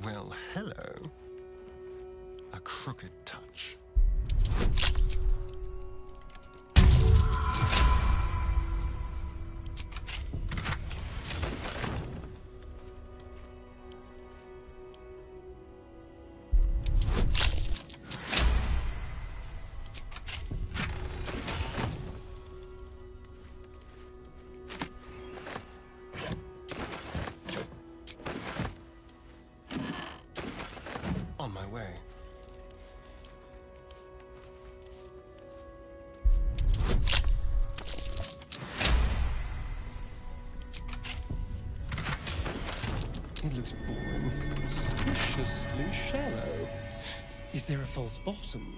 Well, hello. A crooked touch. On my way. It looks boring. Suspiciously shallow. Is there a false bottom?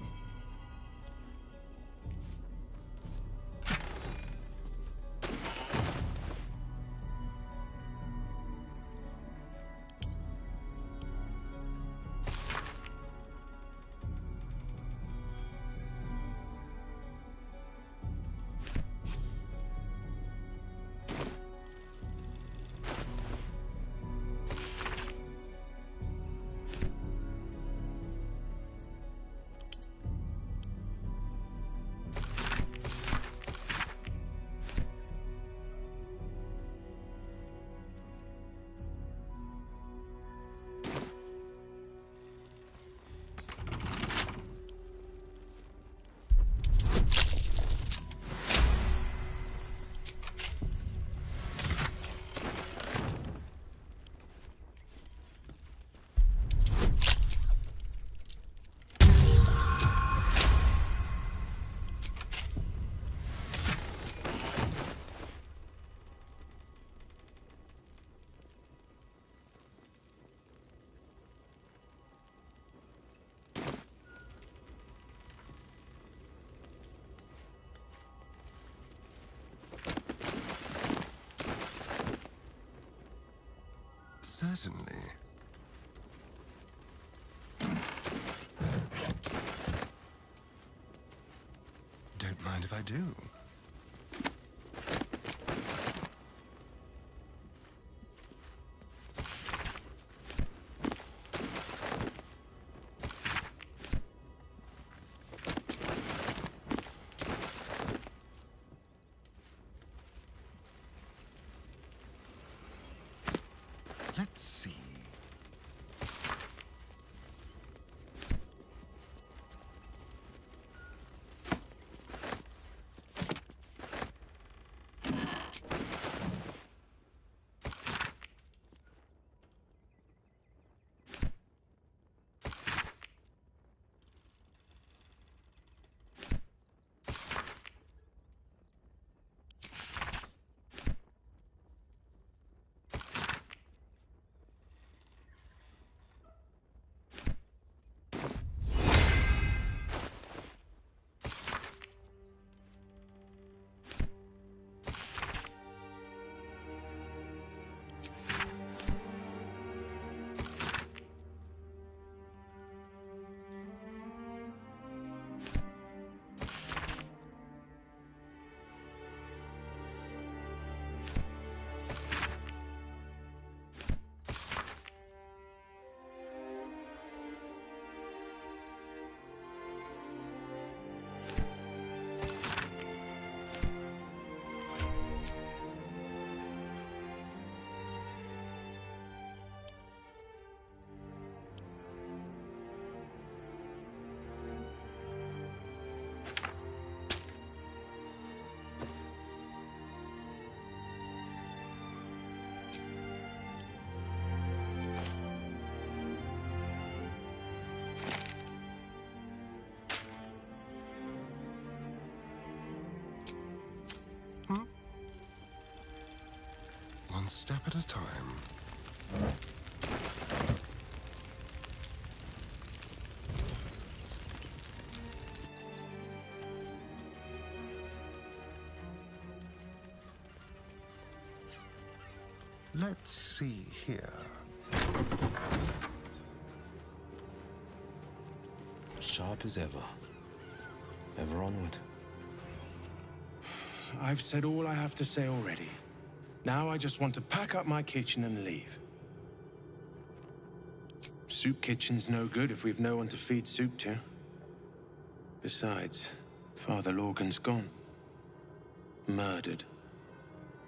Certainly. Don't mind if I do. Let's see. One step at a time. Let's see here. Sharp as ever. Ever onward. I've said all I have to say already. Now I just want to pack up my kitchen and leave. Soup kitchen's no good if we've no one to feed soup to. Besides, Father Lorgan's gone. Murdered.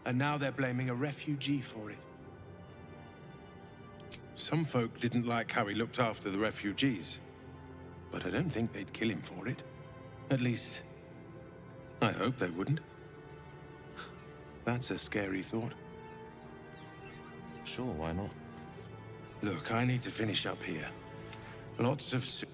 And now they're blaming a refugee for it. Some folk didn't like how he looked after the refugees, but I don't think they'd kill him for it. At least, I hope they wouldn't. That's a scary thought. Sure, why not? Look, I need to finish up here. Lots of soup.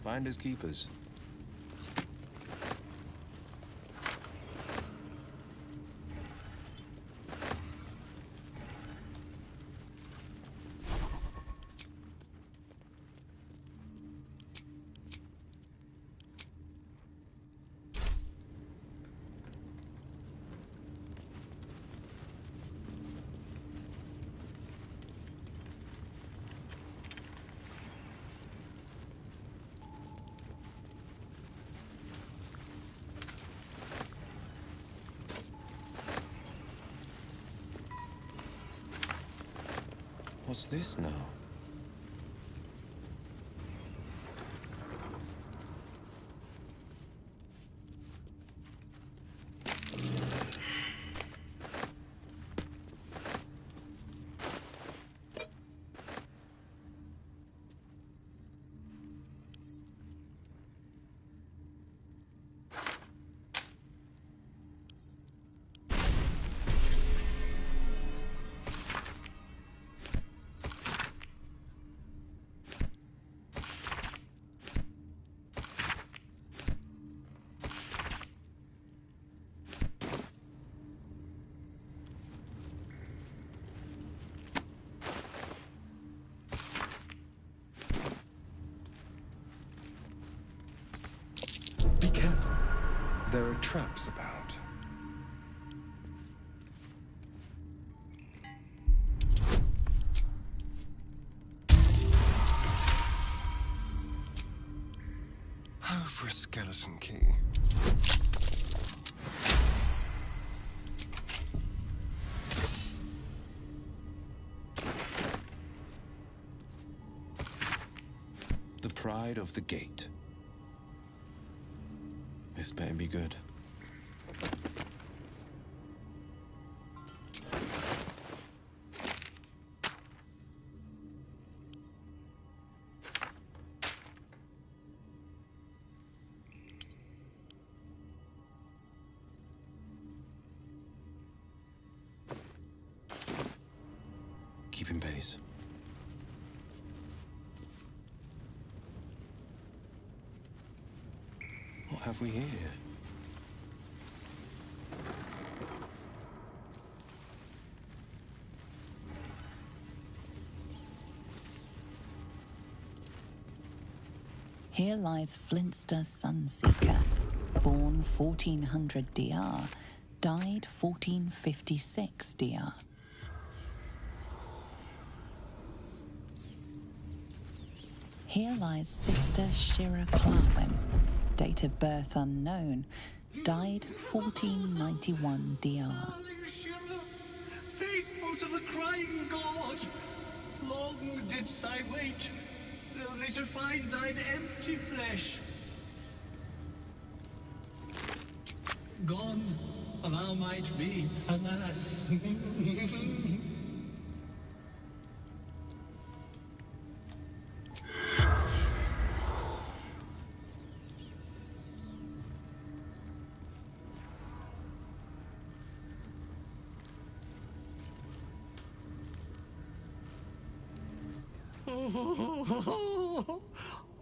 Finders keepers. What's this now? Be careful. There are traps about. Oh, for a skeleton key. The pride of the gate. This better be good. Keeping pace. What have we here? Here lies Flintster Sunseeker, born 1400 DR, died 1456 DR. Here lies Sister Shira Clarwin, date of birth unknown, died 1491 DR. Darling Shira, faithful to the crying god, long didst I wait, only to find thine empty flesh. Gone, thou might be, alas.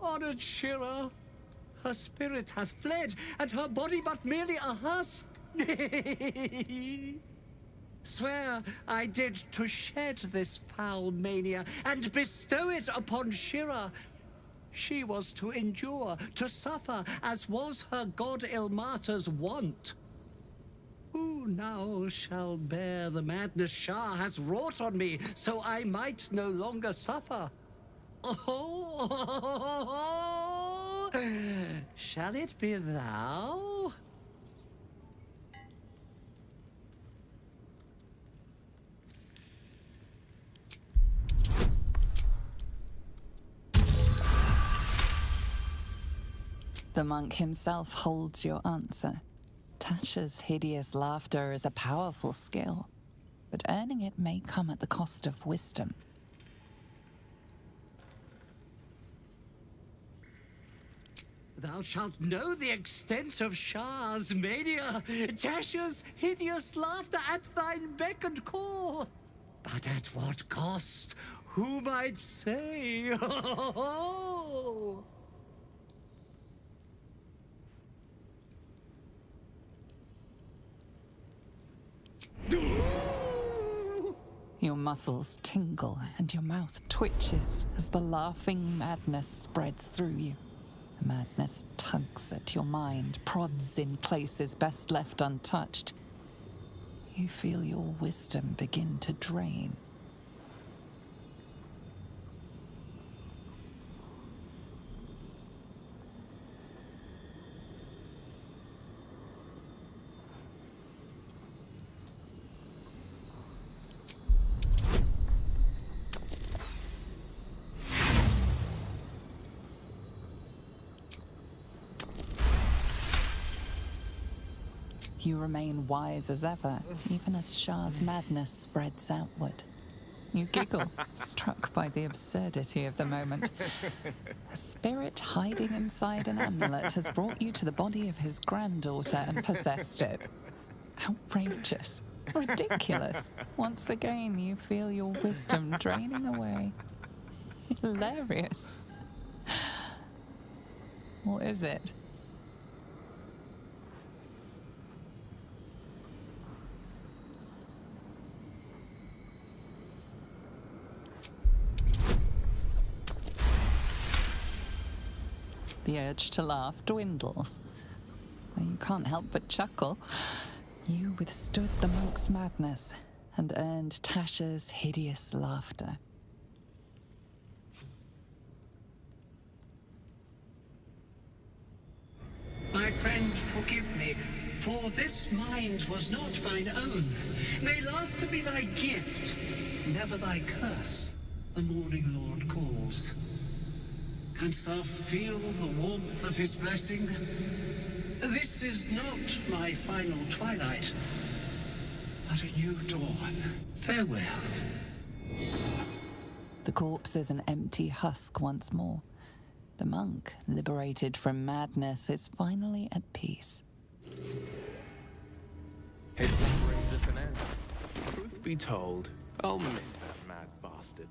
Honored Shira, her spirit hath fled, and her body but merely a husk. Swear I did to shed this foul mania and bestow it upon Shira. She was to endure, to suffer, as was her god Ilmata's wont. Who now shall bear the madness Shah has wrought on me, so I might no longer suffer? Oh, shall it be thou? The monk himself holds your answer. Tasha's hideous laughter is a powerful skill, but earning it may come at the cost of wisdom. Thou shalt know the extent of Shah's mania, Tasha's hideous laughter at thine beck and call. But at what cost? Who might say? Your muscles tingle and your mouth twitches as the laughing madness spreads through you. The madness tugs at your mind, prods in places best left untouched. You feel your wisdom begin to drain. You remain wise as ever, even as Shah's madness spreads outward. You giggle, struck by the absurdity of the moment. A spirit hiding inside an amulet has brought you to the body of his granddaughter and possessed it. Outrageous. Ridiculous. Once again, you feel your wisdom draining away. Hilarious. What is it? The urge to laugh dwindles. You can't help but chuckle. You withstood the monk's madness and earned Tasha's hideous laughter. My friend, forgive me, for this mind was not mine own. May laughter be thy gift, never thy curse. The morning Lord calls. Canst thou feel the warmth of his blessing? This is not my final twilight, but a new dawn. Farewell. The corpse is an empty husk once more. The monk, liberated from madness, is finally at peace. His suffering is an end. Truth be told, I'll miss that mad bastard.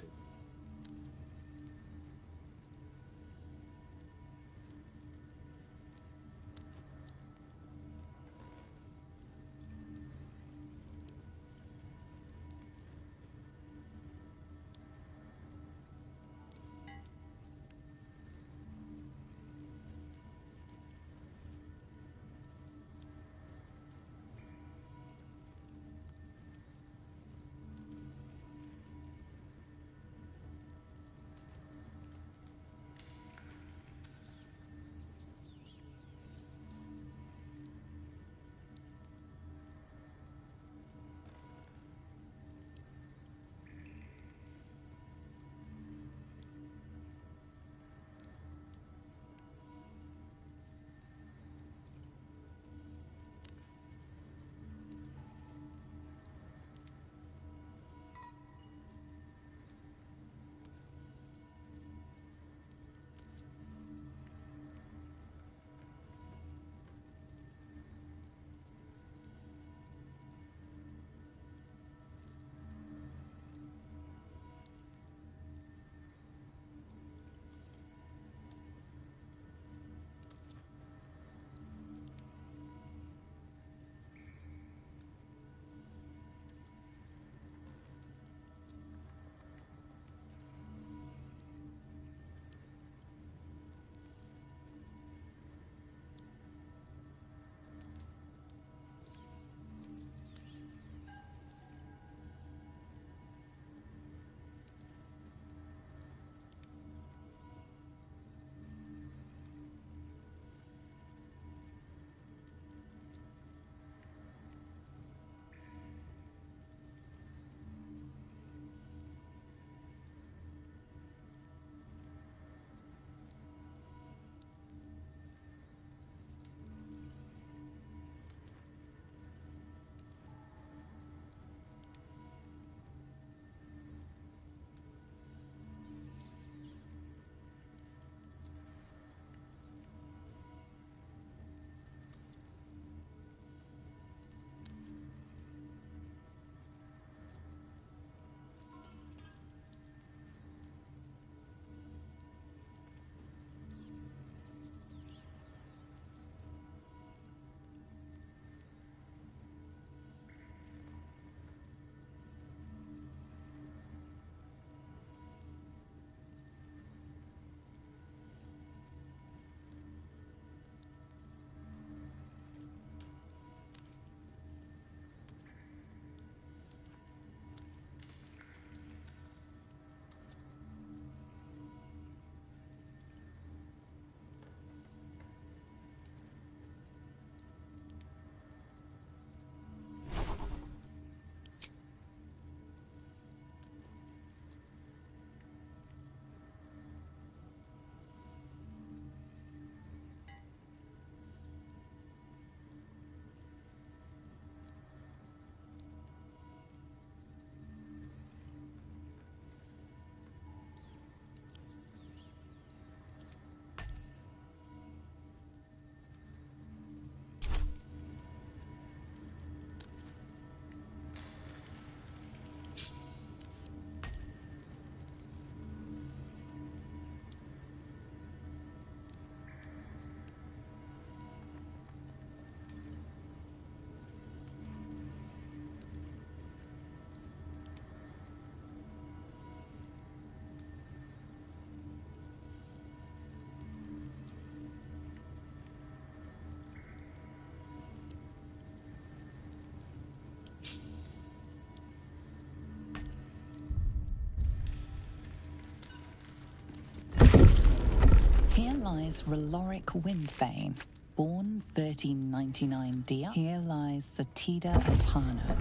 lies Raloric Windbane, born 1399 DR. Here lies Satida Atano,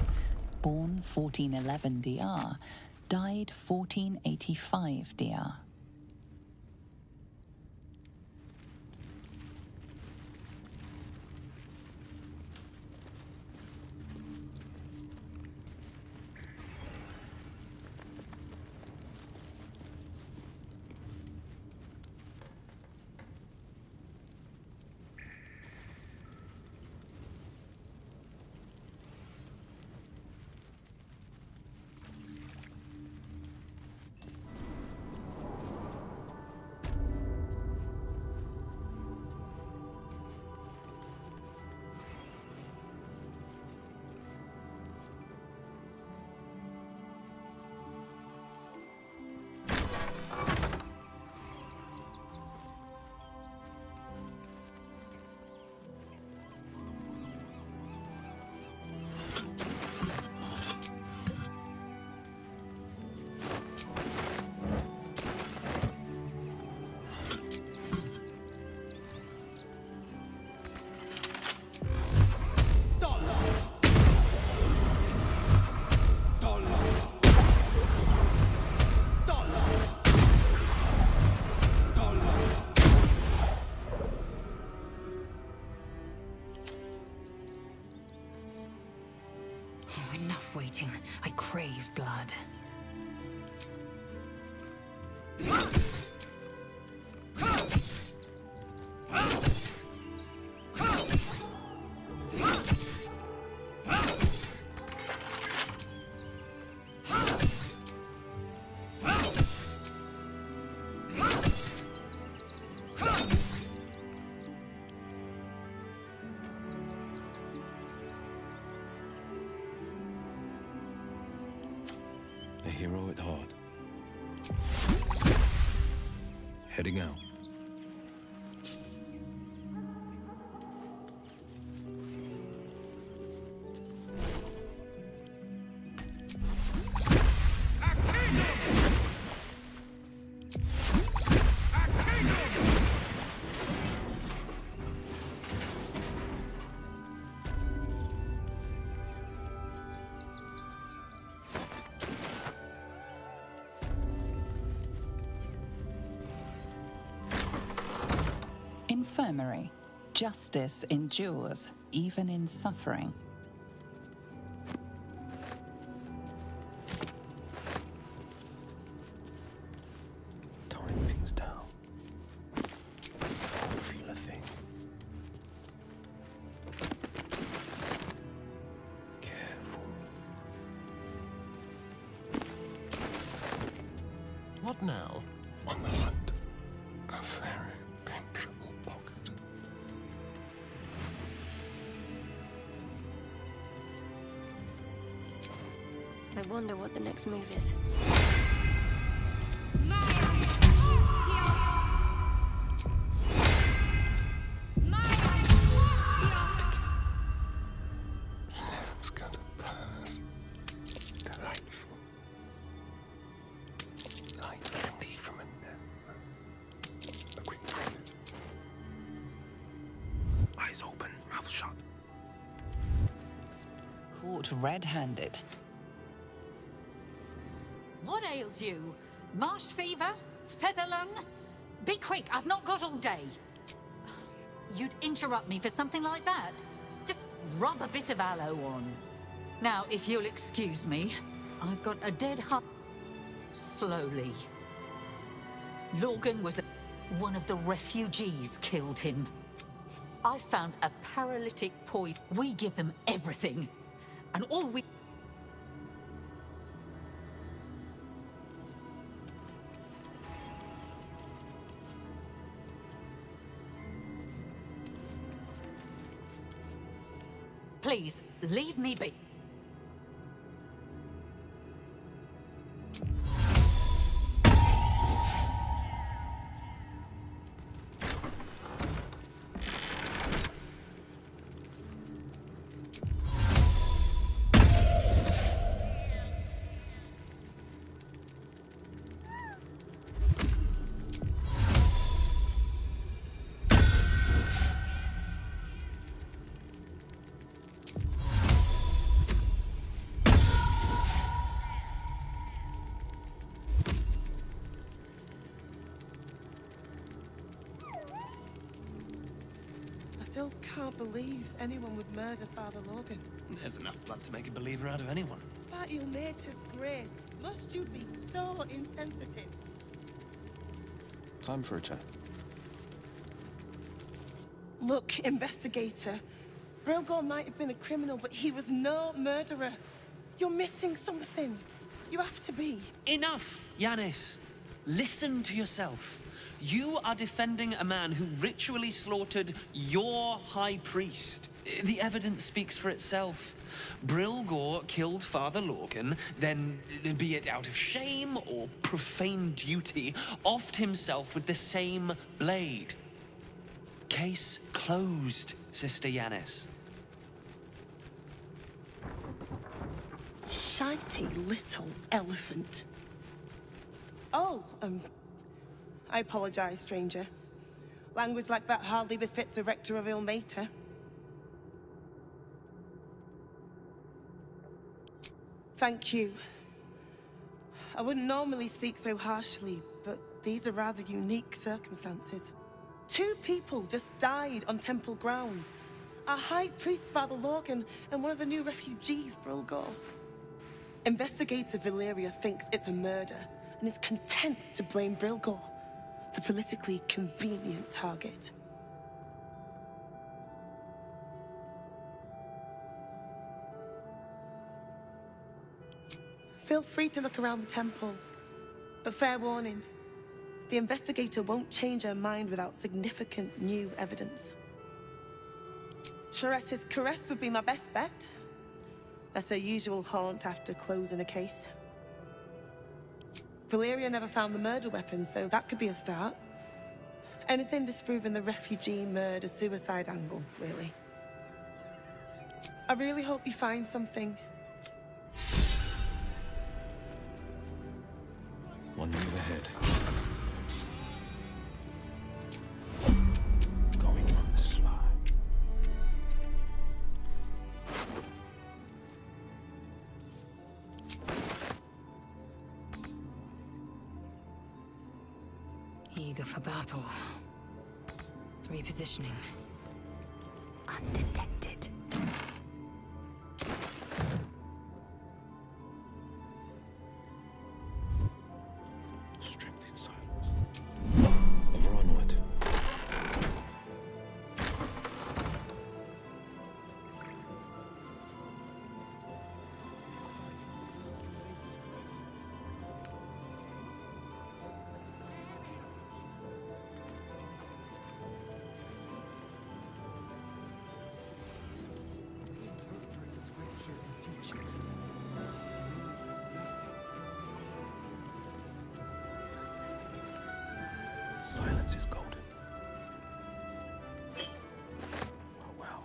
born 1411 DR, died 1485 DR. Enough waiting. I crave blood. A hero at heart. Heading out. Infirmary. Justice endures, even in suffering. Tying things down. Don't feel a thing. Careful. What now? On the hunt. A very penetrable pocket. I wonder what the next move is. That's gonna pass. Delightful. Light empty from a A quick breath. Eyes open, mouth shut. Caught red-handed. What ails you? Marsh fever? Feather lung? Be quick, I've not got all day. You'd interrupt me for something like that? Just rub a bit of aloe on. Now, if you'll excuse me, I've got a dead heart. Slowly. Logan was one of the refugees killed him. I found a paralytic poison. We give them everything. And all we... Please, leave me be. can't believe anyone would murder Father Logan. There's enough blood to make a believer out of anyone. But your nature's grace, must you be so insensitive? Time for a chat. Look, investigator, Brilgor might have been a criminal, but he was no murderer. You're missing something. You have to be. Enough, Yanis. Listen to yourself. You are defending a man who ritually slaughtered your high priest. The evidence speaks for itself. Brilgor killed Father Logan, then, be it out of shame or profane duty, offed himself with the same blade. Case closed, Sister Yanis. Shitey little elephant. Oh, I apologize, stranger. Language like that hardly befits a rector of Ilmater. Thank you. I wouldn't normally speak so harshly, but these are rather unique circumstances. 2 people just died on temple grounds. Our high priest, Father Logan, and one of the new refugees, Brilgor. Investigator Valeria thinks it's a murder and is content to blame Brilgor, the politically convenient target. Feel free to look around the temple, but fair warning, the investigator won't change her mind without significant new evidence. Chares's caress would be my best bet. That's her usual haunt after closing a case. Valeria never found the murder weapon, so that could be a start. Anything disproving the refugee murder-suicide angle, really. I really hope you find something. One move ahead. Going on the sly. Eager for battle. Repositioning. Undetected. Strict in silence. Ever onward. Silence is golden. Well.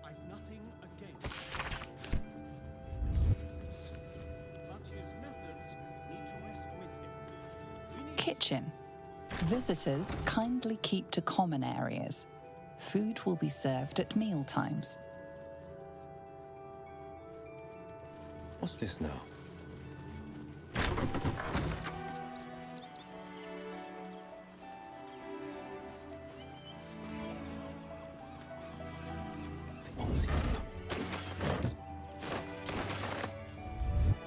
I've nothing against. But his methods need to rest with him. Kitchen. Visitors kindly keep to common areas. Food will be served at meal times. What's this now?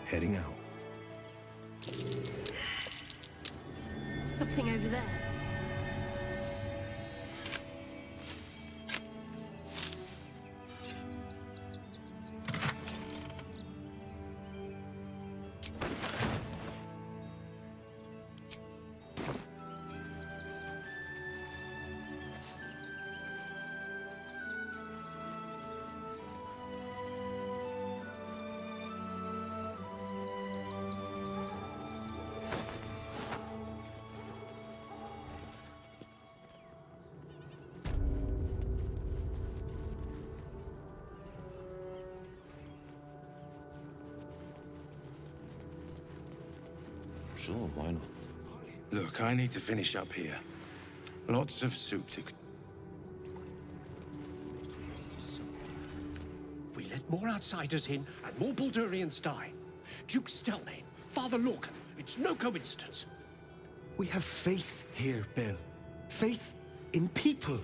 Heading out. Something over there. Sure, why not? Look, I need to finish up here. Lots of soup to... We let more outsiders in, and more Baldurians die. Duke Stelmane, Father Lorcan, It's no coincidence. We have faith here, Bill. Faith in people,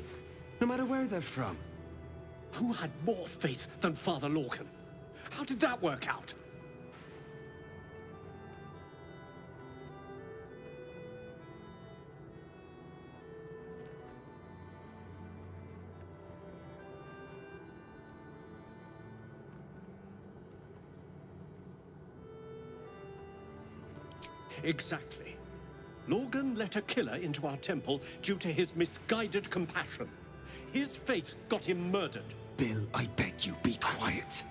no matter where they're from. Who had more faith than Father Lorcan? How did that work out? Exactly. Lorcan let a killer into our temple due to his misguided compassion. His faith got him murdered. Bill, I beg you, be quiet.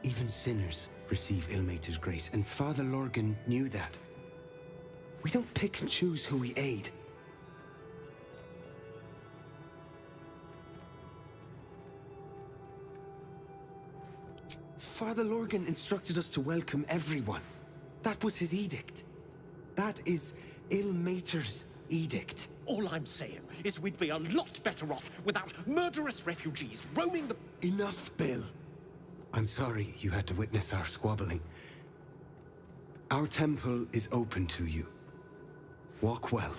Even sinners receive Ilmater's grace, and Father Lorcan knew that. We don't pick and choose who we aid. Father Lorcan instructed us to welcome everyone. That was his edict. That is Ilmater's edict. All I'm saying is we'd be a lot better off without murderous refugees roaming the... Enough, Bill. I'm sorry you had to witness our squabbling. Our temple is open to you. Walk well.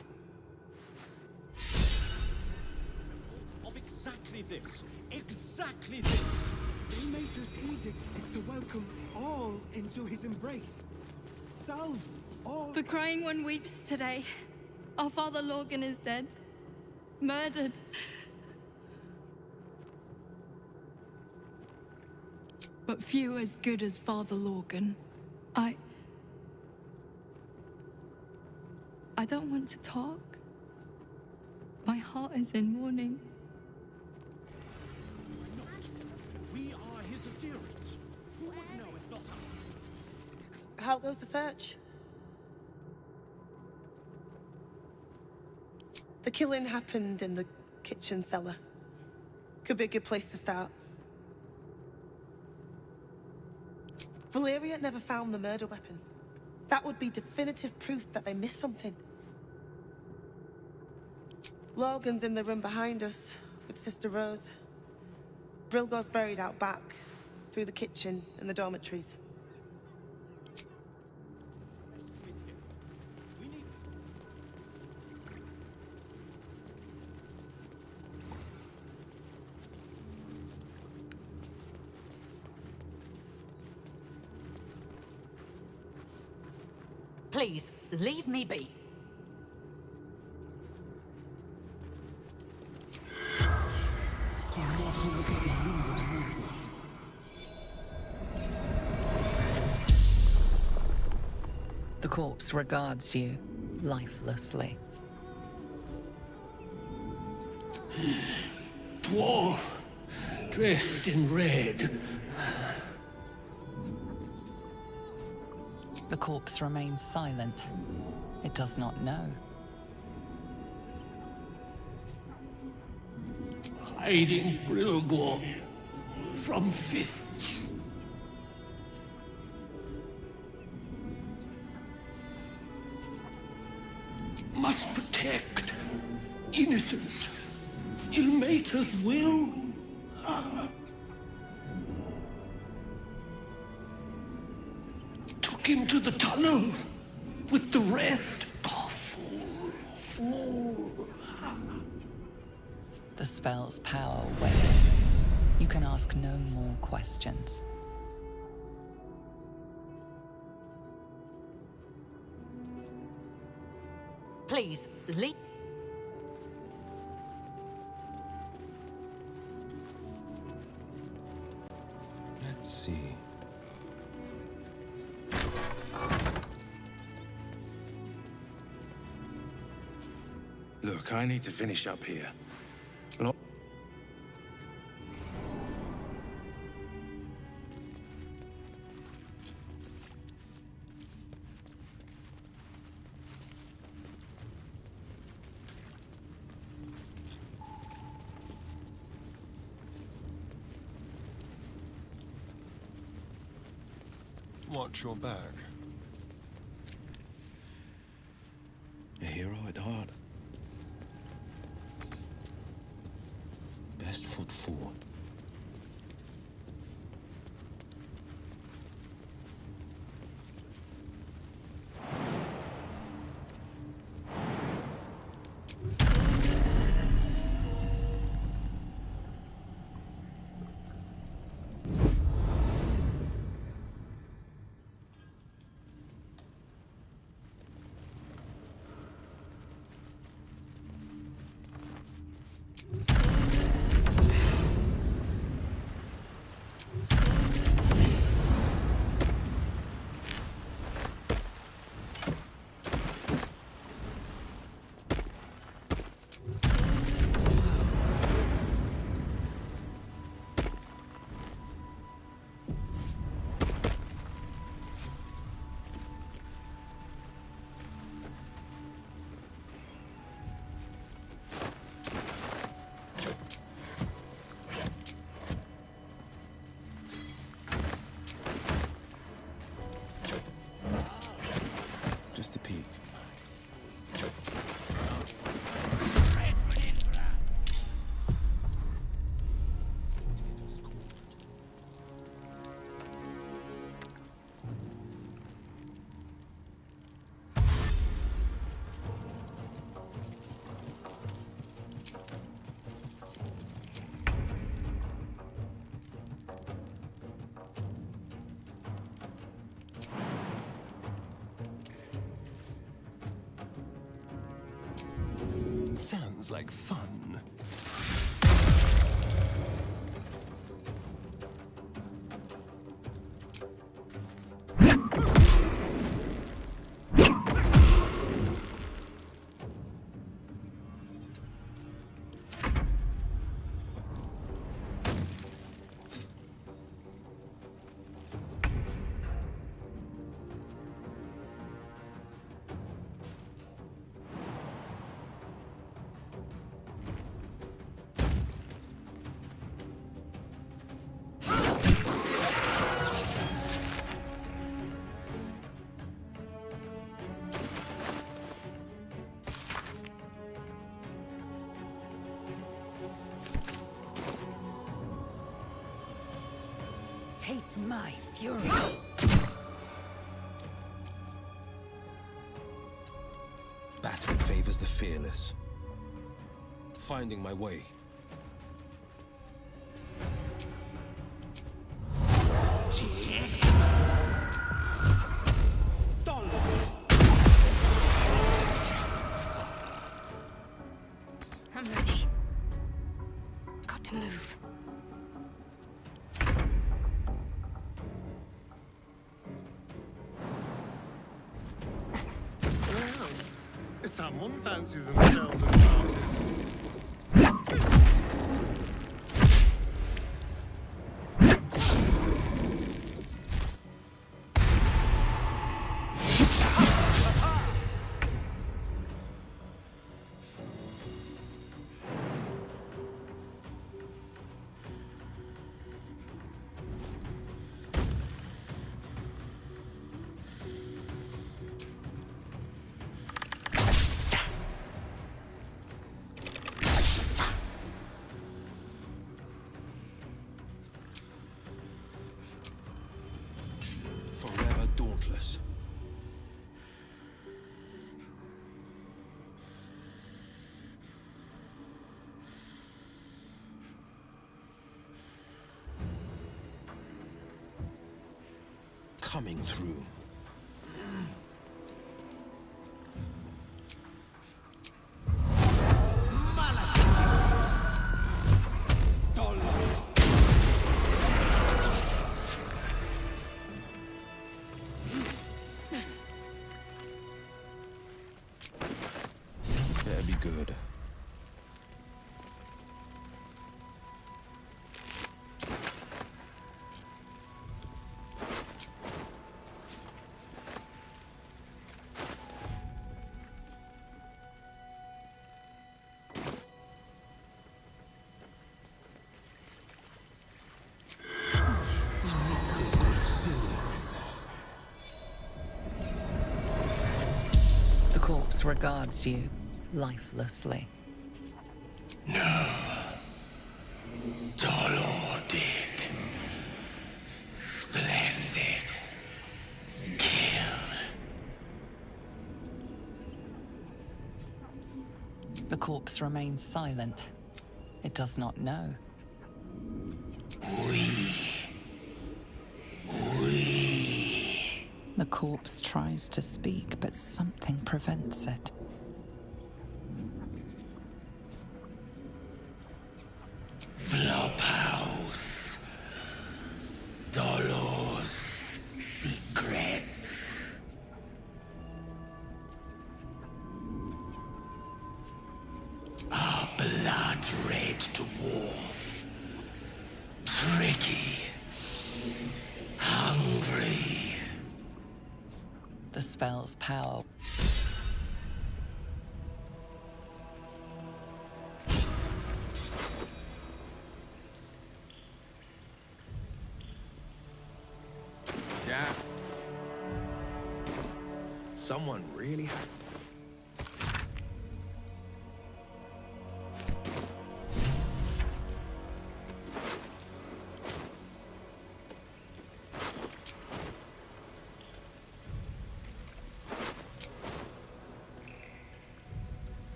Of exactly this. Exactly this. Ilmater's edict is to welcome all into his embrace. Salve all... The Crying One weeps today. Our Father Lorcan is dead. Murdered. But few as good as Father Lorcan. I don't want to talk. My heart is in mourning. We are his adherents. Who would know if not us? How goes the search? The killing happened in the kitchen cellar. Could be a good place to start. Valeria never found the murder weapon. That would be definitive proof that they missed something. Logan's in the room behind us with Sister Rose. Brilgo's buried out back, through the kitchen and the dormitories. Please, leave me be. The corpse regards you lifelessly. Dwarf, dressed in red. The corpse remains silent. It does not know. Hiding Brilgo from fists. Must protect innocence. Ilmater's will. Took him to the tunnel with the rest. Oh, fool, fool. The spell's power wanes. You can ask no more questions. Please, leave. Let's see. Look, I need to finish up here. Watch your back. A hero at heart. Best foot forward. sounds like fun. Taste my fury. Battle favors the fearless. Finding my way. I'm ready. Got to move. Someone fancies themselves an artist. Forever dauntless. Coming through. Better be good. The corpse regards you lifelessly. No. Dolor did. Splendid. Kill. The corpse remains silent. It does not know. The corpse tries to speak, but something prevents it. Flophouse. Dolor's secrets. A blood-red dwarf. Tricky. Hungry. The spell's power. Yeah. Someone really had.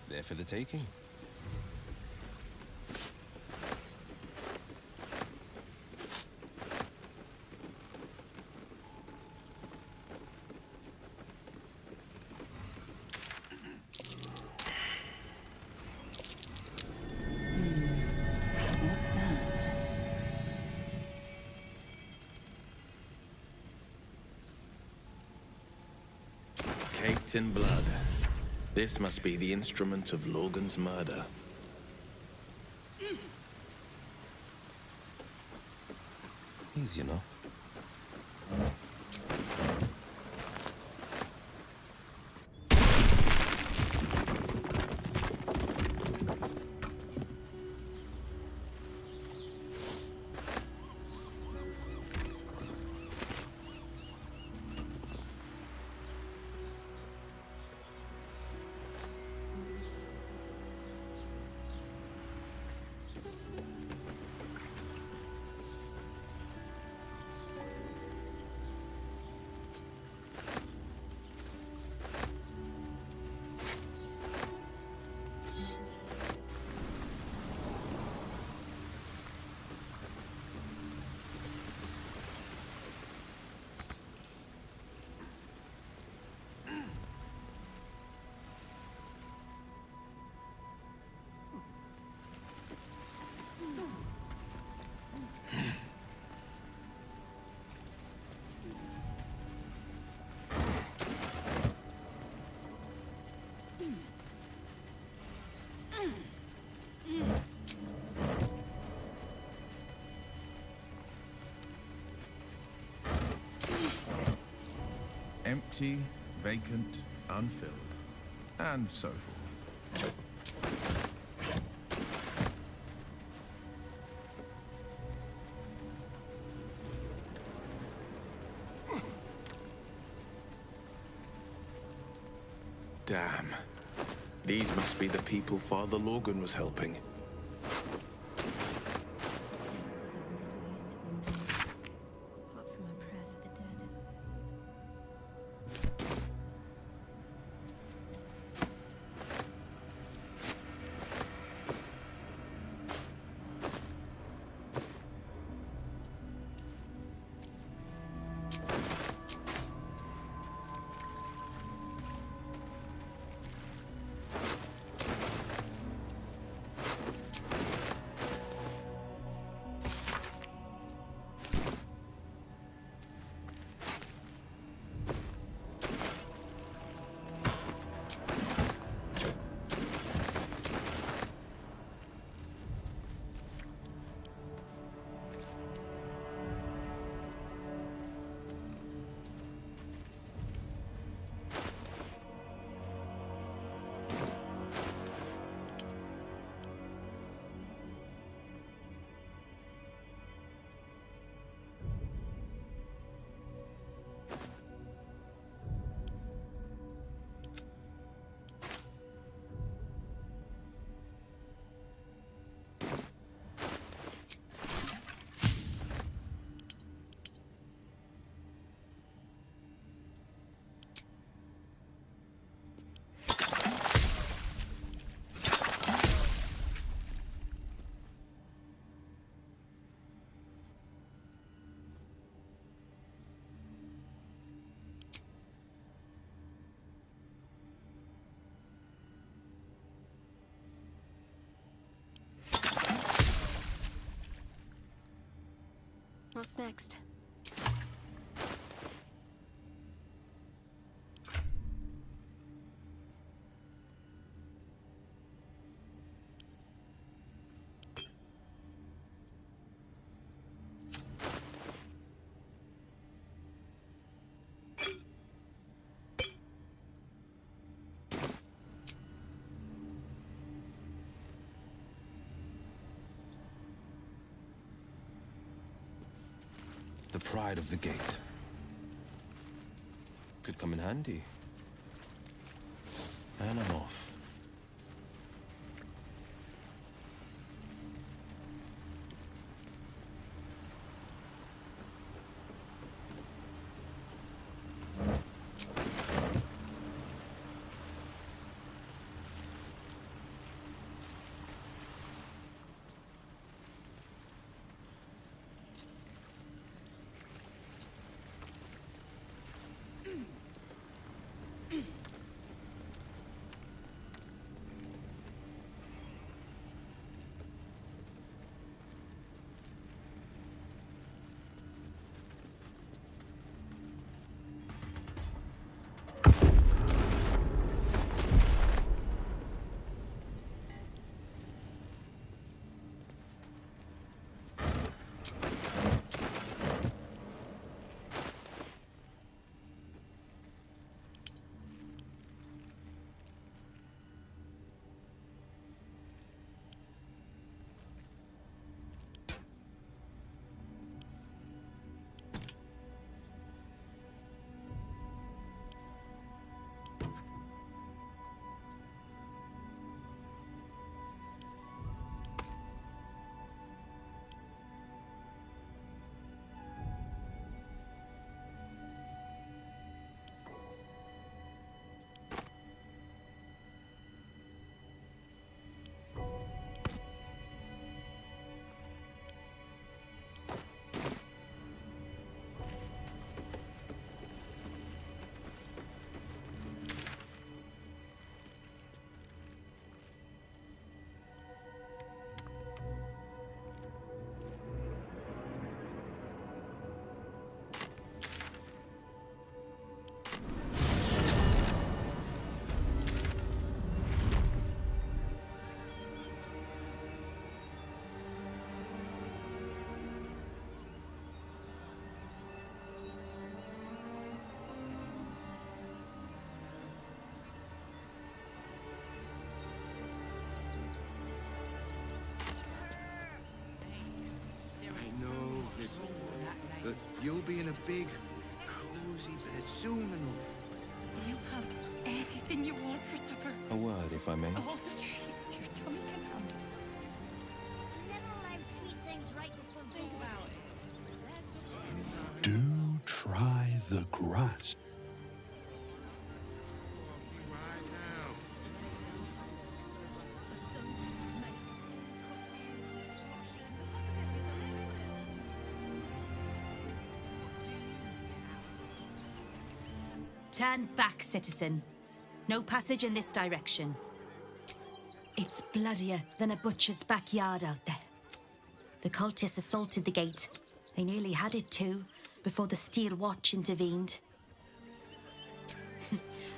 There for the taking. Baked in blood. This must be the instrument of Logan's murder. Easy enough. Empty, vacant, unfilled, and so forth. Damn. These must be the people Father Logan was helping. What's next? The pride of the gate. Could come in handy. And I'm off. You'll be in a big, cozy bed soon enough. You have anything you want for supper. A word, if I may. All the treats your tummy can handle. Never allowed sweet things right before bed. Do try the grass. Turn back, citizen. No passage in this direction. It's bloodier than a butcher's backyard out there. The cultists assaulted the gate. They nearly had it too, before the Steel Watch intervened.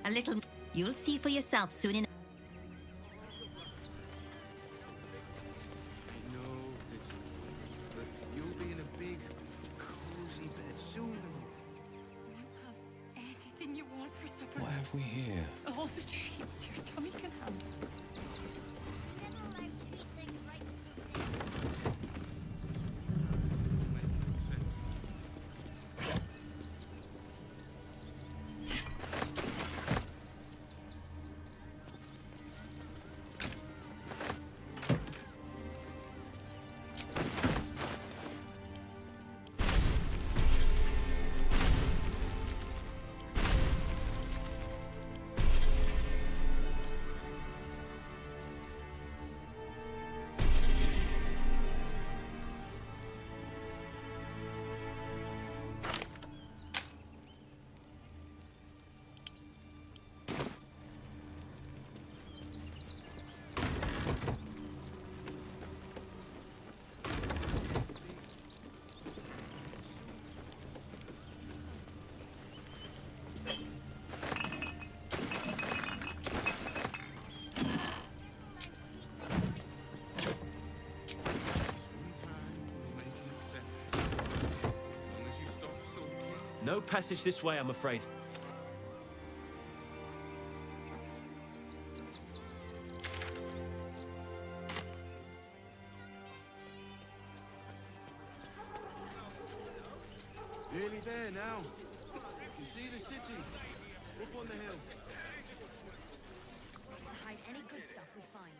A little... You'll see for yourself soon enough. I know, but you'll be in a big, cozy bed soon enough. You have anything you want for supper. What have we here? All the treats your tummy can handle. Never allowed sweet things right before bed. No passage this way, I'm afraid. Nearly there now. You see the city? Up on the hill. Hide any good stuff we find.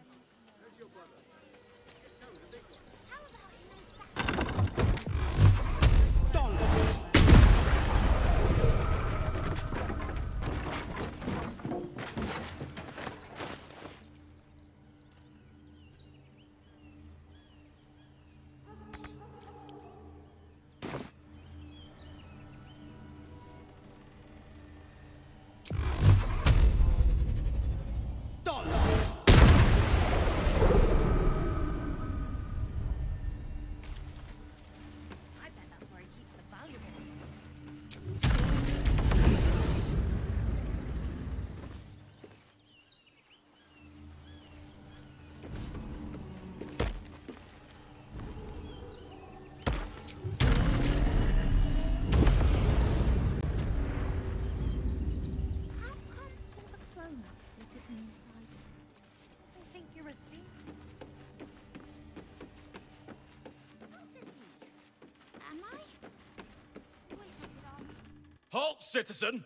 Halt, citizen!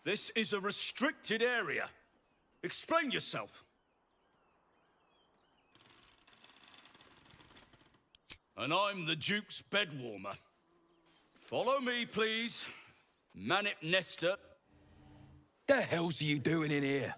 This is a restricted area. Explain yourself. And I'm the Duke's bedwarmer. Follow me, please. Manip Nesta. The hell's you doing in here?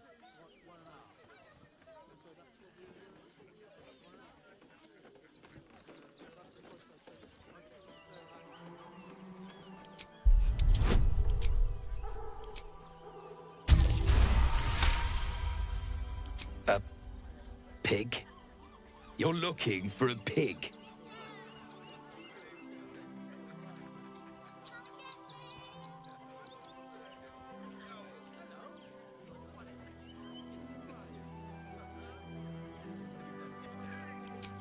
A pig? You're looking for a pig?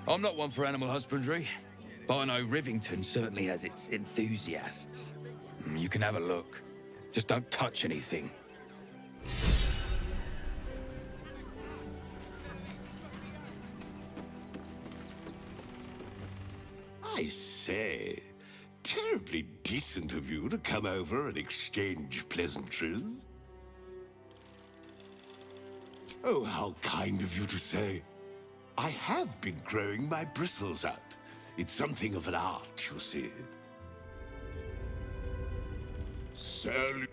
I'm not one for animal husbandry, but I know Rivington certainly has its enthusiasts. You can have a look. Just don't touch anything. I say, tell terribly decent of you to come over and exchange pleasantries. Oh, how kind of you to say. I have been growing my bristles out. It's something of an art, you see. Salute.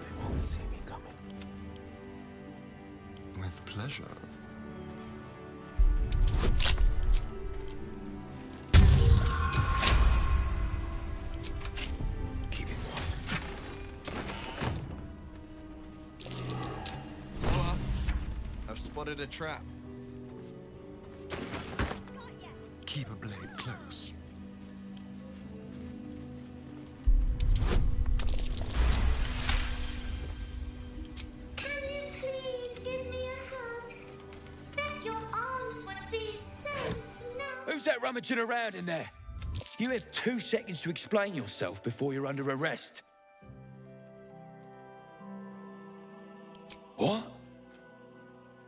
They won't see me coming. With pleasure. Spotted a trap. Keep a blade close. Can you please give me a hug? Bet your arms would be so snug. Who's that rummaging around in there? You have 2 seconds to explain yourself before you're under arrest. What?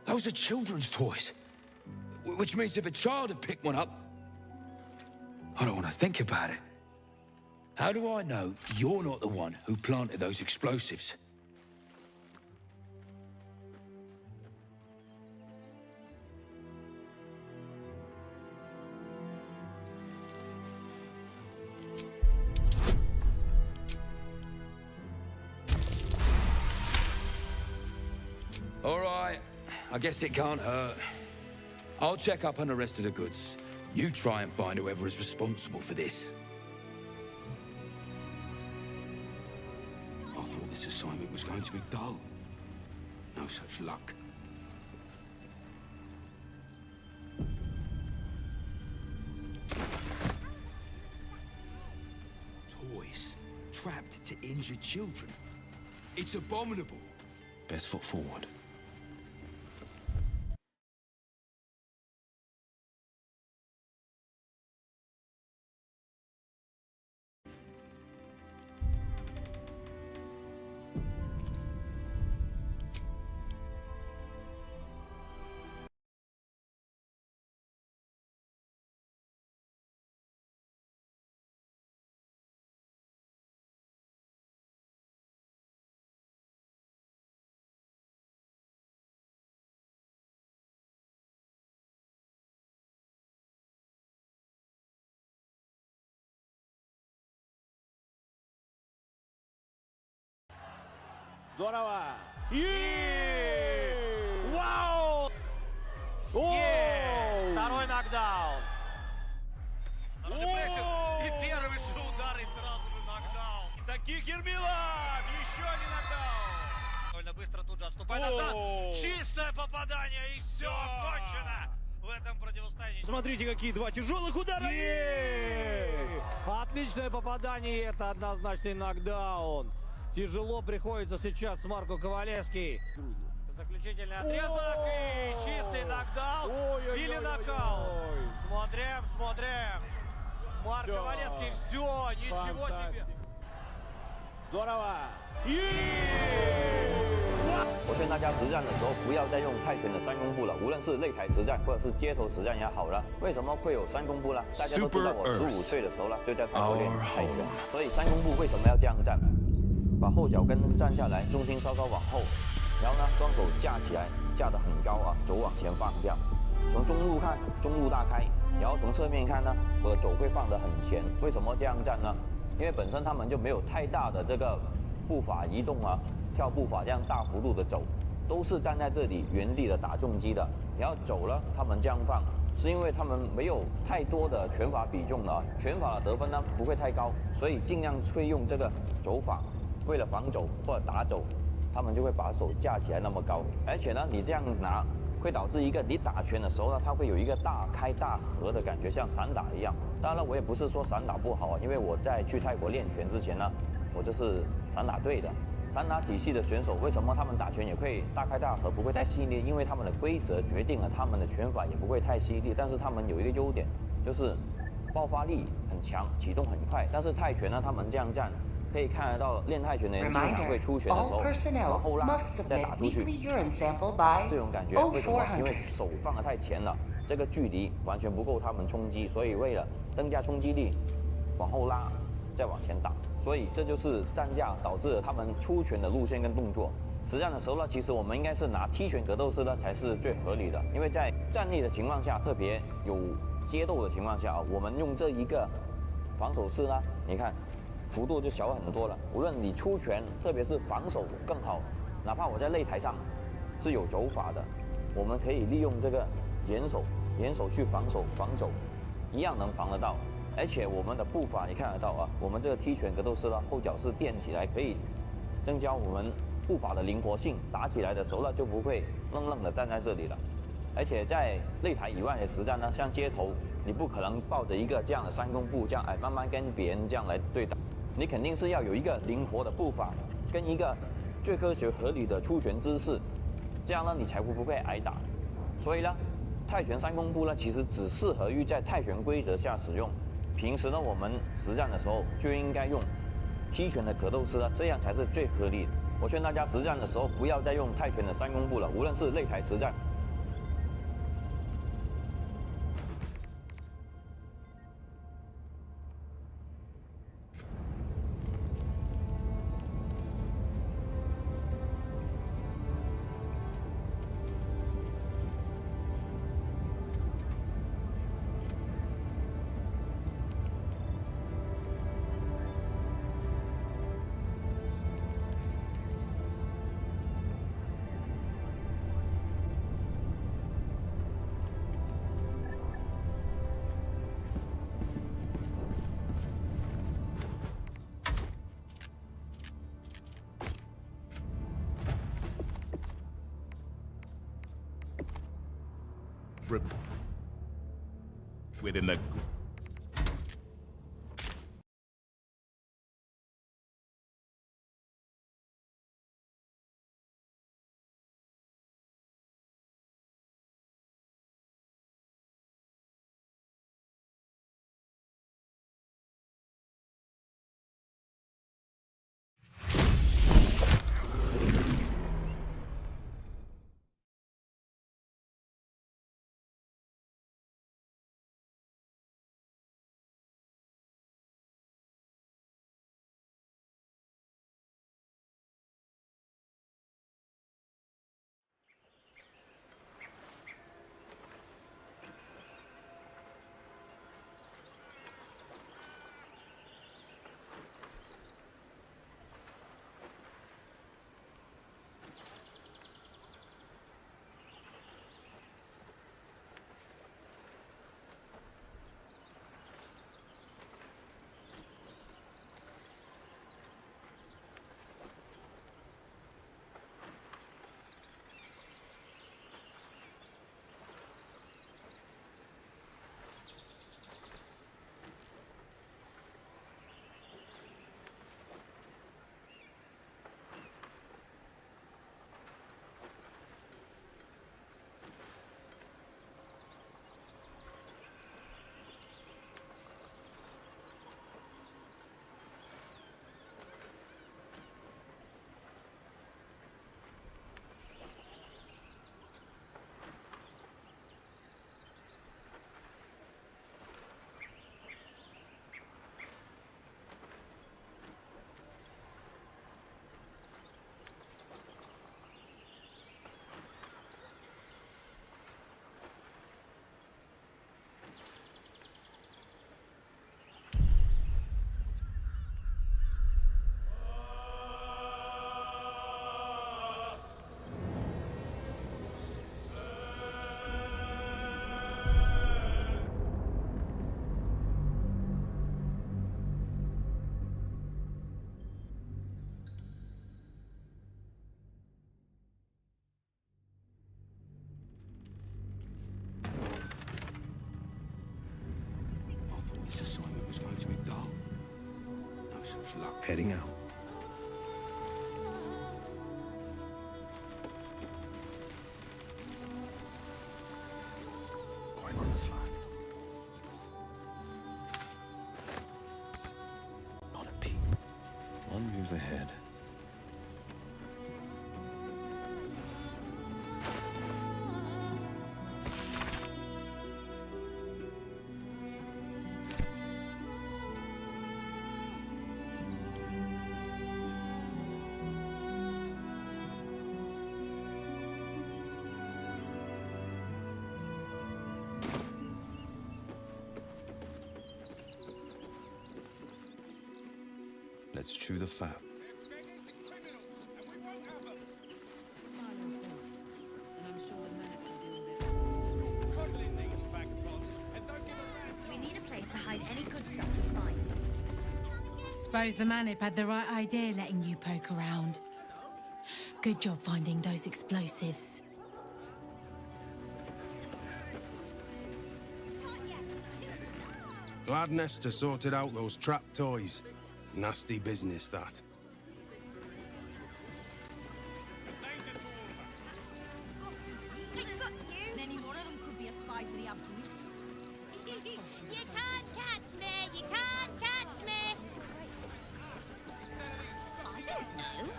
Those are children's toys. Which means if a child had picked one up... I don't want to think about it. How do I know you're not the one who planted those explosives? All right. I guess it can't hurt. I'll check up on the rest of the goods. You try and find whoever is responsible for this. I thought this assignment was going to be dull. No such luck. Toys trapped to injure children. It's abominable. Best foot forward. Здорово! Вау! Второй нокдаун! И первый же удар, и сразу же нокдаун. И таких Ермилов! Еще один нокдаун! Довольно быстро тут же отступает назад. Чистое попадание, и все, кончено! В этом противостоянии. Смотрите, какие 2 тяжелых удара! Отличное попадание, это однозначный нокдаун. Тяжело приходится сейчас Марку Ковалевский. Заключительный отрезок и чистый нокдаун или нокаут. Смотрим. Марк Ковалевский, все, ничего себе. Здорово. 我劝大家实战的时候不要再用泰拳的3公步了，无论是擂台实战或者是街头实战也好了。为什么会有3公步呢？大家都知道我15岁的时候呢就在泰国练泰拳，所以3公步为什么要这样站？把后脚跟站下来，重心稍稍往后，然后呢双手架起来，架得很高啊，肘往前放这样。从中路看，中路大开，然后从侧面看呢，我的肘会放得很前。为什么这样站呢？因为本身他们就没有太大的这个步伐移动啊，跳步法这样大幅度的走，都是站在这里原地的打重击的。然后走了，他们这样放，是因为他们没有太多的拳法比重了，拳法的得分呢不会太高，所以尽量会用这个走法。为了防走或者打走，他们就会把手架起来那么高，而且呢，你这样拿会导致一个你打拳的时候呢，它会有一个大开大合的感觉，像散打一样。当然了，我也不是说散打不好啊，因为我在去泰国练拳之前呢，我就是散打队的。散打体系的选手为什么他们打拳也会大开大合，不会太犀利？因为他们的规则决定了他们的拳法也不会太犀利，但是他们有一个优点，就是爆发力很强，启动很快。但是泰拳呢，他们这样站。可以看得到练泰拳的人经常会出拳的时候往后拉再打出去，这种感觉为什么？因为手放得太前了，这个距离完全不够他们冲击，所以为了增加冲击力，往后拉再往前打，所以这就是战架导致了他们出拳的路线跟动作。实战的时候呢，其实我们应该是拿踢拳格斗式呢才是最合理的，因为在站立的情况下，特别有接斗的情况下啊，我们用这一个防守式呢，你看幅度就小很多了。无论你出拳，特别是防守更好，哪怕我在擂台上是有走法的，我们可以利用这个掩手去防守，一样能防得到。而且我们的步伐你看得到啊，我们这个踢拳格斗式呢，后脚是垫起来，可以增加我们步伐的灵活性，打起来的时候呢就不会愣愣的站在这里了。而且在擂台以外的实战呢，像街头，你不可能抱着一个这样的3公步，这样慢慢跟别人这样来对打，你肯定是要有一个灵活的步伐，跟一个最科学合理的出拳姿势，这样呢你才不会挨打。所以呢，泰拳3公步呢，其实只适合于在泰拳规则下使用。平时呢，我们实战的时候就应该用踢拳的格斗式呢，这样才是最合理的。我劝大家实战的时候不要再用泰拳的3公步了，无论是擂台实战。Within the Heading out. Going on the slide. Not a peep. Let's chew the fat. We need a place to hide any good stuff we find. Suppose the Manip had the right idea letting you poke around. Good job finding those explosives. Glad Nesta sorted out those trap toys. Nasty business, that. Any one of them could be a spy for the Absolute. You can't catch me! You can't catch me! I don't know.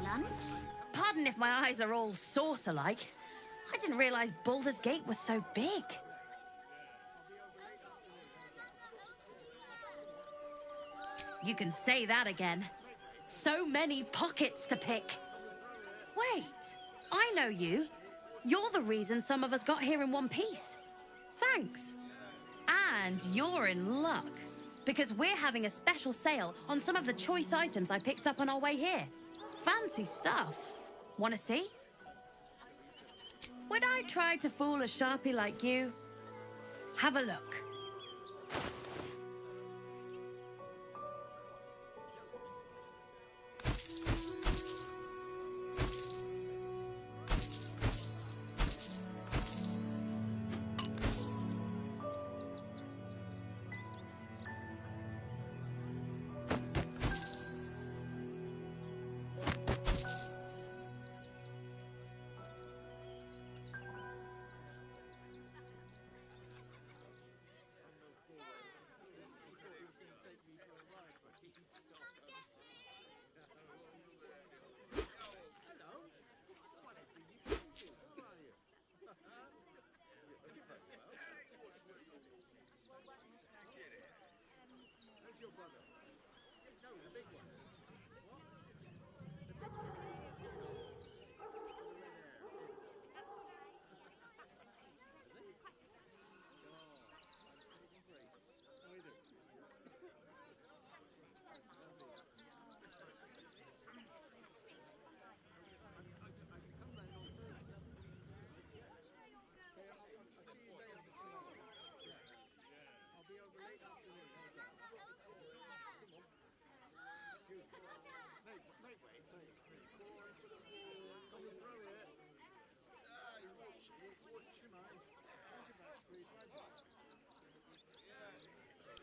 Lunch? Pardon if my eyes are all saucer-like. I didn't realize Baldur's Gate was so big. You can say that again. So many pockets to pick. Wait, I know you. You're the reason some of us got here in one piece. Thanks. And you're in luck, because we're having a special sale on some of the choice items I picked up on our way here. Fancy stuff. Wanna see? Would I try to fool a Sharpie like you? Have a look.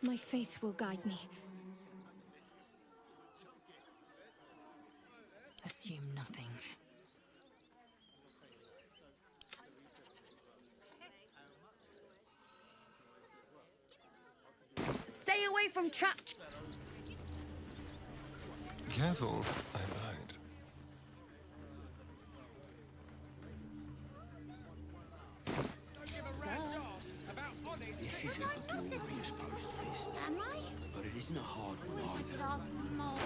My faith will guide me. Assume nothing. Stay away from traps. Careful, I might. This isn't a glorious post-fist. Am I? But it isn't a hard one Wish I either. could ask more.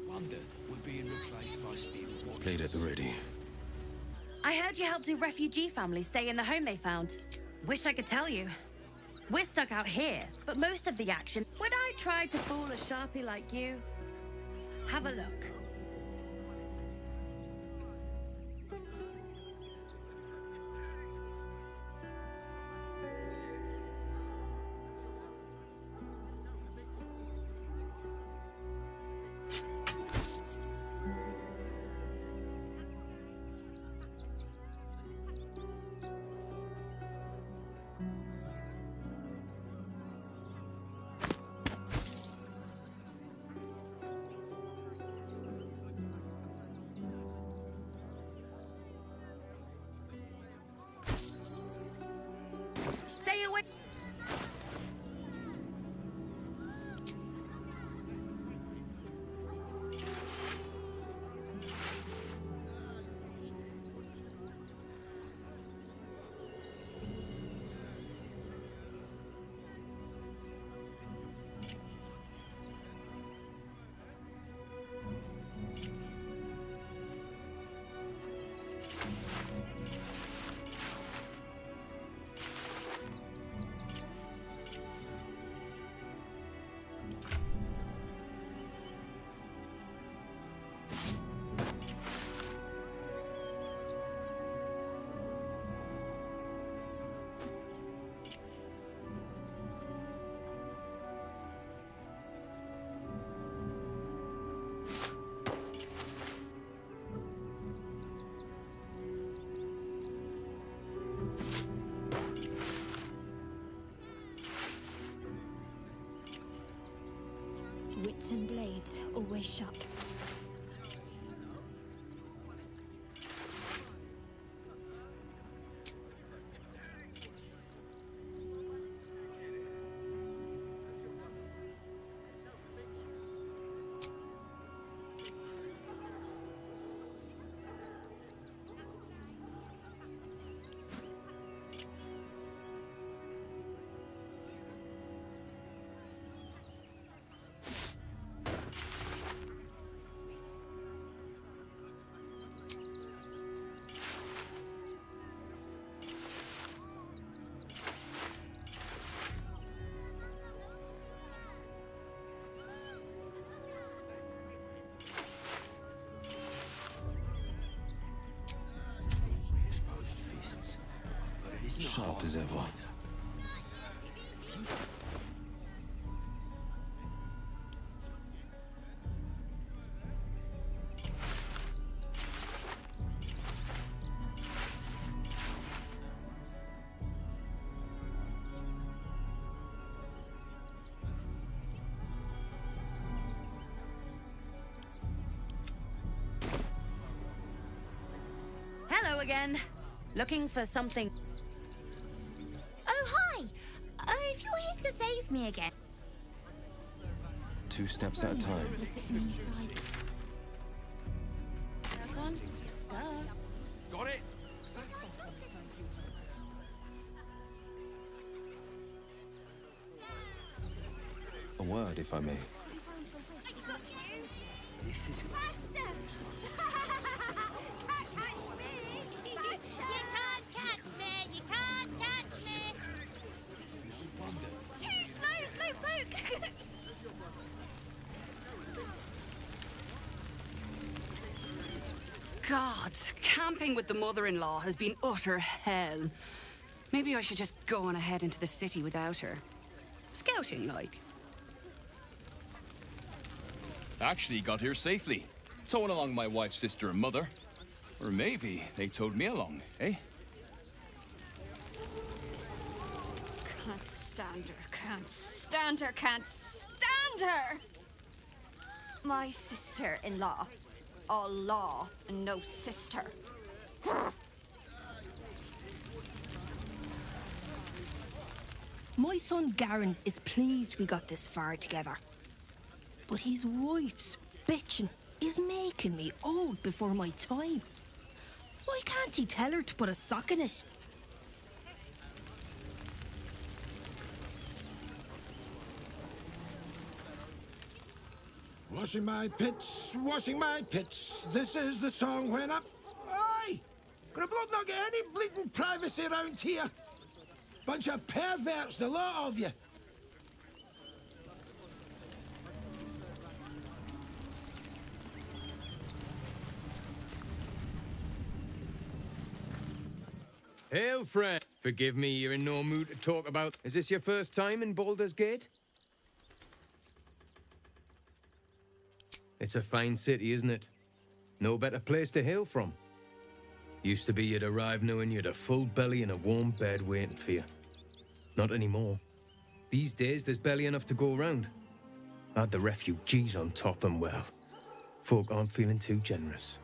Wonder we're being replaced by steel watches. Blade at the ready. I heard you helped a refugee family stay in the home they found. Wish I could tell you. We're stuck out here, but most of the action... Would I try to fool a Sharpie like you? Have a look. Bits and blades always sharp. Sharp as ever. Hello again. Looking for something. Oh, hi! If you're here to save me again. 2 steps at a time. Got it? A word, if I may. This is Catch me! You can't catch me! You can't catch me! Too slow, Slowpoke! God, camping with the mother-in-law has been utter hell. Maybe I should just go on ahead into the city without her. Scouting, like. Actually got here safely. Towing along my wife's sister and mother. Or maybe they towed me along, eh? Can't stand her, can't stand her, can't stand her! My sister-in-law. All law and no sister. My son Garen is pleased we got this far together. But his wife's bitching is making me old before my time. Why can't he tell her to put a sock in it? Washing my pits, washing my pits. This is the song when I'm... Aye! Gonna bloke not get any bleating privacy around here. Bunch of perverts, the lot of you. Hail, friend. Forgive me, you're in no mood to talk about... Is this your first time in Baldur's Gate? It's a fine city, isn't it? No better place to hail from. Used to be you'd arrive knowing you'd a full belly and a warm bed waiting for you. Not anymore. These days, there's barely enough to go around. Add the refugees on top and, well, folk aren't feeling too generous.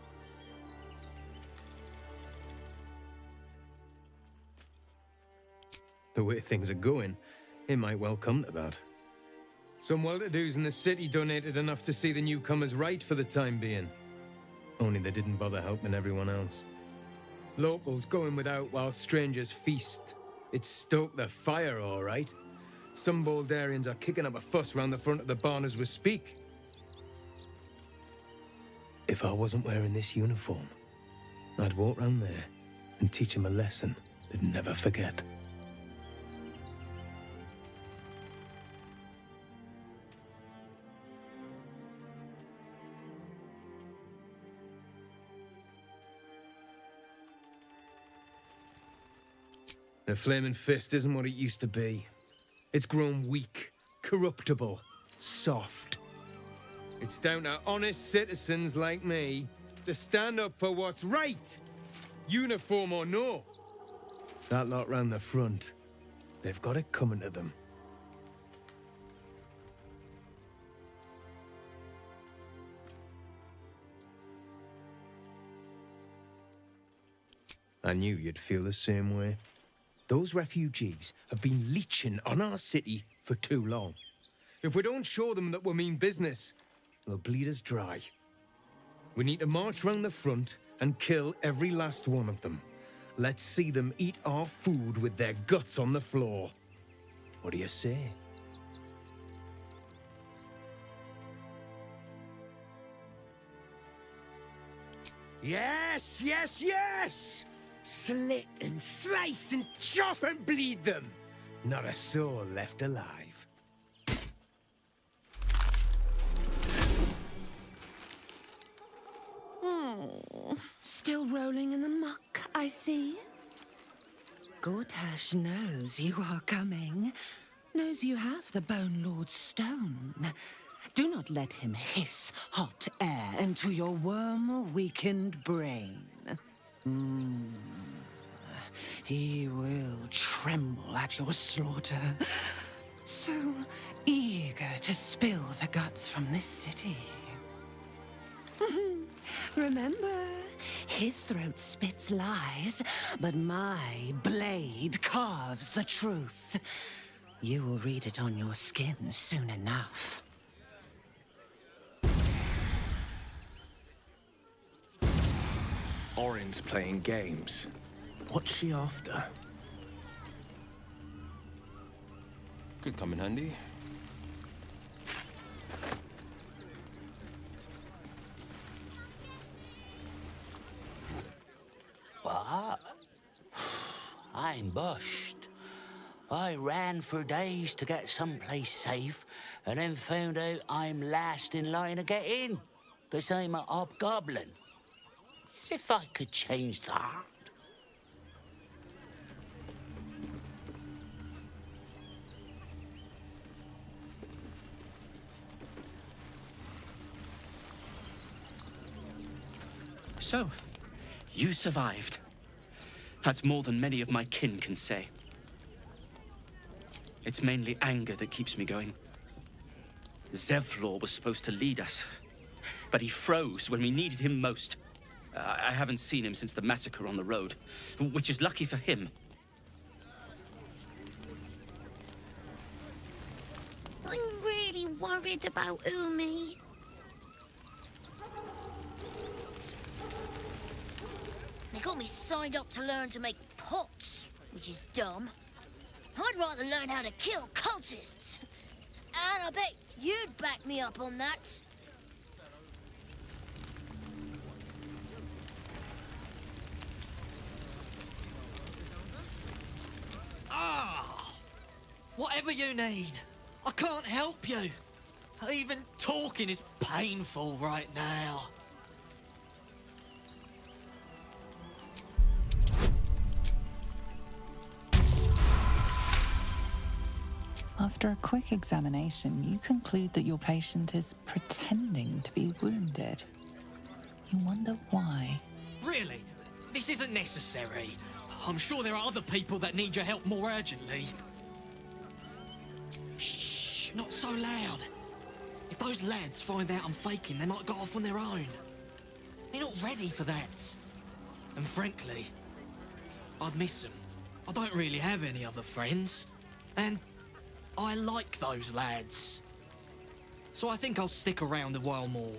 The way things are going, it might well come to that. Some well-to-dos in the city donated enough to see the newcomers right for the time being. Only they didn't bother helping everyone else. Locals going without while strangers feast. It stoked the fire, all right. Some Baldarians are kicking up a fuss round the front of the barn as we speak. If I wasn't wearing this uniform, I'd walk round there and teach them a lesson they'd never forget. The Flaming Fist isn't what it used to be. It's grown weak, corruptible, soft. It's down to honest citizens like me to stand up for what's right, uniform or no. That lot round the front, they've got it coming to them. I knew you'd feel the same way. Those refugees have been leeching on our city for too long. If we don't show them that we mean business, they'll bleed us dry. We need to march round the front and kill every last one of them. Let's see them eat our food with their guts on the floor. What do you say? Yes, yes, yes! Slit and slice and chop and bleed them. Not a soul left alive. Oh, still rolling in the muck, I see. Gortash knows you are coming. Knows you have the Bone Lord's stone. Do not let him hiss hot air into your worm-weakened brain. He will tremble at your slaughter. So eager to spill the guts from this city. Remember, his throat spits lies, but my blade carves the truth. You will read it on your skin soon enough. Orin's playing games. What's she after? Could come in handy. What? I'm bushed. I ran for days to get someplace safe, and then found out I'm last in line to get in, because I'm a hobgoblin. As if I could change that. So, you survived. That's more than many of my kin can say. It's mainly anger that keeps me going. Zevlor was supposed to lead us, but he froze when we needed him most. I haven't seen him since the massacre on the road, which is lucky for him. I'm really worried about Umi. They got me signed up to learn to make pots, which is dumb. I'd rather learn how to kill cultists. And I bet you'd back me up on that. Ah! Whatever you need. I can't help you. Even talking is painful right now. After a quick examination, you conclude that your patient is pretending to be wounded. You wonder why. Really? This isn't necessary. I'm sure there are other people that need your help more urgently. Shh, not so loud. If those lads find out I'm faking, they might go off on their own. They're not ready for that. And frankly, I'd miss them. I don't really have any other friends. And I like those lads. So I think I'll stick around a while more.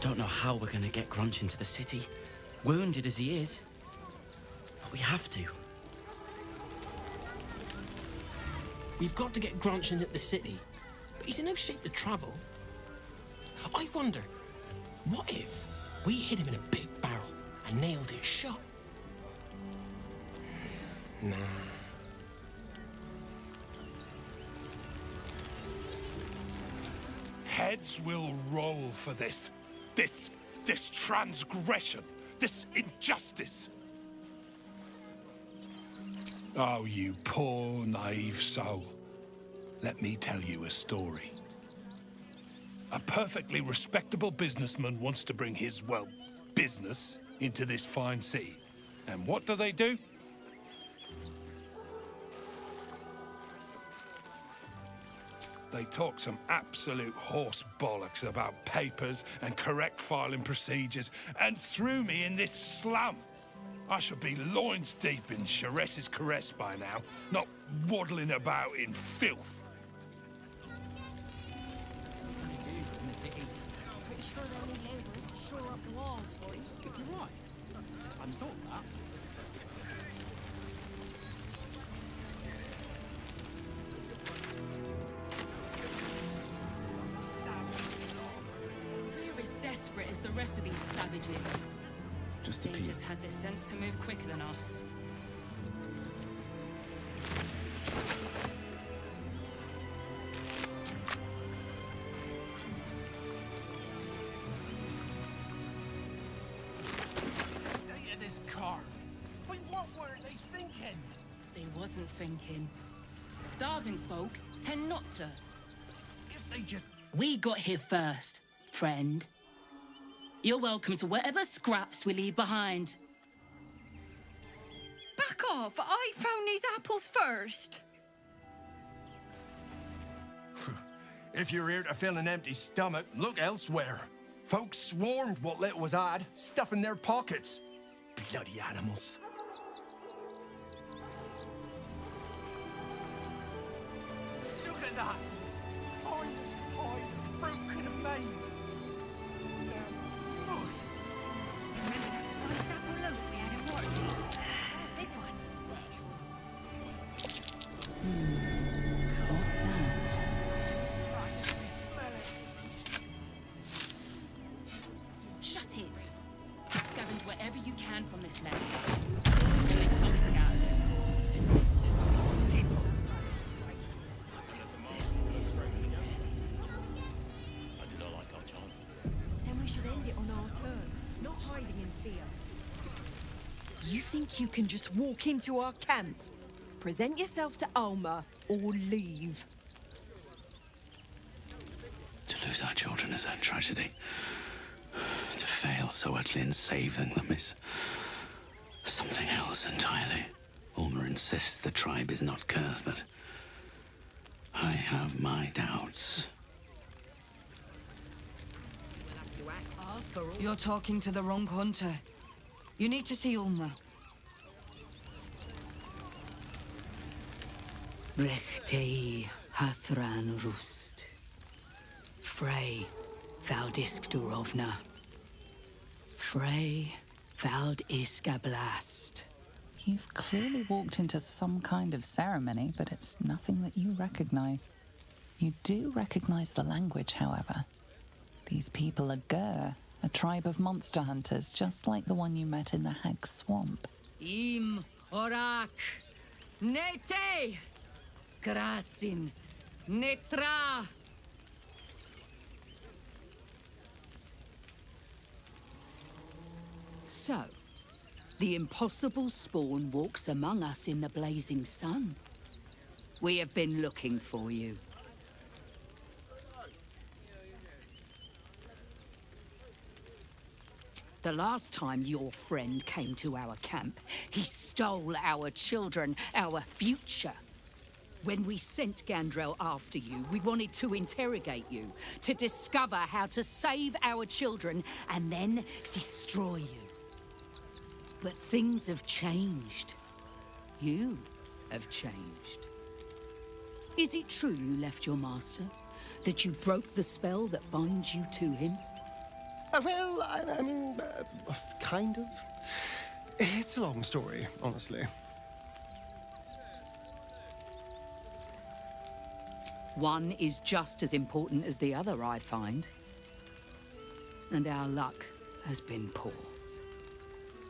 Don't know how we're gonna get Grunch into the city, wounded as he is. But we have to. We've got to get Grunch into the city, but he's in no shape to travel. I wonder, what if we hit him in a big barrel and nailed it shut? Nah. Heads will roll for this. This transgression. This injustice. Oh, you poor, naive soul. Let me tell you a story. A perfectly respectable businessman wants to bring his, well, business into this fine city. And what do? They talk some absolute horse bollocks about papers and correct filing procedures and threw me in this slum. I should be loins deep in Sharess's caress by now, not waddling about in filth. Pretty sure they'll need laborers to shore up the walls for you. You're right. I hadn't thought of that. We're as desperate as the rest of these savages. Just a They peek. just had the sense to move quicker than us. State of this car. Wait, what were they thinking? They wasn't thinking. Starving folk tend not to. If they just... We got here first, friend. You're welcome to whatever scraps we leave behind. Back off! I found these apples first. If you're here to fill an empty stomach, look elsewhere. Folks swarmed what little was odd, stuffing their pockets. Bloody animals. Look at that! Finest pie fruit could have made. Remember that sliced apple loaf we had at Waterdeep? Big one. What's that? Shut it. Scavenge wherever you can from this mess. And make something out of it. I do not like our chances. Then we should end it on our terms, not hiding in fear. You think you can just walk into our camp, present yourself to Alma, or leave? To lose our children is a tragedy. To fail so utterly in saving them is something else entirely. Alma insists the tribe is not cursed, but I have my doubts. You're talking to the wrong hunter. You need to see Ulma. Brechtei Hathran Rust. Frey Valdisk Durovna. Frey Valdiska Blast. You've clearly walked into some kind of ceremony, but it's nothing that you recognize. You do recognize the language, however. These people are Gur, a tribe of monster hunters, just like the one you met in the Hag Swamp. Im Orak. Nete. Krasin. Netra. So, the impossible spawn walks among us in the blazing sun. We have been looking for you. The last time your friend came to our camp, he stole our children, our future. When we sent Gandrel after you, we wanted to interrogate you, to discover how to save our children and then destroy you. But things have changed. You have changed. Is it true you left your master? That you broke the spell that binds you to him? Well, I mean, kind of. It's a long story, honestly. One is just as important as the other, I find. And our luck has been poor.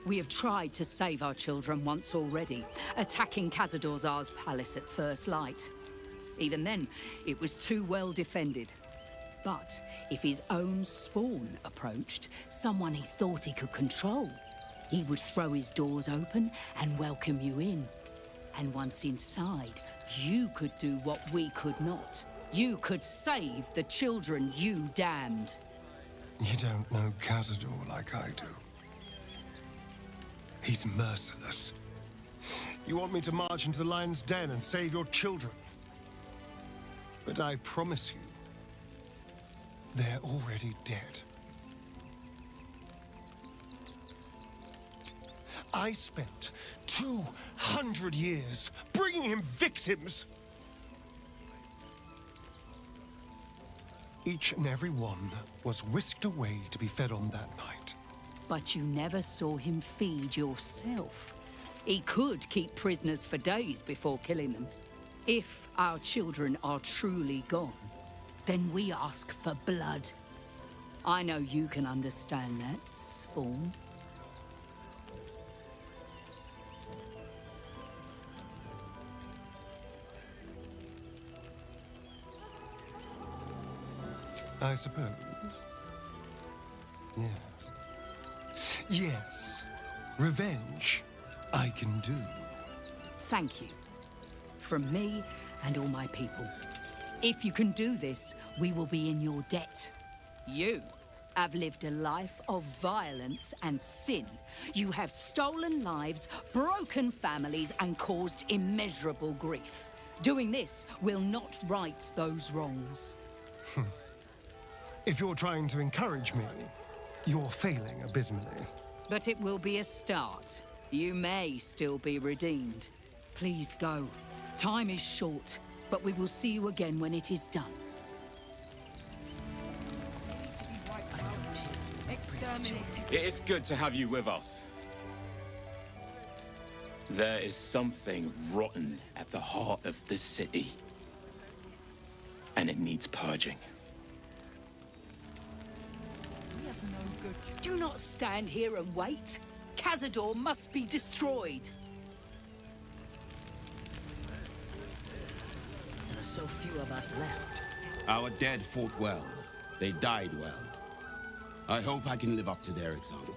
We have tried to save our children once already, attacking Khazad-dûr's palace at first light. Even then, it was too well defended. But if his own spawn approached, someone he thought he could control, he would throw his doors open and welcome you in. And once inside, you could do what we could not. You could save the children you damned. You don't know Khazad-dûr like I do. He's merciless. You want me to march into the lion's den and save your children? But I promise you, they're already dead. I spent 200 years bringing him victims. Each and every one was whisked away to be fed on that night. But you never saw him feed yourself. He could keep prisoners for days before killing them. If our children are truly gone, then we ask for blood. I know you can understand that, Spawn. I suppose. Yes. Yes. Revenge, I can do. Thank you. From me and all my people. If you can do this, we will be in your debt. You have lived a life of violence and sin. You have stolen lives, broken families, and caused immeasurable grief. Doing this will not right those wrongs. If you're trying to encourage me, you're failing abysmally. But it will be a start. You may still be redeemed. Please go. Time is short, but we will see you again when it is done. It is good to have you with us. There is something rotten at the heart of this city, and it needs purging. Do not stand here and wait. Cazador must be destroyed. There are so few of us left. Our dead fought well. They died well. I hope I can live up to their example.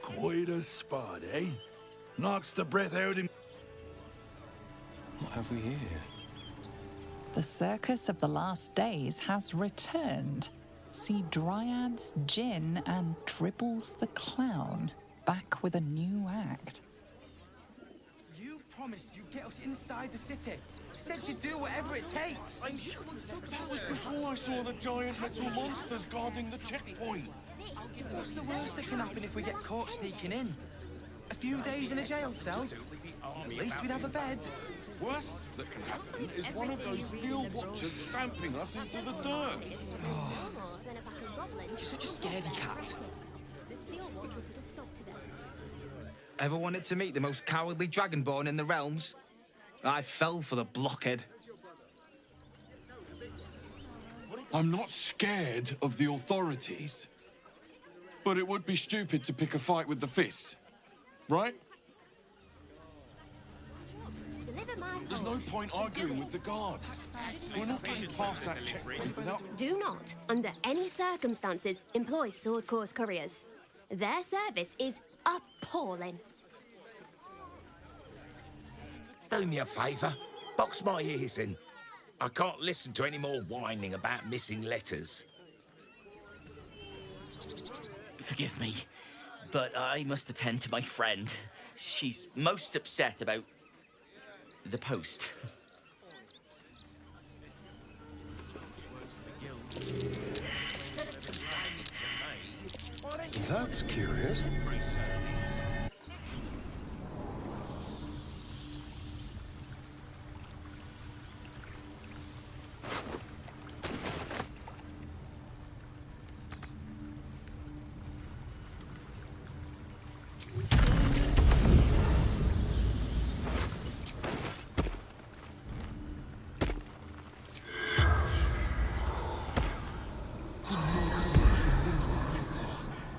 Quite a spot, eh? Knocks the breath out in... What have we here? The circus of the last days has returned. See Dryads, Jinn, and Dribbles the Clown back with a new act. You promised you'd get us inside the city. Said you'd do whatever it takes. That was before I saw the giant metal monsters guarding the checkpoint. What's the worst that can happen if we get caught sneaking in? A few days in a jail cell? At least we'd have a bed. Worst that can happen is one of those steel watchers stamping us into the dirt. Oh, you're such a scaredy cat. Ever wanted to meet the most cowardly dragonborn in the realms? I fell for the blockhead. I'm not scared of the authorities. But it would be stupid to pick a fight with the fist, right? There's no point arguing with the guards. We're not getting past that checkpoint without... Do not, under any circumstances, employ sword course couriers. Their service is appalling. Do me a favour. Box my ears in. I can't listen to any more whining about missing letters. Forgive me, but I must attend to my friend. She's most upset about the post. That's curious.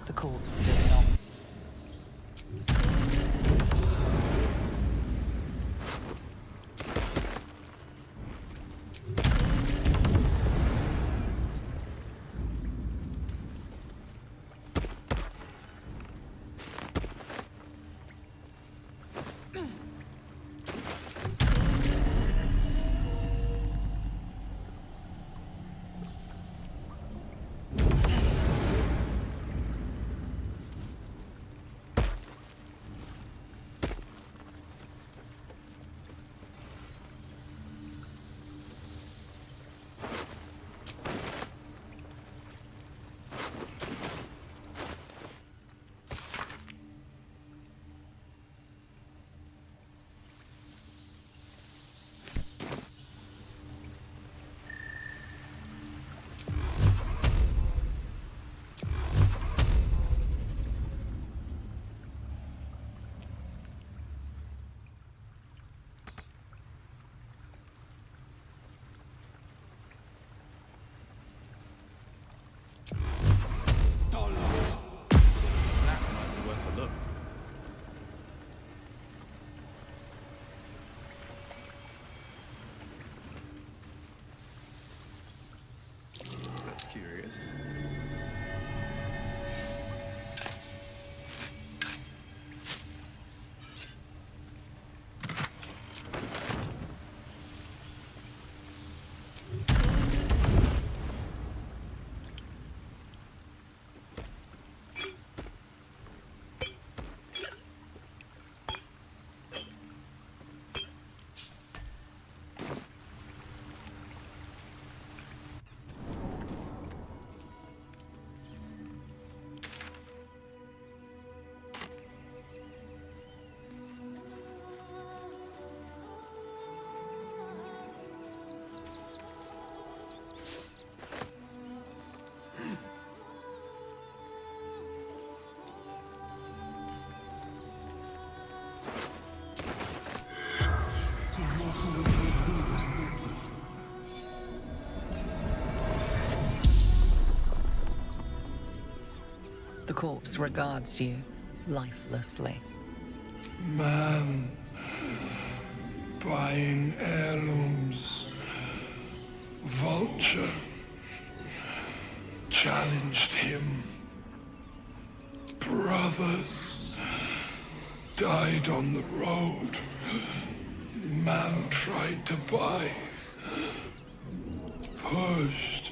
The corpse does not. That might be worth a look. That's curious. The corpse regards you lifelessly. Man buying heirlooms. Vulture challenged him. Brothers died on the road. Man tried to buy. Pushed.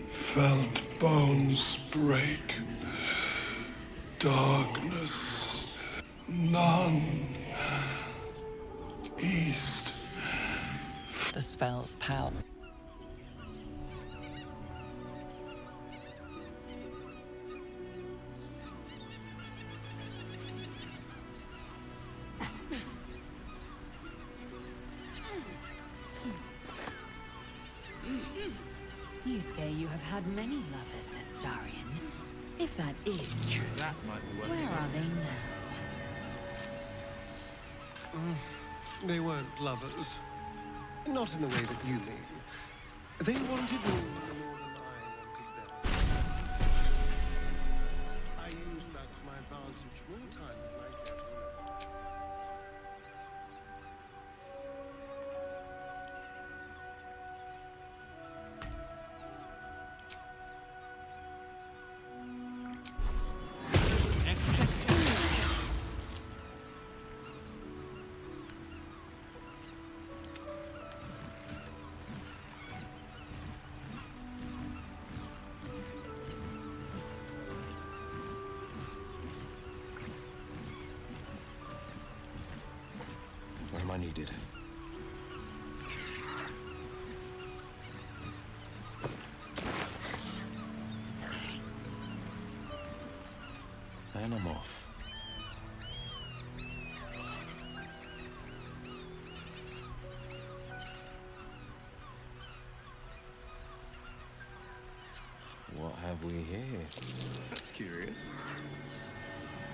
Felt bones break. Darkness. None. East. The spell's power. You say you have had many lovers, Astarion. If that is true, That might be worth where are they now? They weren't lovers. Not in the way that you mean. They wanted me more than I wanted them. I used that to my advantage more times than I care to remember. item I needed. And I'm off. What have we here? That's curious.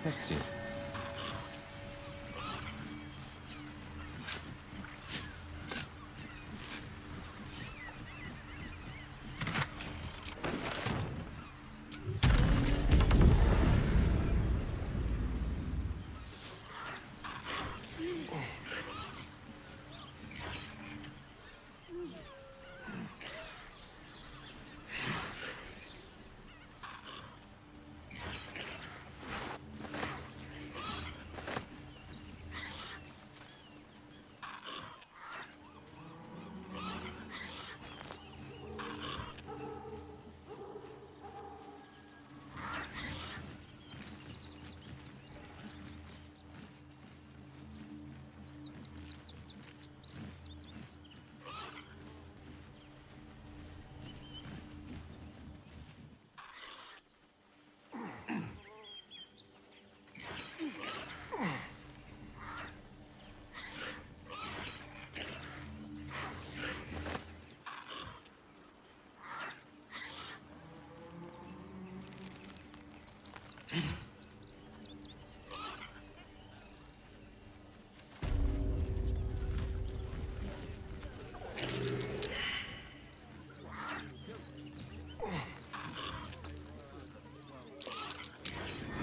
Let's see.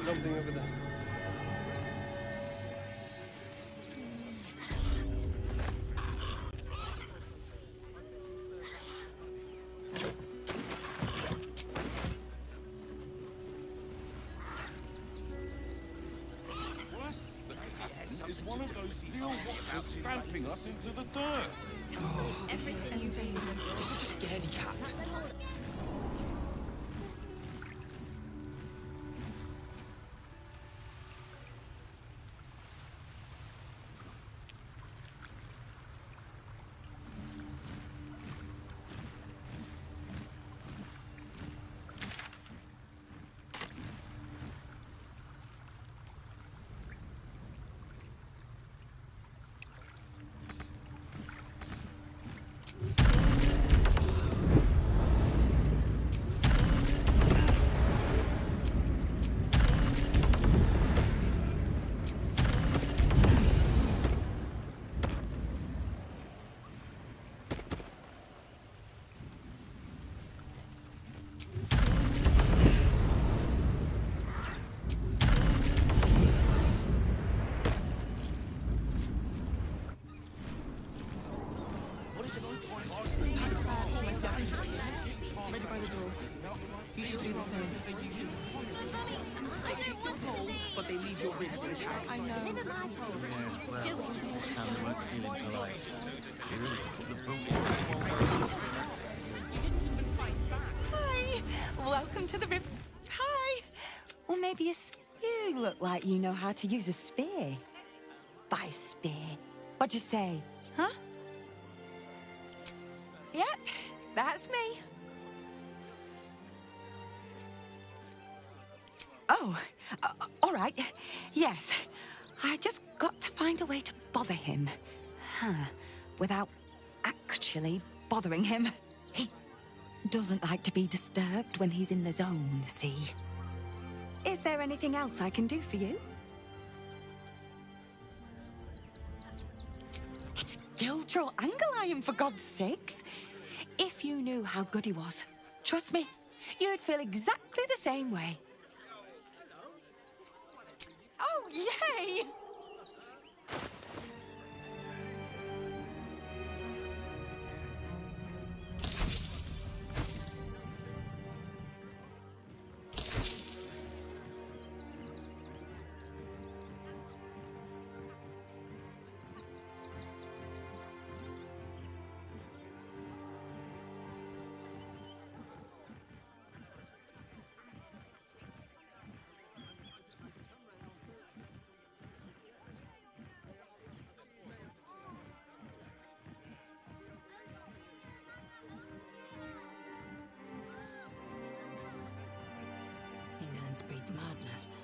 Something over there. Is one of those steel watchers stamping us into the dirt. Everything you do. You're such a scaredy cat. Ready by the door. You should do the same. But they leave your ribs intact. I know. Well, Sam weren't feeling polite. She really put the boot in. Hi! Welcome to the rib. Hi! Or maybe you look like you know how to use a spear. By spear. What'd you say? Huh? Yep, that's me. Oh, all right. Yes. I just got to find a way to bother him. Without actually bothering him. He doesn't like to be disturbed when he's in the zone, see? Is there anything else I can do for you? It's Giltrol Angelion, for God's sakes. If you knew how good he was, trust me, you'd feel exactly the same way. Oh, yay! Ignorance breeds madness.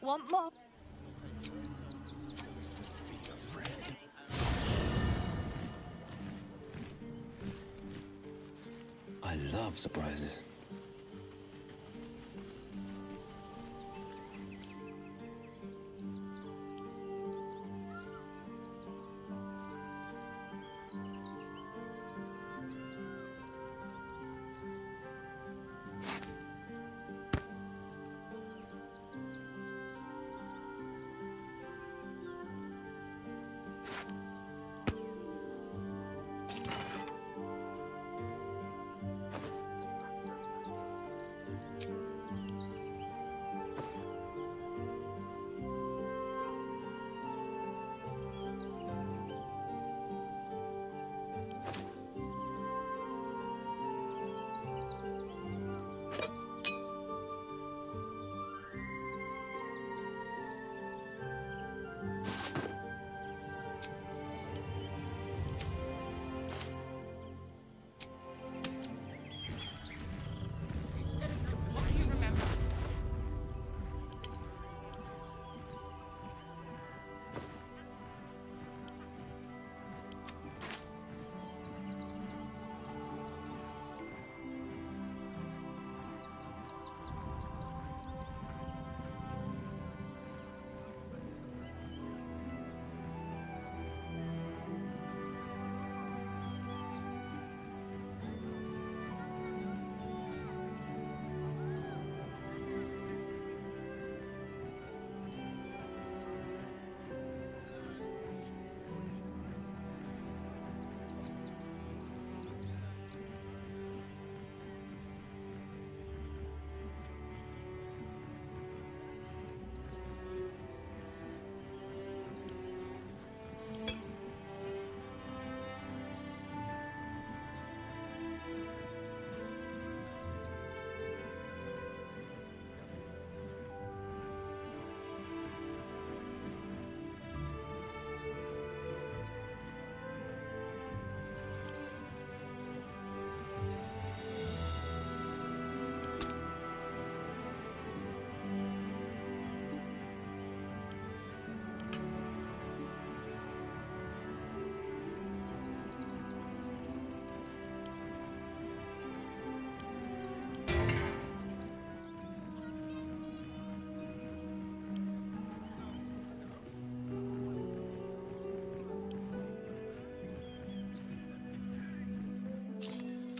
Want more? I love surprises. What do you remember?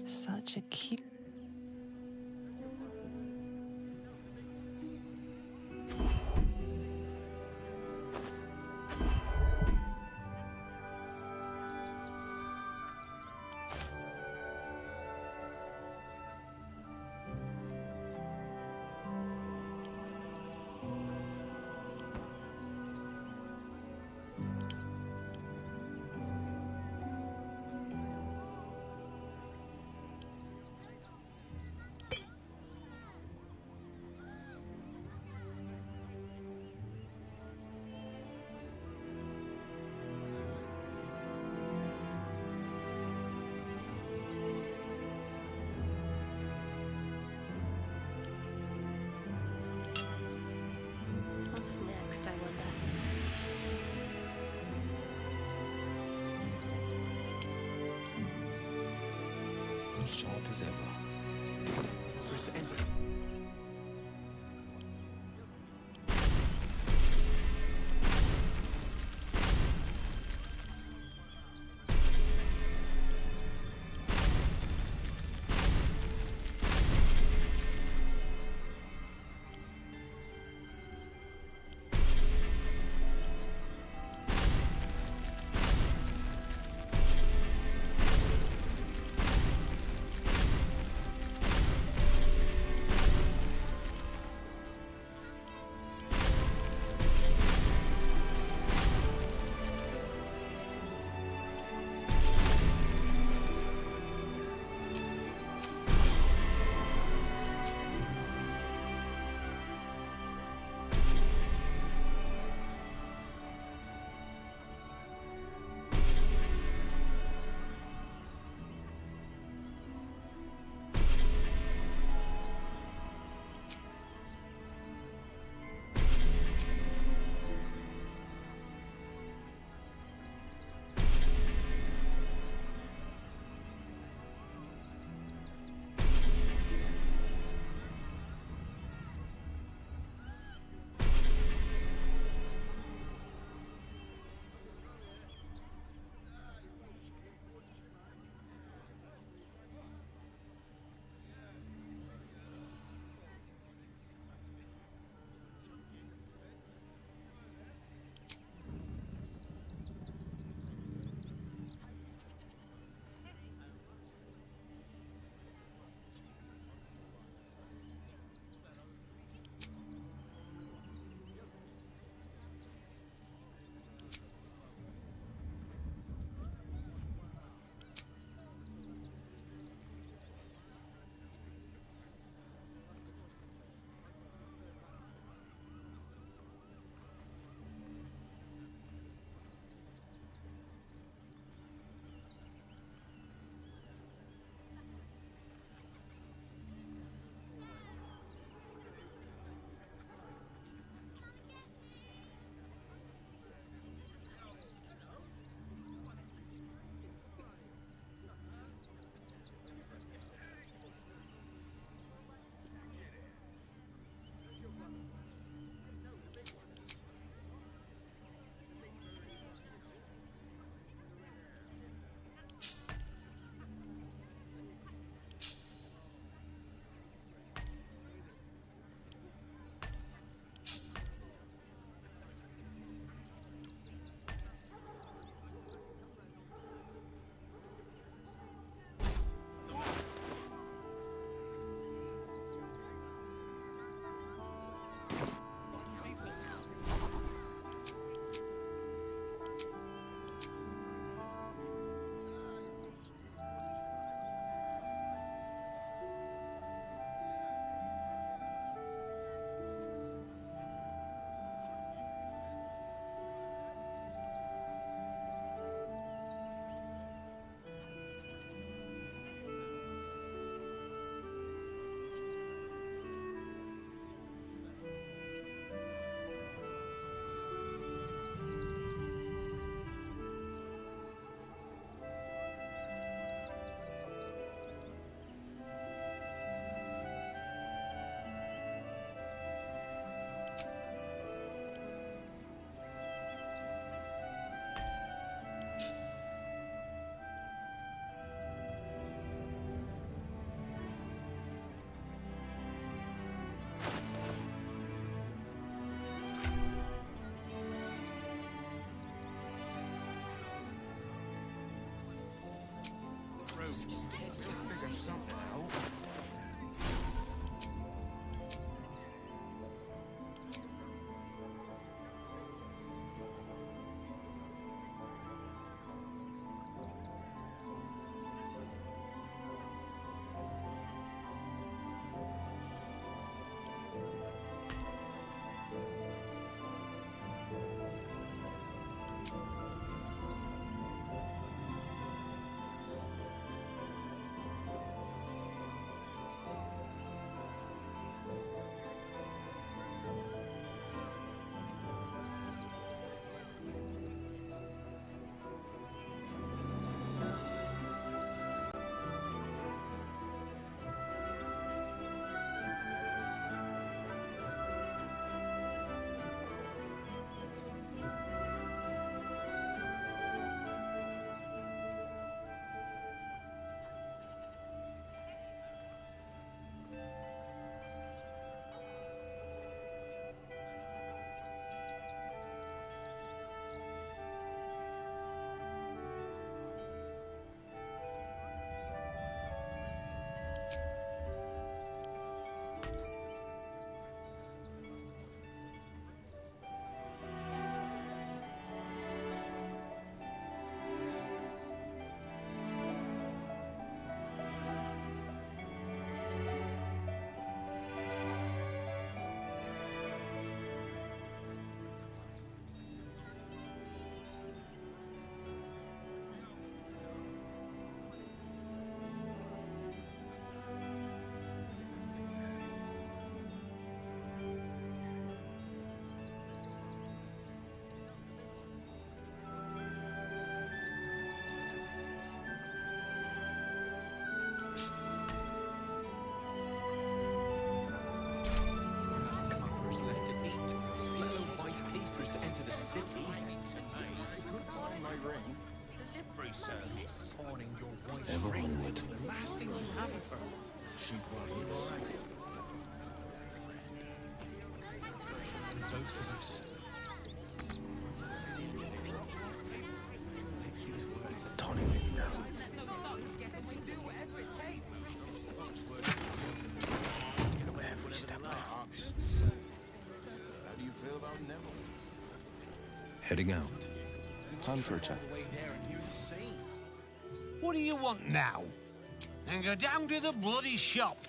Such a cute... sharp as ever. Mr. Enter. Just can't figure something out. Ever onward. The last thing you have of her. She'd worry you all right. Both of us. Toning things down. Every step down. How do you feel about Neville? Heading out. Time for a chat. What do you want now? And go down to the bloody shop.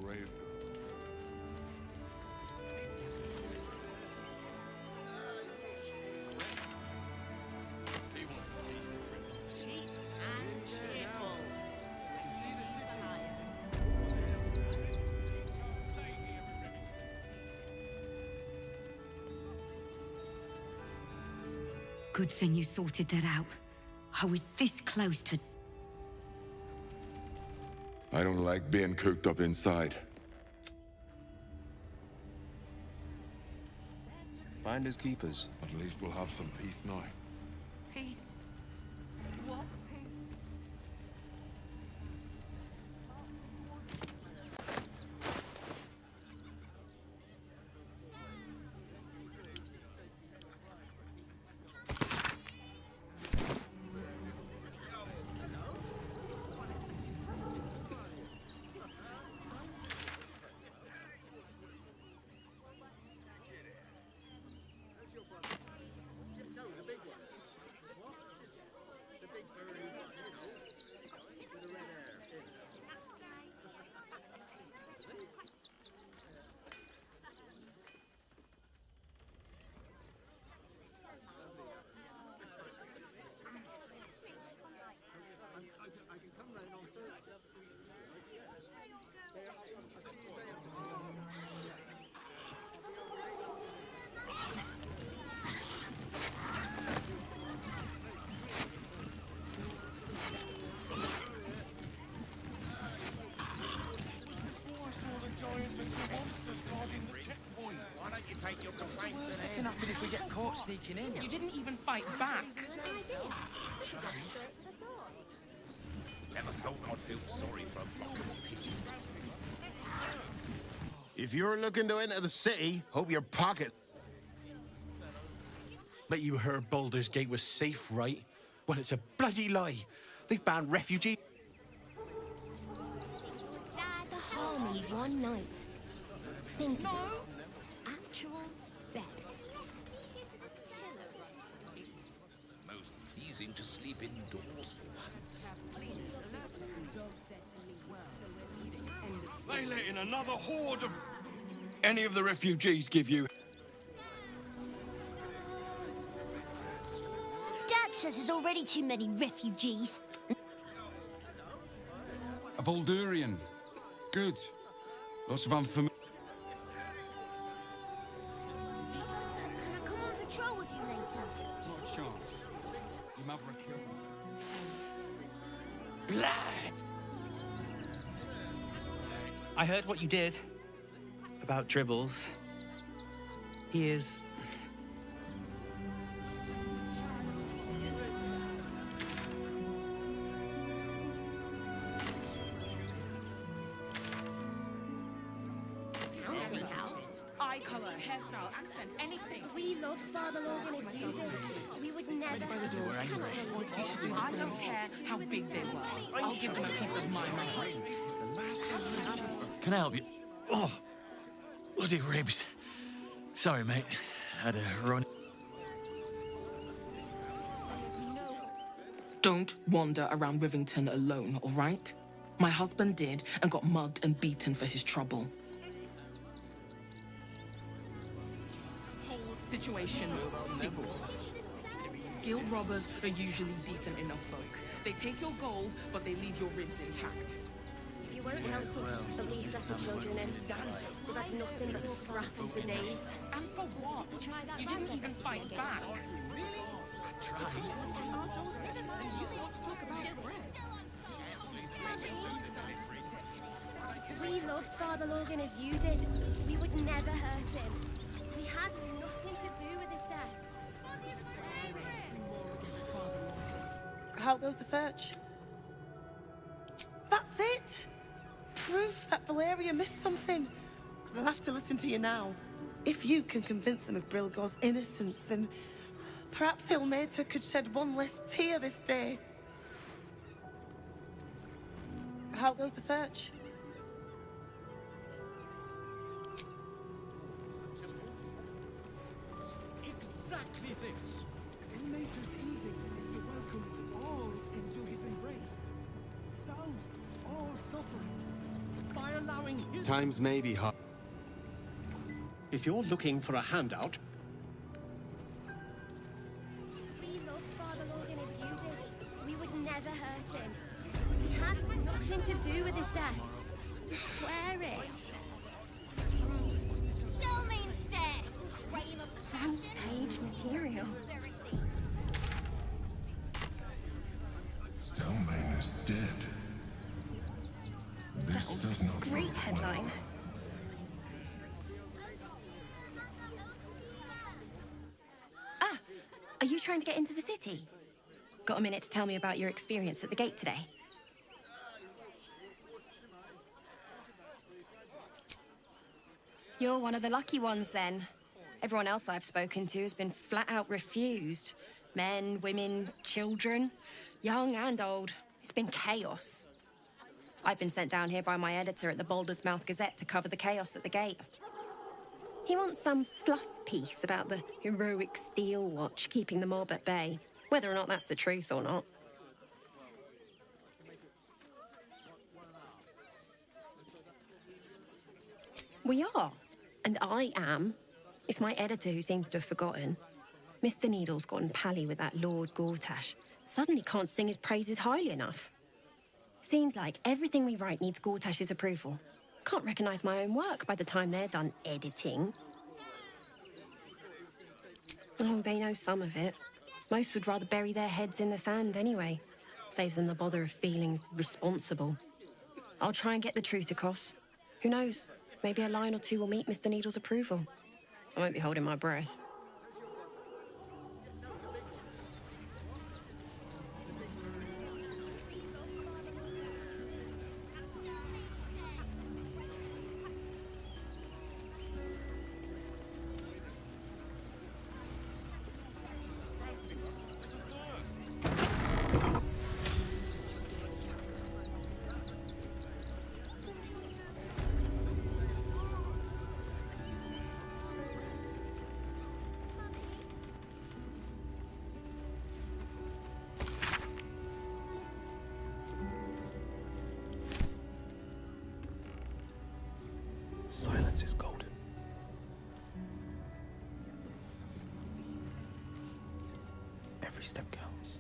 Brave. Good thing you sorted that out. I was this close to... I don't like being cooped up inside. Finders keepers. At least we'll have some peace now. Peace. What? Why don't you take your What's the complaints worst to that can happen if we get caught sneaking in? You didn't even fight back. Never thought I'd feel sorry for a flock of pigeons. If you're looking to enter the city, hope your pockets... Bet you heard Baldur's Gate was safe, right? Well, it's a bloody lie. They've banned refugees. That's the army one night. Think of it. Actual deaths. Most pleasing to sleep indoors for once. They let in another horde of... Any of the refugees give you... Dad says there's already too many refugees. A Baldurian. Good. Lots of unfamiliar... Can I come on patrol with you later? Not a chance. Your mother will kill me. Blood! I heard what you did about Dribbles. He is... Eye colour, hairstyle, accent, anything. We loved Father Logan as you did. We would never... I don't care how big they were. I'll give them a piece of my mind. Can I help you? Oh, bloody ribs. Sorry, mate. Had a run. Don't wander around Rivington alone, all right? My husband did and got mugged and beaten for his trouble. Whole situation stinks. Guild robbers are usually decent enough folk. They take your gold, but they leave your ribs intact. If you won't help us, at least let the children in. We've had nothing but scraps for days. And for what? You didn't even fight back. We loved Father Logan as you did. We would never hurt him. We had nothing to do with his death. How goes the search? That's it! Proof that Valeria missed something. They'll have to listen to you now. If you can convince them of Brilgor's innocence, then perhaps Ilmater could shed one less tear this day. How goes the search? Exactly this. Ilmater's edict is to welcome all into his embrace. Solve all suffering by allowing his... Times may be hard. If you're looking for a handout... We loved Father Logan as you did. We would never hurt him. We had nothing to do with his death. We swear it. Still means dead. Cream of Front page material. Stelmane is dead. This does not Great look headline. well. Are you trying to get into the city? Got a minute to tell me about your experience at the gate today? You're one of the lucky ones, then. Everyone else I've spoken to has been flat out refused. Men, women, children, young and old. It's been chaos. I've been sent down here by my editor at the Baldur's Mouth Gazette to cover the chaos at the gate. He wants some fluff piece about the heroic Steel Watch keeping the mob at bay, whether or not that's the truth or not. We are, and I am. It's my editor who seems to have forgotten. Mr. Needle's gotten pally with that Lord Gortash. Suddenly can't sing his praises highly enough. Seems like everything we write needs Gortash's approval. Can't recognise my own work by the time they're done editing. Oh, they know some of it. Most would rather bury their heads in the sand anyway. Saves them the bother of feeling responsible. I'll try and get the truth across. Who knows? Maybe a line or two will meet Mr. Needle's approval. I won't be holding my breath. Silence is golden. Every step counts.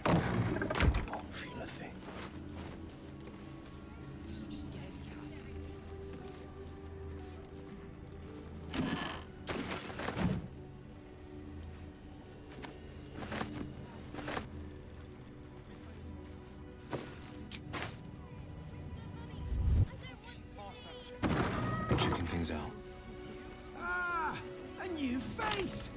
Won't feel a thing. Checking things out. Ah, a new face.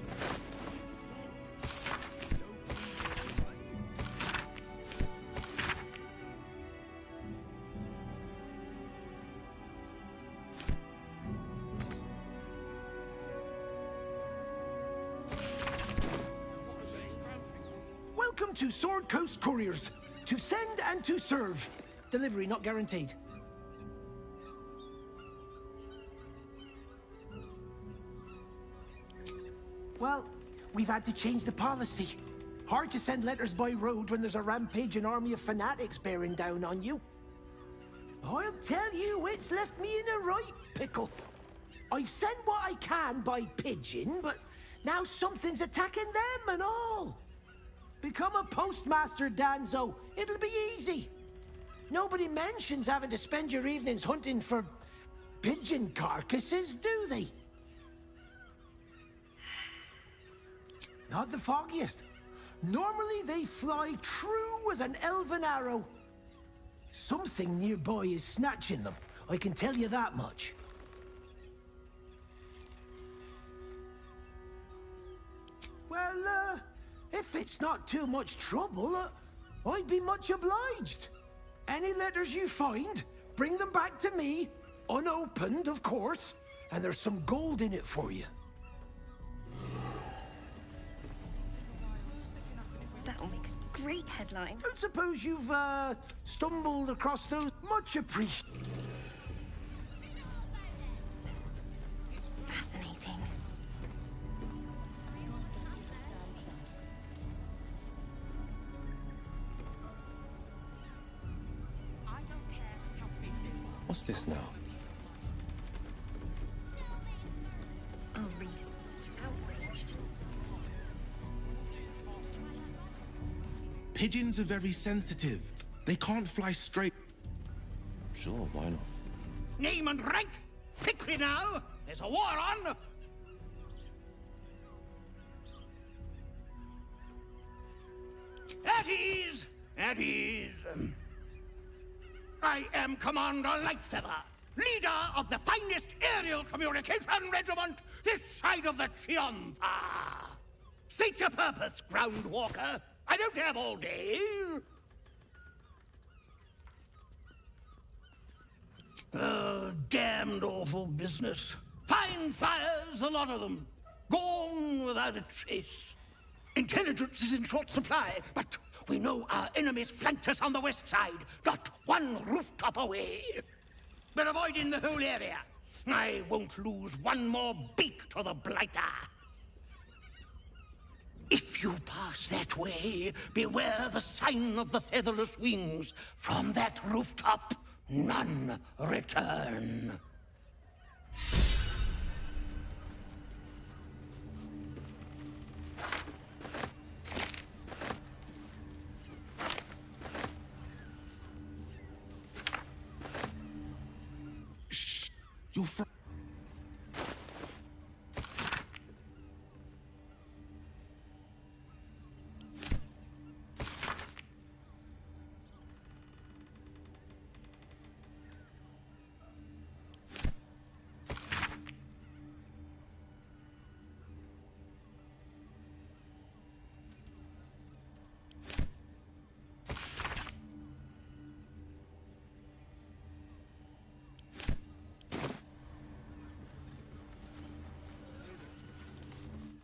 Welcome to Sword Coast Couriers. To send and to serve. Delivery not guaranteed. Well, we've had to change the policy. Hard to send letters by road when there's a rampaging army of fanatics bearing down on you. I'll tell you, it's left me in a right pickle. I've sent what I can by pigeon, but now something's attacking them and all. Become a postmaster, Danzo. It'll be easy. Nobody mentions having to spend your evenings hunting for pigeon carcasses, do they? Not the foggiest. Normally they fly true as an elven arrow. Something nearby is snatching them, I can tell you that much. Well, if it's not too much trouble, I'd be much obliged. Any letters you find, bring them back to me, unopened, of course, and there's some gold in it for you. That'll make a great headline. Don't suppose you've, stumbled across those? Much appreciated. Fascinating. What's this now? Oh, Reed is outraged. Pigeons are very sensitive. They can't fly straight. Sure, why not? Name and rank! Quickly now! There's a war on! At ease! At ease! I am Commander Lightfeather, leader of the finest aerial communication regiment this side of the Chianza. State your purpose, Groundwalker. I don't have all day. Oh, damned awful business. Fine flyers, a lot of them. Gone without a trace. Intelligence is in short supply, but we know our enemies flanked us on the west side, not one rooftop away. We're avoiding the whole area. I won't lose one more beak to the blighter. If you pass that way, beware the sign of the featherless wings. From that rooftop, none return. Shh! You're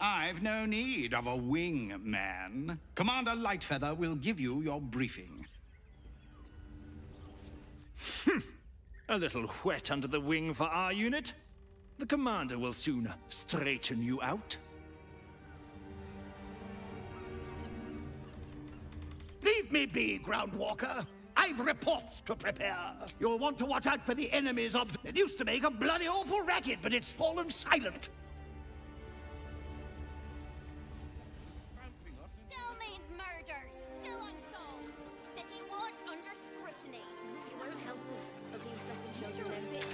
I've no need of a wing man. Commander Lightfeather will give you your briefing. A little wet under the wing for our unit. The commander will soon straighten you out. Leave me be, Groundwalker. I've reports to prepare. You'll want to watch out for the enemy's It used to make a bloody awful racket, but it's fallen silent. Still means murder, still unsolved. City watch under scrutiny. If you won't help us, at least let the children in peace.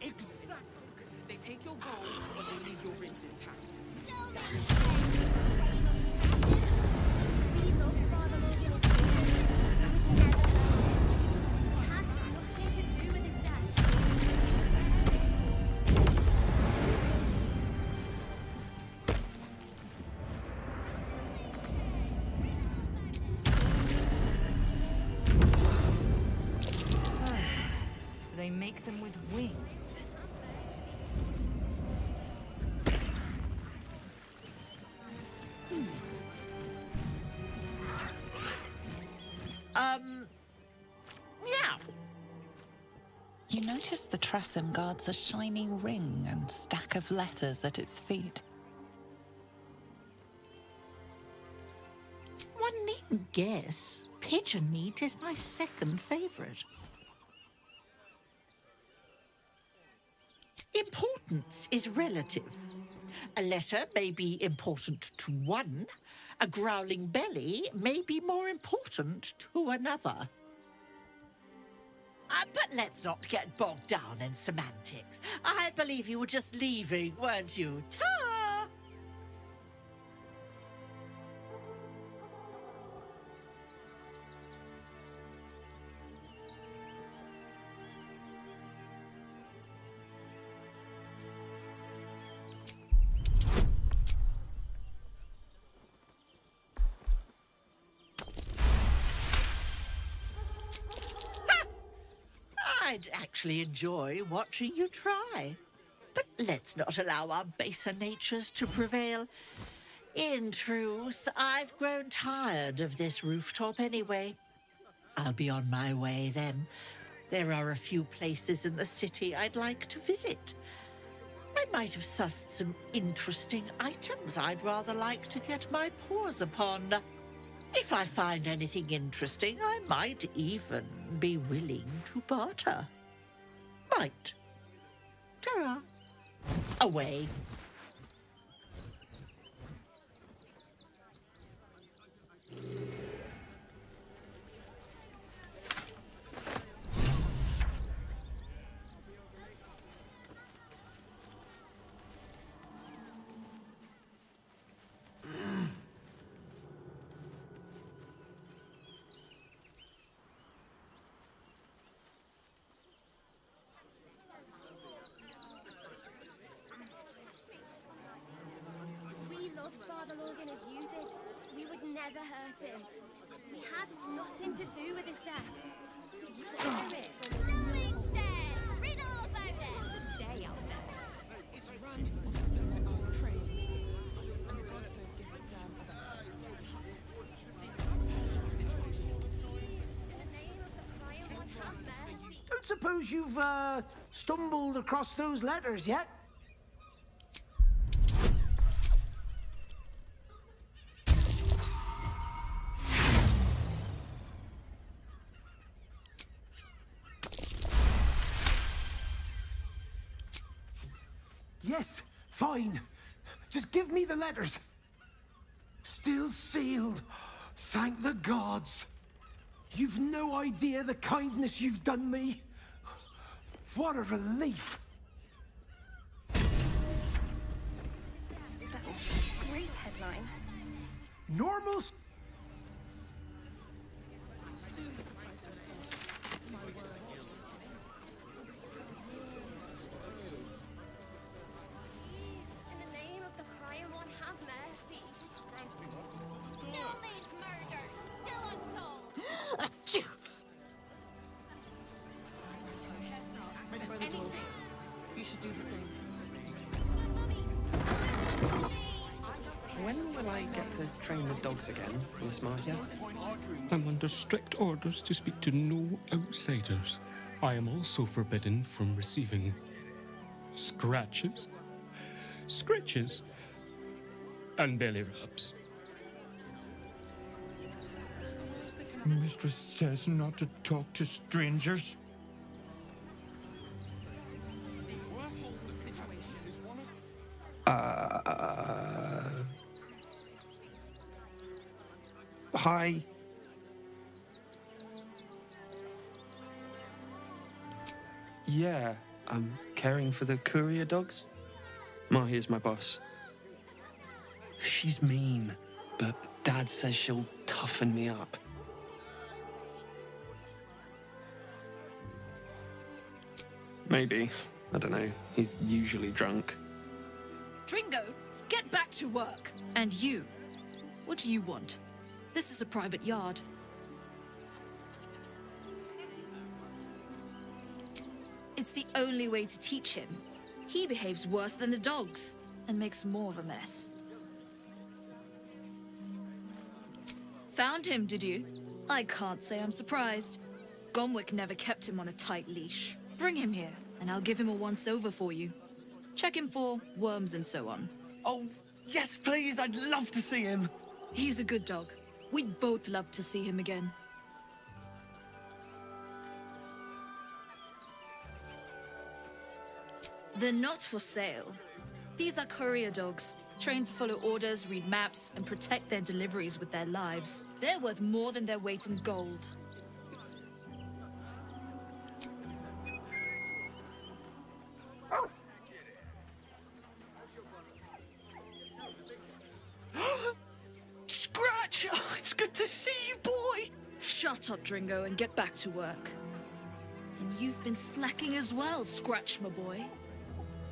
Exactly. They take your gold, but they leave your ribs intact. We loved Father Logan as we did. We would never hurt him. He had nothing to do with his death. They make them with wings. Yeah. You notice the Tressum guards a shiny ring and stack of letters at its feet. One needn't guess. Pigeon meat is my second favorite. Importance is relative. A letter may be important to one. A growling belly may be more important to another. But let's not get bogged down in semantics. I believe you were just leaving, weren't you? Ta! I'd actually enjoy watching you try. But let's not allow our baser natures to prevail. In truth, I've grown tired of this rooftop anyway. I'll be on my way then. There are a few places in the city I'd like to visit. I might have sussed some interesting items I'd rather like to get my paws upon. If I find anything interesting, I might even be willing to barter. Might. Ta-ra. Away. Father Logan as you did, we would never hurt him. We had nothing to do with his death. We swore to it. Darling's dead! Read all about it! Day out there. It's run often let us pray. And the gods don't give a damn about us. In the name of the crying one, have mercy. Don't suppose you've, stumbled across those letters yet? Yes, fine. Just give me the letters. Still sealed. Thank the gods. You've no idea the kindness you've done me. What a relief. Great headline. Normal. In the name of the crying one, have mercy. Still leads murder! Still unsolved! Ready by the door. You should do the same. When will I get to train the dogs again, Miss Marcia? I'm under strict orders to speak to no outsiders. I am also forbidden from receiving scratches, scritches, and belly rubs. Mistress says not to talk to strangers. Hi. Yeah, I'm caring for the courier dogs. Mahia's my boss. She's mean, but Dad says she'll toughen me up. Maybe. I don't know. He's usually drunk. Dringo, get back to work. And you, what do you want? This is a private yard. It's the only way to teach him. He behaves worse than the dogs and makes more of a mess. Found him, did you? I can't say I'm surprised. Gomwick never kept him on a tight leash. Bring him here, and I'll give him a once-over for you. Check him for worms and so on. Oh, yes, please. I'd love to see him. He's a good dog. We'd both love to see him again. They're not for sale. These are courier dogs, trained to follow orders, read maps, and protect their deliveries with their lives. They're worth more than their weight in gold. Scratch! Oh, it's good to see you, boy! Shut up, Dringo, and get back to work. And you've been slacking as well, Scratch, my boy.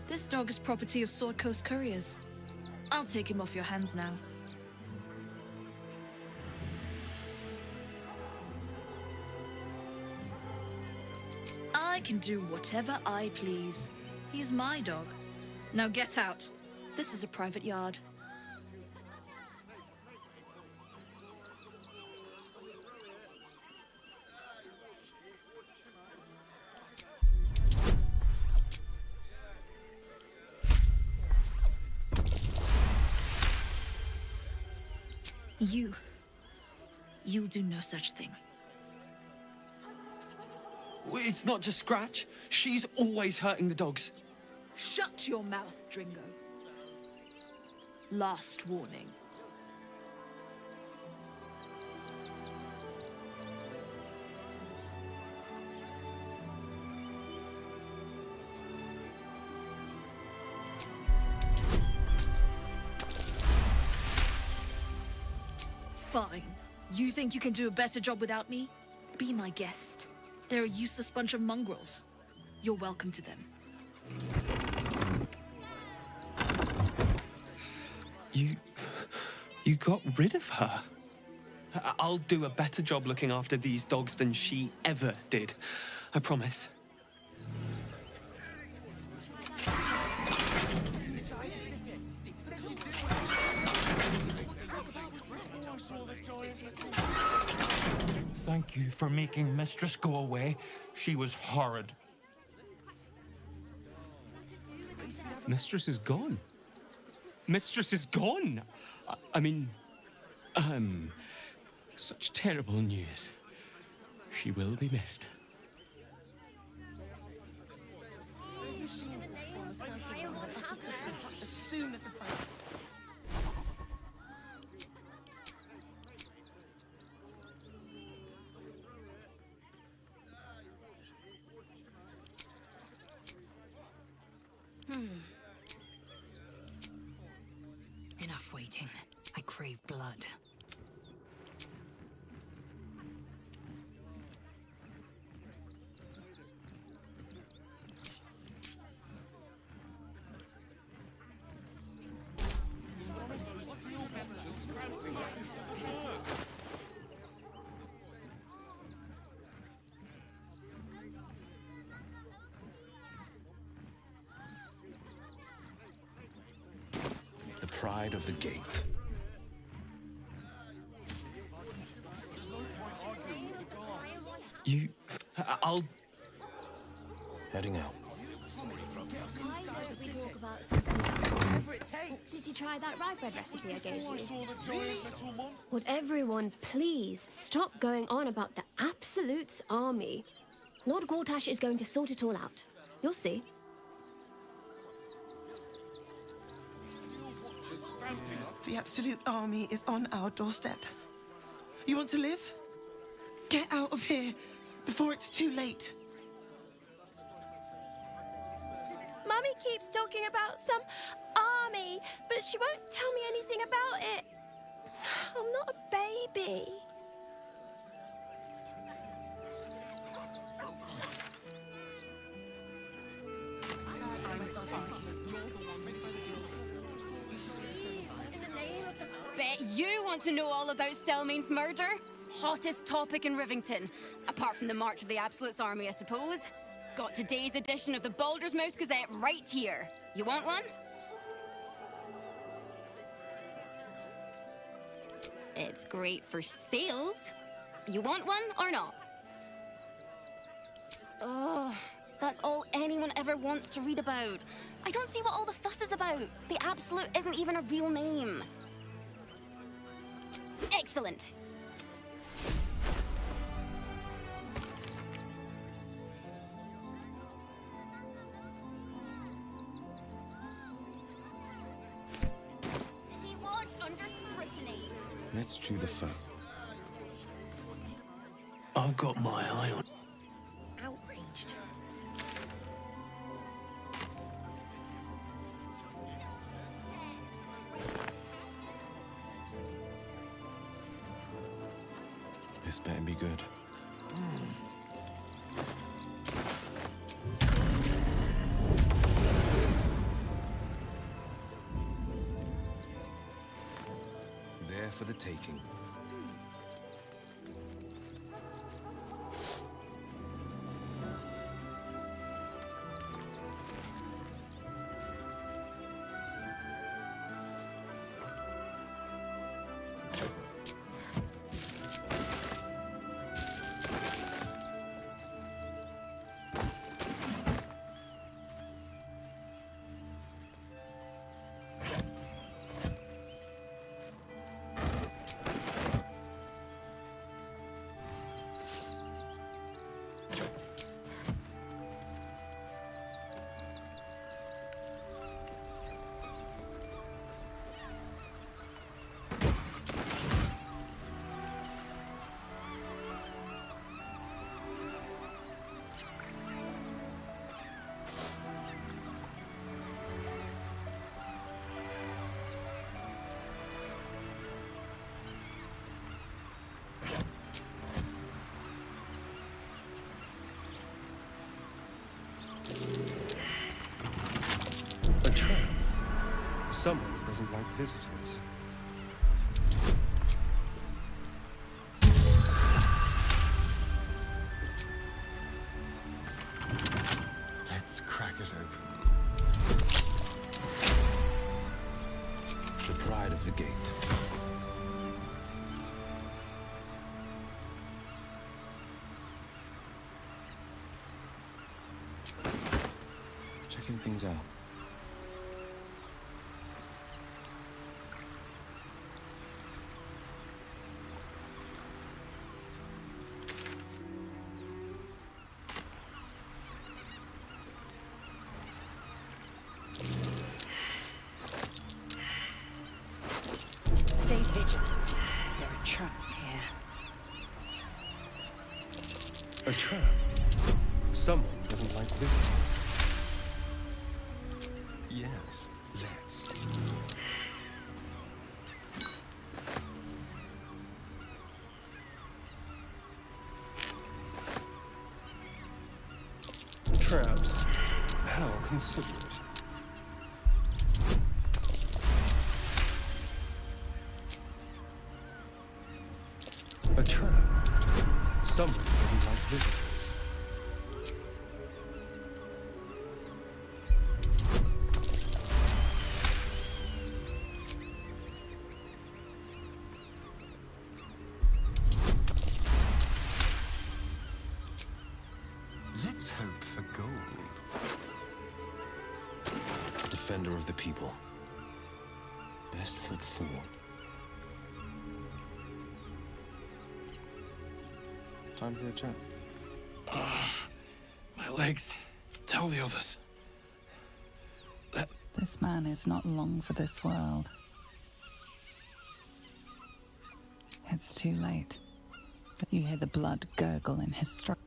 This dog is property of Sword Coast Couriers. I'll take him off your hands now. I can do whatever I please. He's my dog. Now get out. This is a private yard. You'll do no such thing. It's not just Scratch. She's always hurting the dogs. Shut your mouth, Dringo. Last warning. Fine. You think you can do a better job without me? Be my guest. They're a useless bunch of mongrels. You're welcome to them. You got rid of her? I'll do a better job looking after these dogs than she ever did. I promise. Thank you for making Mistress go away. She was horrid. Mistress is gone. Mistress is gone! I mean, such terrible news. She will be missed. As soon as the fight. Enough waiting. I crave blood. The pride of the gate. I'll... Heading out. Did you try that rye bread recipe I gave you? Really? Would everyone please stop going on about the Absolute's army? Lord Gortash is going to sort it all out. You'll see. The Absolute army is on our doorstep. You want to live? Get out of here before it's too late. Mummy keeps talking about some army, but she won't tell me anything about it. I'm not a baby. Bet you want to know all about Stelmane's murder? Hottest topic in Rivington. Apart from the March of the Absolute's army, I suppose. Got today's edition of the Baldur's Mouth Gazette right here. You want one? It's great for sales. You want one or not? Ugh, that's all anyone ever wants to read about. I don't see what all the fuss is about. The Absolute isn't even a real name. Excellent. Let's chew the fat. I've got my eye on. Outraged. This better be good. There for the taking. A trap. Someone doesn't like visitors. Let's crack it open. The pride of the gate. Checking things out. Stay vigilant. There are traps here. A trap. Someone doesn't like visitors. Yes, let's. Traps. How considerate. A trap. Someone doesn't like visitors. Let's hope for gold. Defender of the people. Best foot forward. Time for a chat. My legs. Tell the others. This man is not long for this world. It's too late. You hear the blood gurgle in his throat.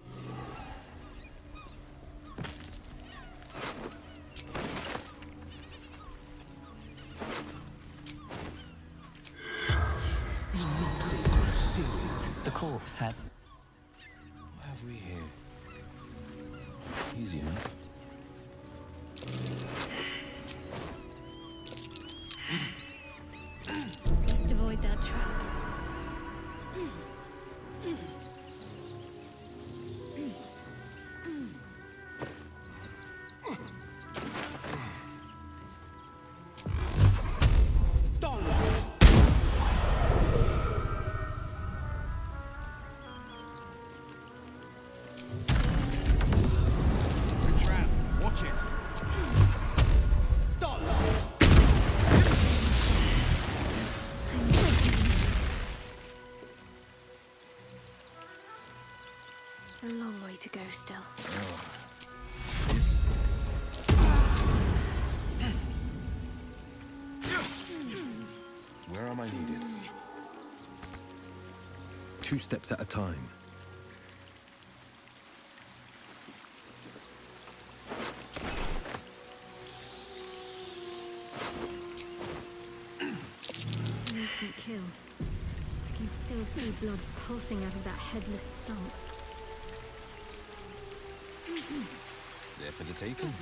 The corpse has... What have we here? Easy enough. Best avoid that trap. A long way to go still. Where am I needed? 2 steps at a time. Recent kill. I can still see blood pulsing out of that headless stump. There for the taking.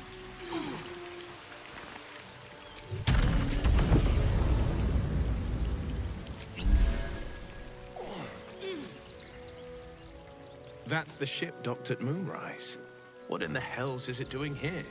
That's the ship docked at Moonrise. What in the hells is it doing here?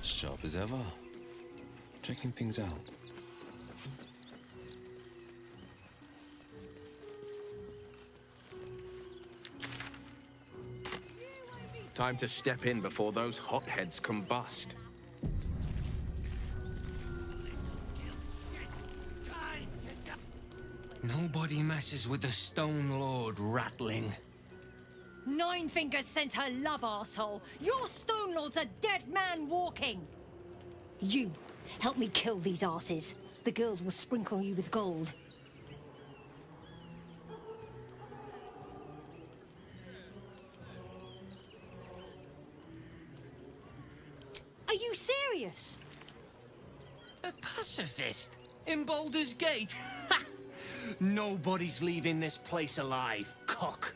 Sharp as ever. Checking things out. Time to step in before those hotheads combust. Nobody messes with the Stone Lord, Ratling. Nine Fingers sends her love, arsehole. Your Stone Lord's a dead man walking. You, help me kill these asses. The girls will sprinkle you with gold. Are you serious? A pacifist? In Baldur's Gate? Nobody's leaving this place alive, cock.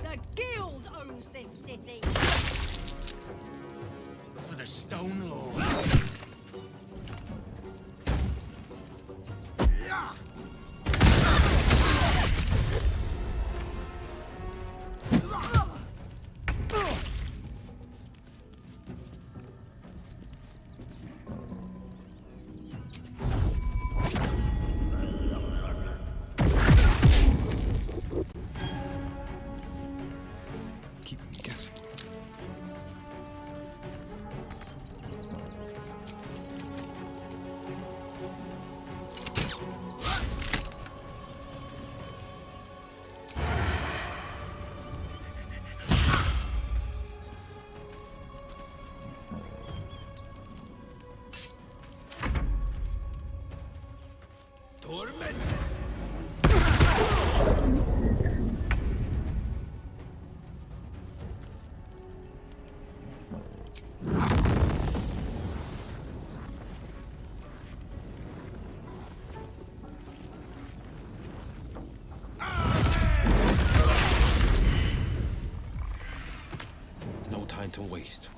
The Guild owns this city. For the Stone Lord. Keep them guessing. Torment. No time to waste.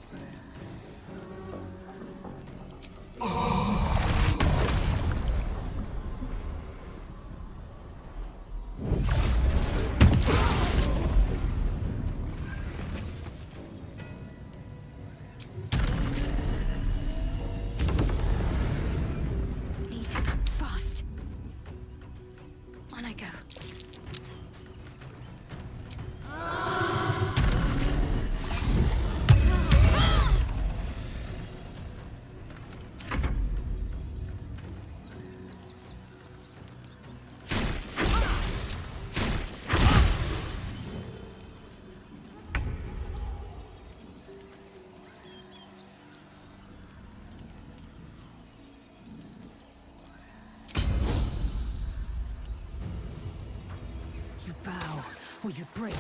or you break.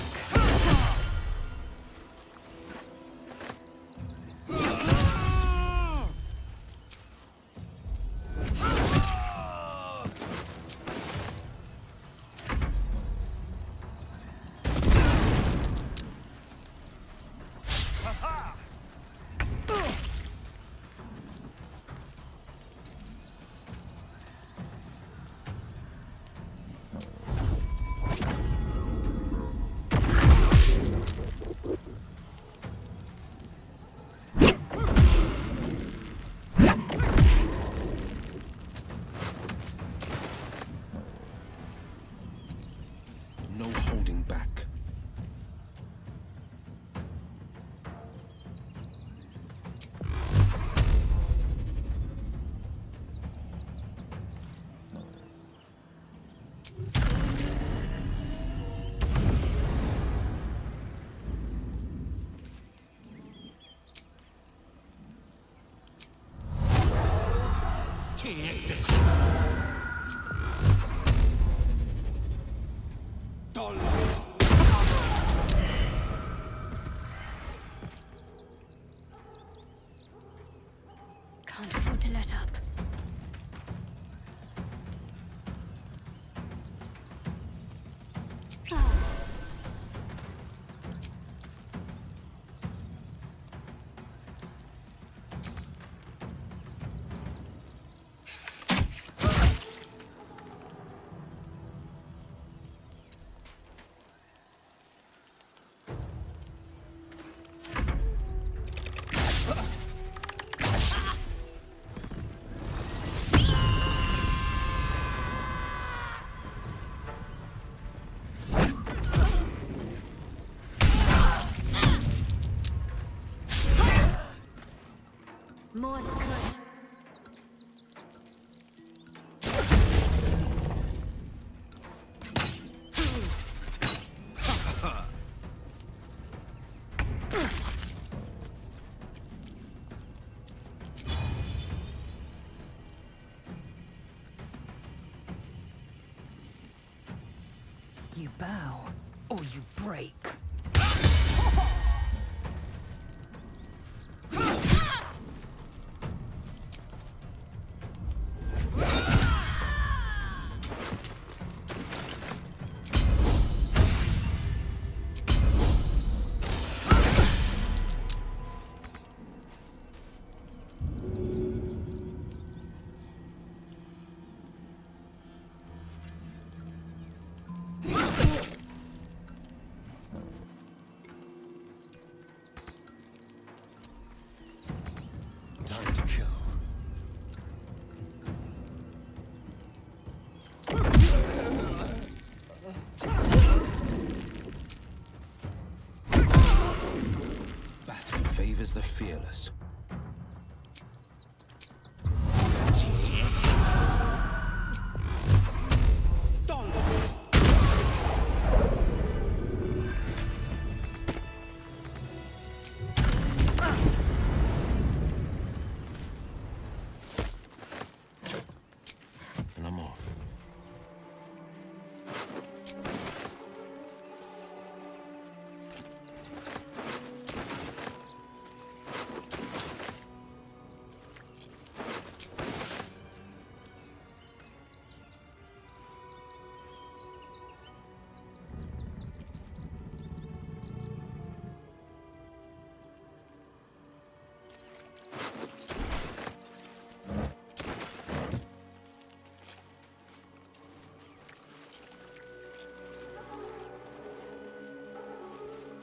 No holding back. Can't afford to let up. More good. You bow, or you break. Time to kill. Battle favors the fearless. And I'm off.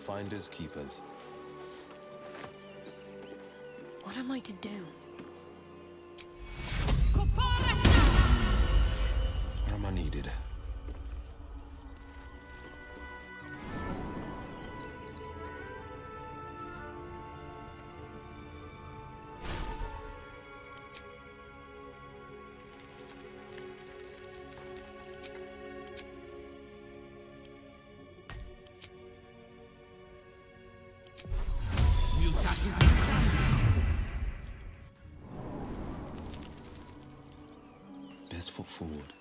Finders keepers. What am I to do? Where am I needed? Best foot forward.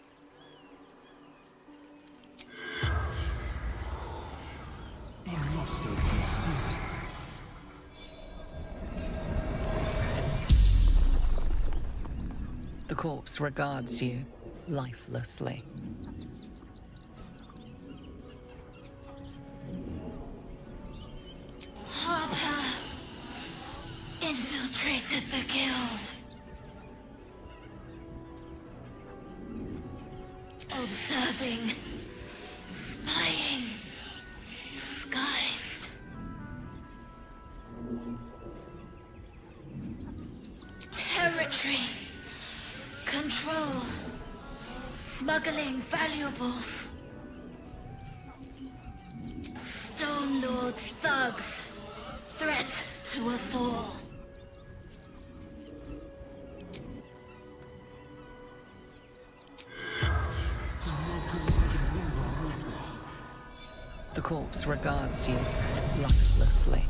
corpse regards you lifelessly. Harper infiltrated the guild. Observing, spying, disguised. Territory, control, smuggling valuables. Stone Lord's thugs, threat to us all. The corpse regards you lifelessly.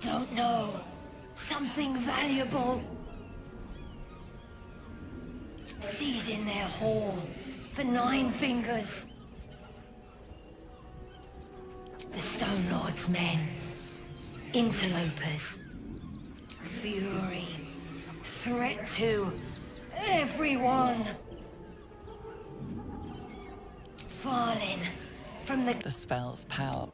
Don't know. Something valuable. Seizing their haul for 9 fingers. The Stone Lord's men. Interlopers. Fury. Threat to everyone. Falling from The spell's power.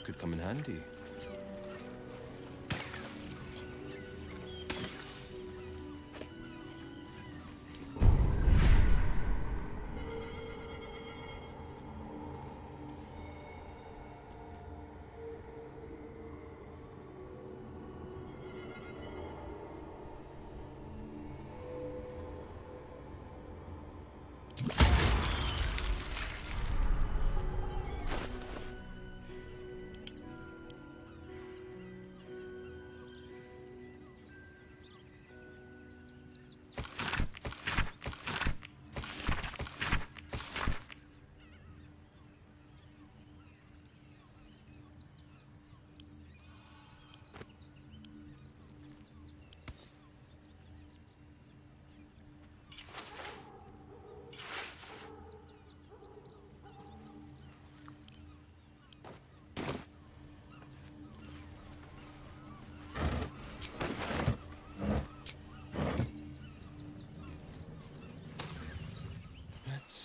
Could come in handy.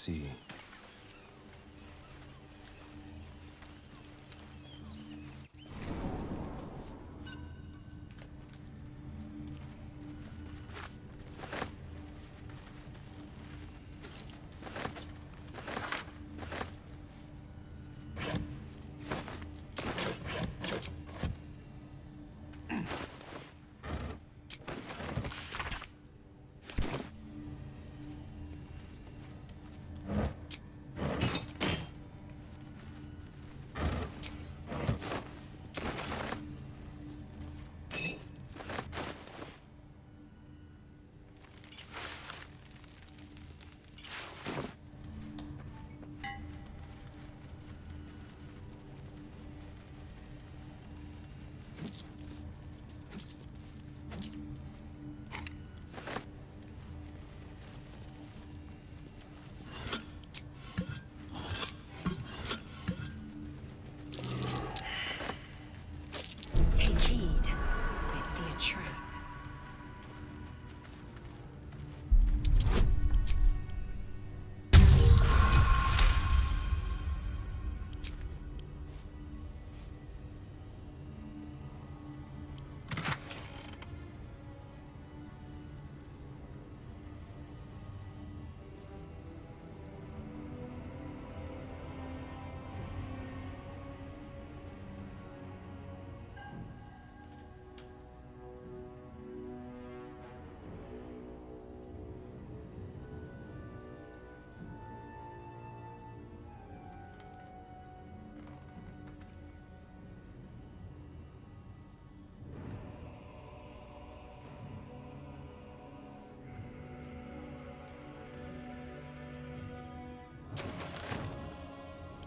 see. Take heed. I see a trap.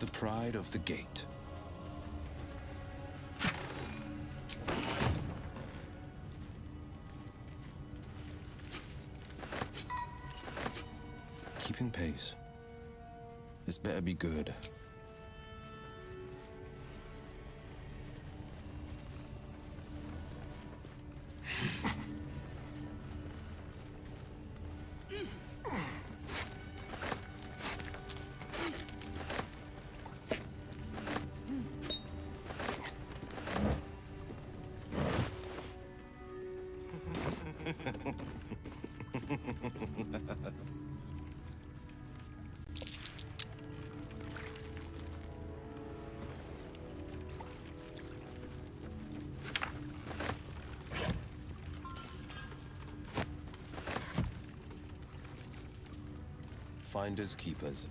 The pride of the gate. Keeping pace. This better be good. Finders keepers.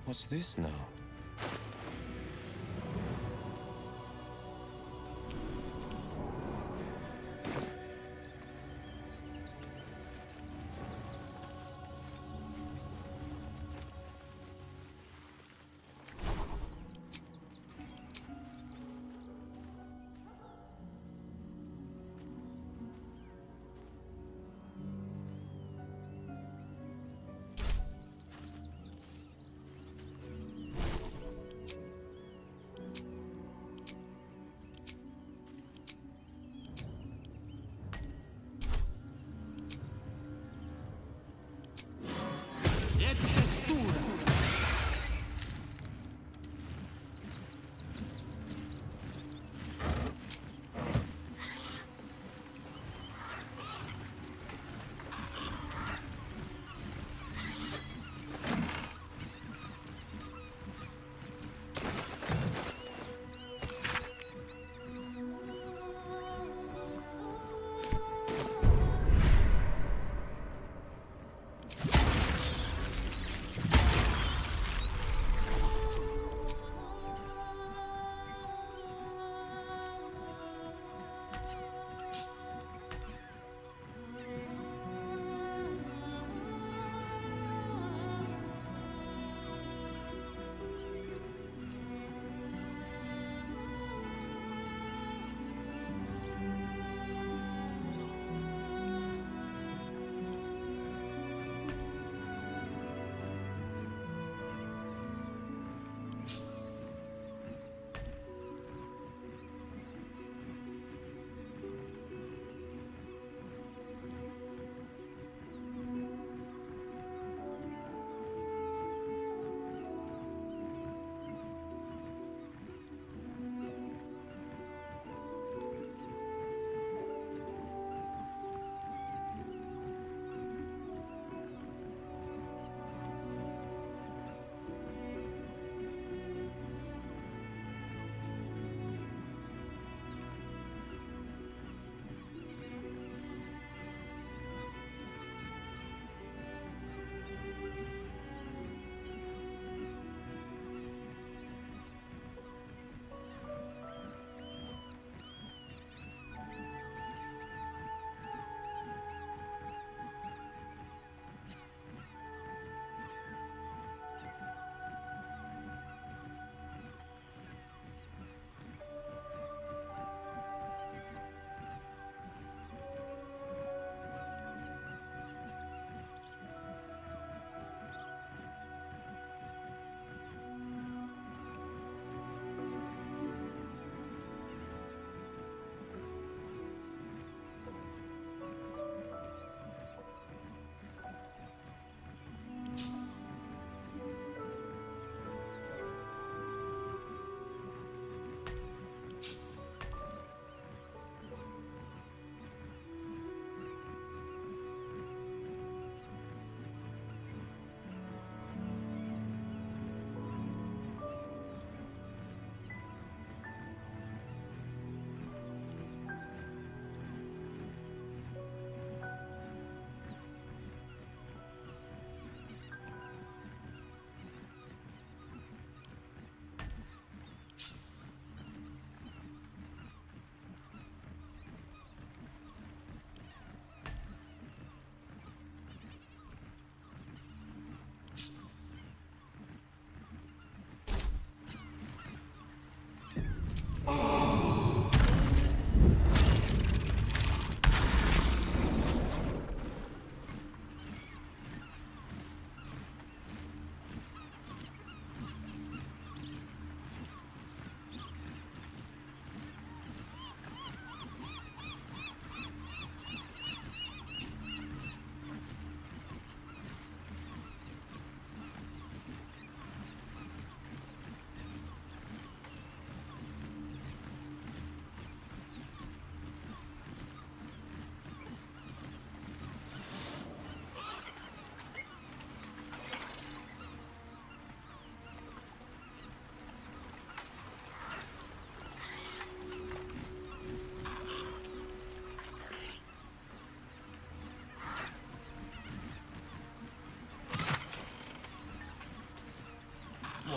What's this now?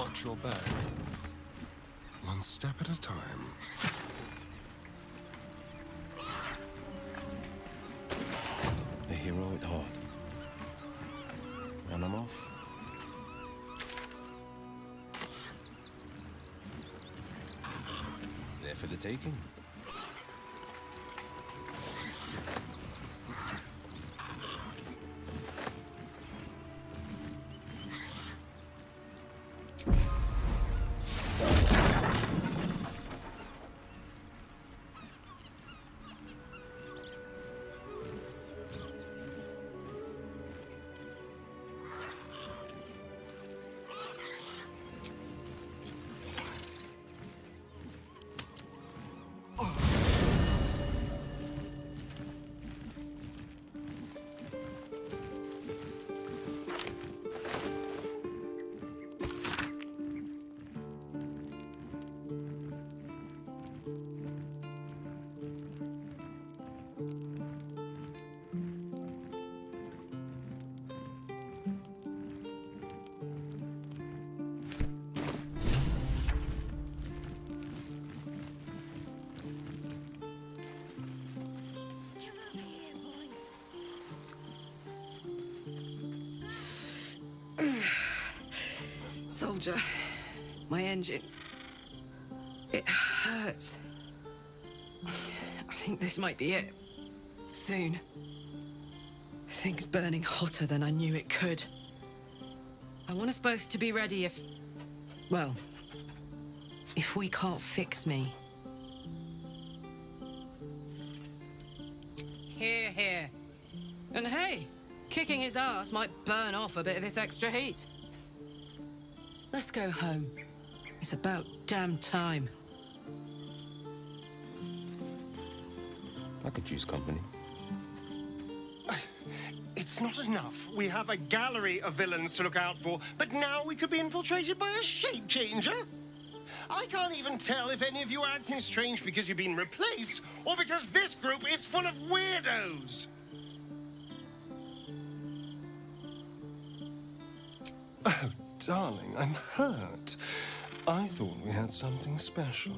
Watch your back. One step at a time. The hero at heart. And I'm off. There for the taking. Soldier, my engine. It hurts. I think this might be it. Soon. Things burning hotter than I knew it could. I want us both to be ready if... well, if we can't fix me. Here, here. And hey, kicking his ass might burn off a bit of this extra heat. Let's go home. It's about damn time. I could use company. It's not enough. We have a gallery of villains to look out for, but now we could be infiltrated by a shape changer? I can't even tell if any of you are acting strange because you've been replaced, or because this group is full of weirdos. Oh, darling, I'm hurt. I thought we had something special.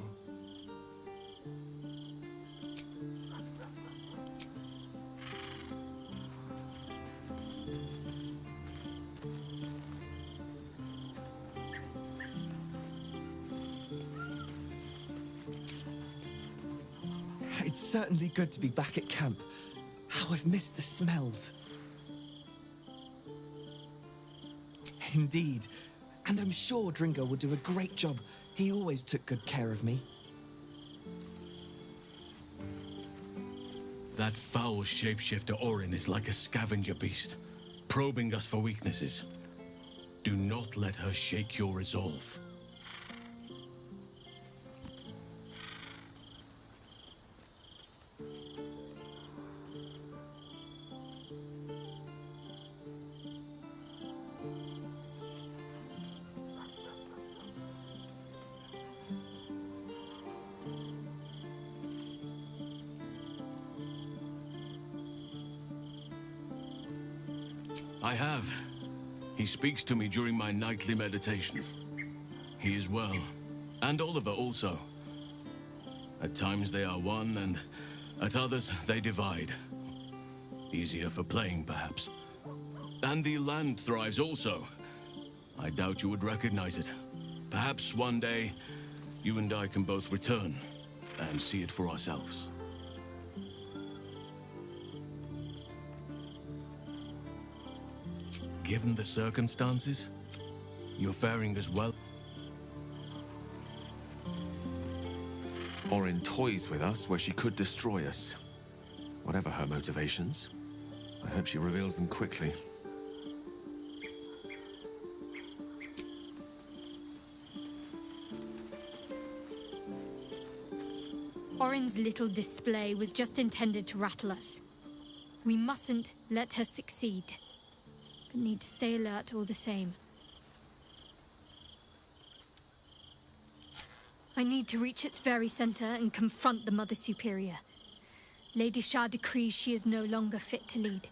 It's certainly good to be back at camp. How I've missed the smells. Indeed. And I'm sure Dringo will do a great job. He always took good care of me. That foul shapeshifter Orin is like a scavenger beast, probing us for weaknesses. Do not let her shake your resolve. I have. He speaks to me during my nightly meditations. He is well. And Oliver also. At times they are one, and at others they divide. Easier for playing, perhaps. And the land thrives also. I doubt you would recognize it. Perhaps one day, you and I can both return and see it for ourselves. Given the circumstances, you're faring as well. Orin toys with us where she could destroy us. Whatever her motivations, I hope she reveals them quickly. Orin's little display was just intended to rattle us. We mustn't let her succeed, but need to stay alert all the same. I need to reach its very center and confront the Mother Superior. Lady Shah decrees she is no longer fit to lead.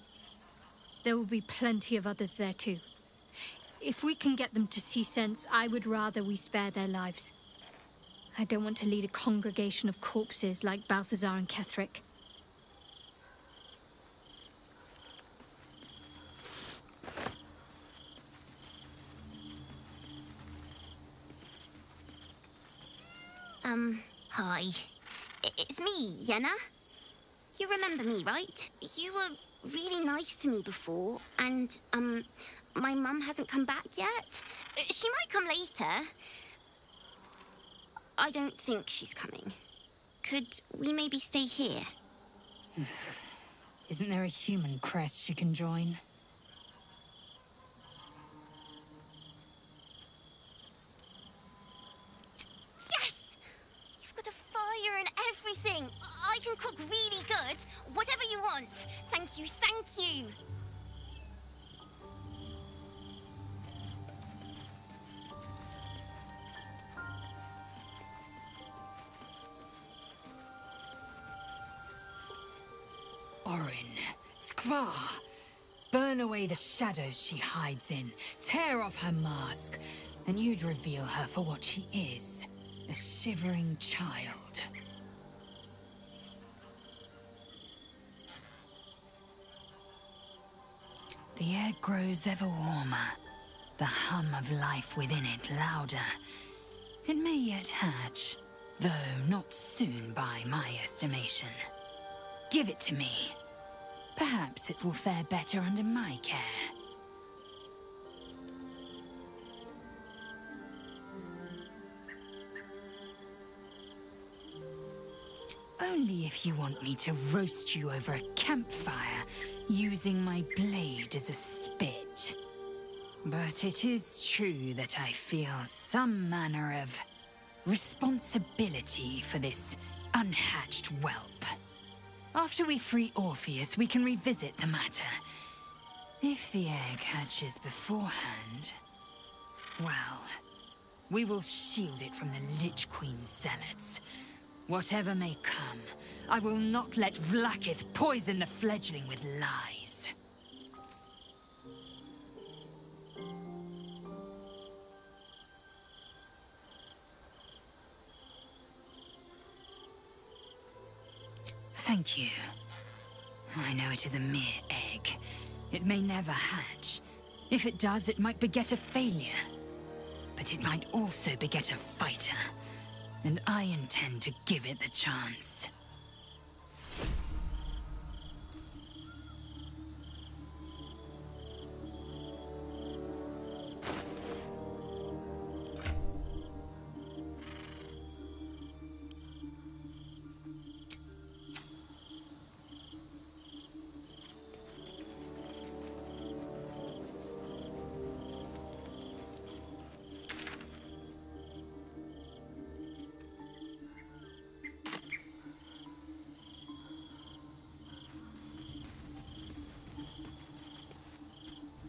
There will be plenty of others there too. If we can get them to see sense, I would rather we spare their lives. I don't want to lead a congregation of corpses like Balthazar and Ketherick. Hi. It's me, Yenna. You remember me, right? You were really nice to me before, and, my mum hasn't come back yet. She might come later. I don't think she's coming. Could we maybe stay here? Isn't there a human crest she can join? Yes! You've got a fire and everything. I can cook really good. Whatever you want. Thank you, thank you. Orin, Skvar! Burn away the shadows she hides in. Tear off her mask. And you'd reveal her for what she is. A shivering child. The air grows ever warmer. The hum of life within it louder. It may yet hatch, though not soon by my estimation. Give it to me. Perhaps it will fare better under my care. Only if you want me to roast you over a campfire, using my blade as a spit. But it is true that I feel some manner of responsibility for this unhatched whelp. After we free Orpheus, we can revisit the matter. If the egg hatches beforehand, well, we will shield it from the Lich Queen's zealots. Whatever may come, I will not let Vlaakith poison the fledgling with lies. Thank you. I know it is a mere egg. It may never hatch. If it does, it might beget a failure. But it might also beget a fighter. And I intend to give it the chance.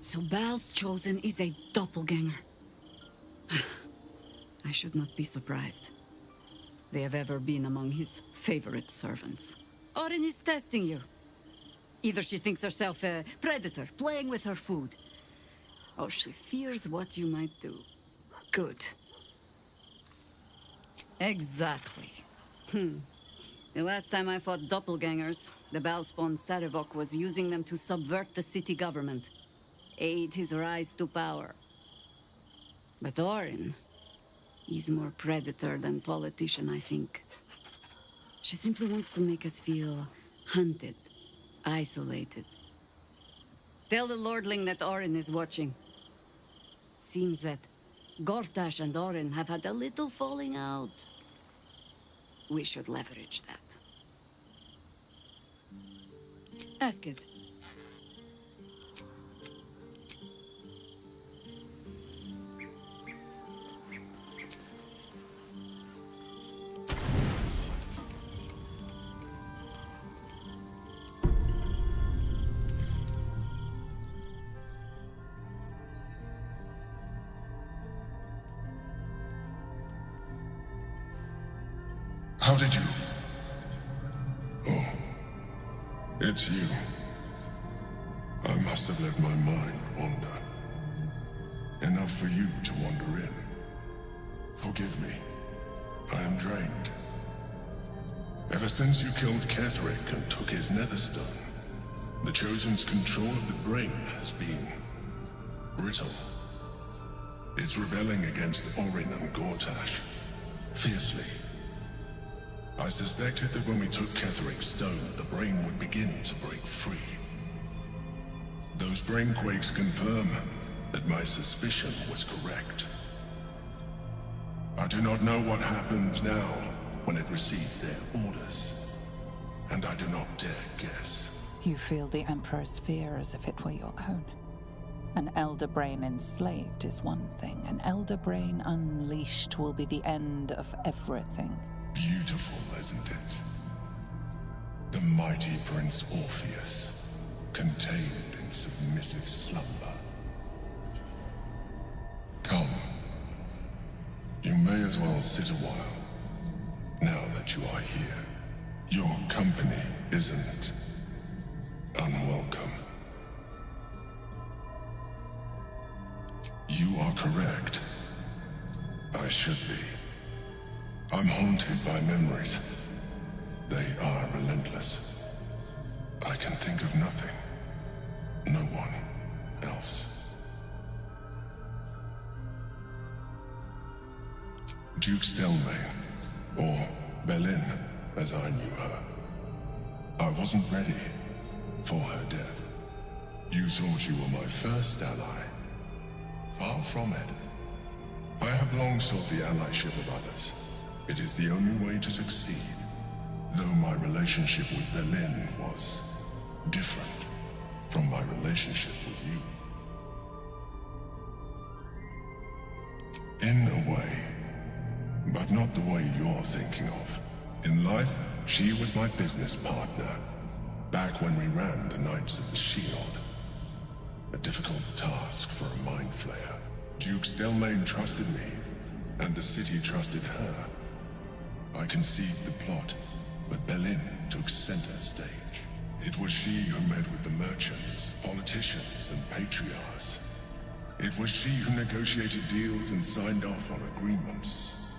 So Baal's chosen is a doppelganger. I should not be surprised. They have ever been among his favorite servants. Orin is testing you. Either she thinks herself a predator, playing with her food, or she fears what you might do. Good. Exactly. The last time I fought doppelgangers, the Baalspawn Sarevok was using them to subvert the city government. Aid his rise to power. But Orin, he's more predator than politician, I think. She simply wants to make us feel hunted, isolated. Tell the Lordling that Orin is watching. Seems that Gortash and Orin have had a little falling out. We should leverage that. Ask it. How did you? Oh, it's you. I must have let my mind wander. Enough for you to wander in. Forgive me. I am drained. Ever since you killed Ketherick and took his netherstone, the Chosen's control of the brain has been brittle. It's rebelling against Orin and Gortash fiercely. I suspected that when we took Ketherick's stone, the brain would begin to break free. Those brain quakes confirm that my suspicion was correct. I do not know what happens now when it receives their orders, and I do not dare guess. You feel the Emperor's fear as if it were your own. An Elder Brain enslaved is one thing. An Elder Brain unleashed will be the end of everything. Beautiful, isn't it? The mighty Prince Orpheus, contained in submissive slumber. Come. You may as well sit a while, now that you are here. Your company isn't unwelcome. You are correct. I should be. I'm haunted by memories. They are relentless. I can think of nothing. No one else. Duke Stelmane, or Belin, as I knew her. I wasn't ready for her death. You thought you were my first ally. Far from it. I have long sought the allyship of others. It is the only way to succeed, though my relationship with Belin was different from my relationship with you. In a way, but not the way you're thinking of. In life, she was my business partner, back when we ran the Knights of the Shield. A difficult task for a mind flayer. Duke Stelmane trusted me, and the city trusted her. I conceived the plot, but Belin took center stage. It was she who met with the merchants, politicians, and patriarchs. It was she who negotiated deals and signed off on agreements.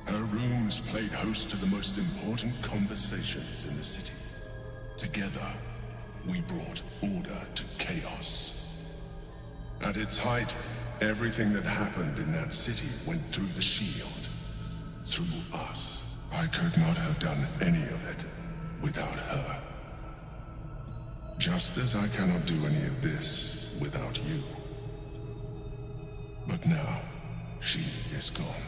Her rooms played host to the most important conversations in the city. Together, we brought order to chaos. At its height, everything that happened in that city went through the shield. Through us. I could not have done any of it without her. Just as I cannot do any of this without you. But now, she is gone.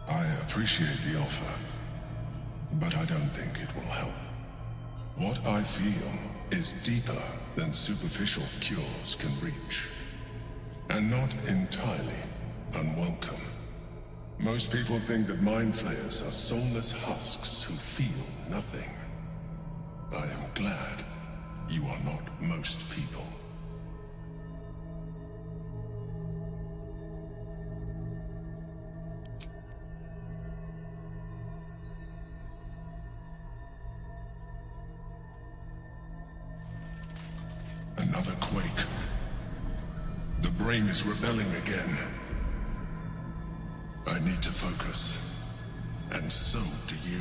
I appreciate the offer, but I don't think it will help. What I feel is deeper than superficial cures can reach, and not entirely unwelcome. Most people think that mind flayers are soulless husks who feel nothing. I am glad you are not most people. Another quake. The brain is rebelling again. I need to focus. And so do you.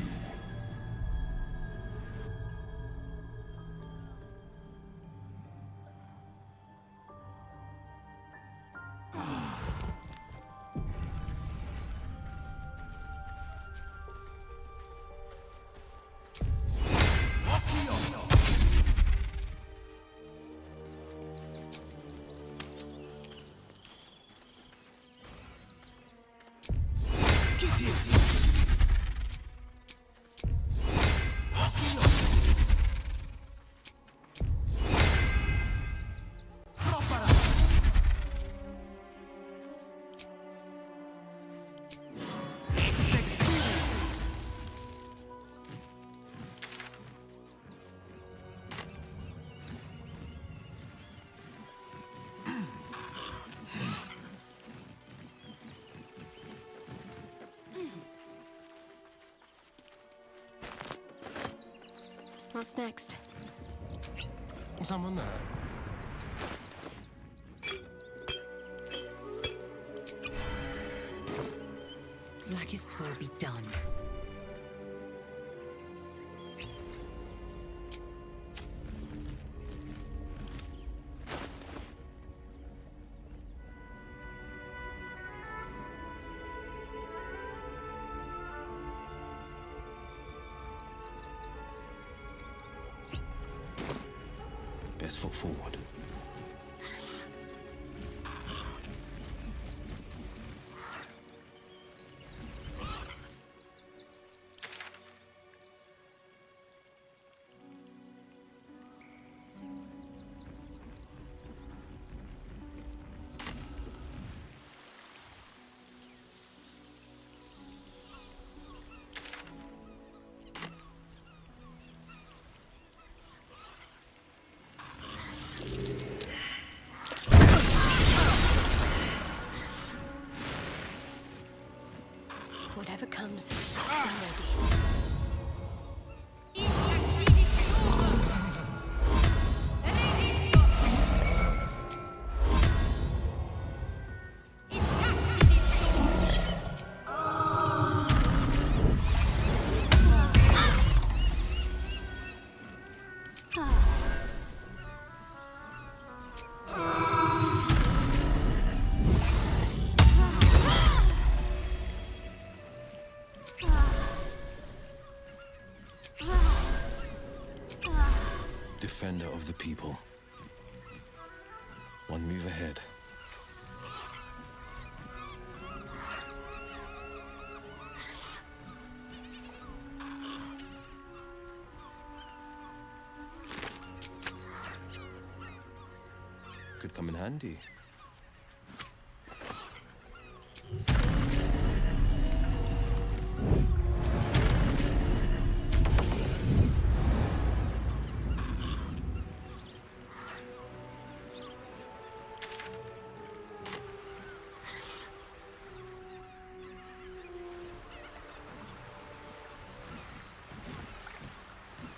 What's next? Someone there? Maggots will be done. Best foot forward. Whatever comes, I'm ready. Defender of the people. One move ahead. Could come in handy.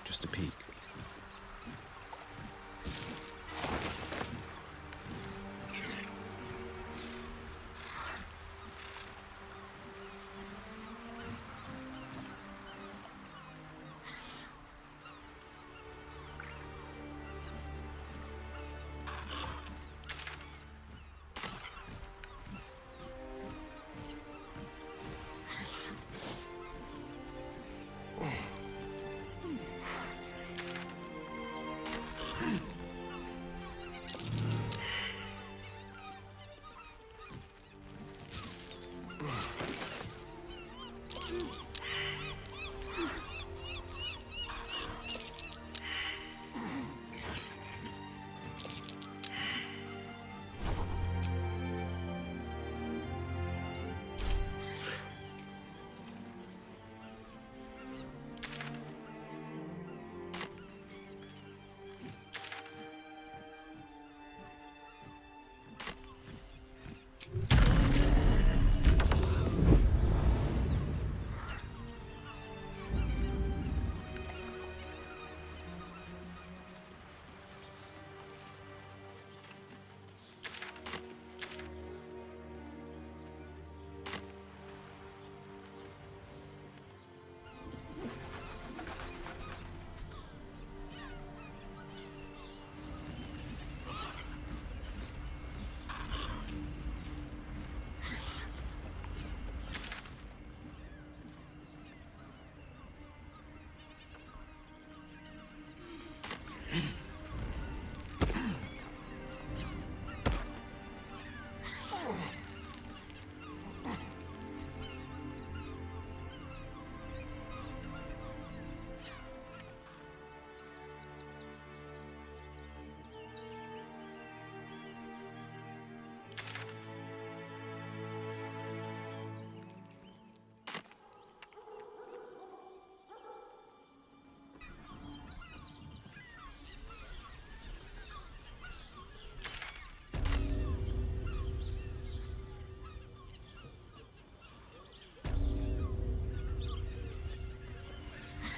Just a peek.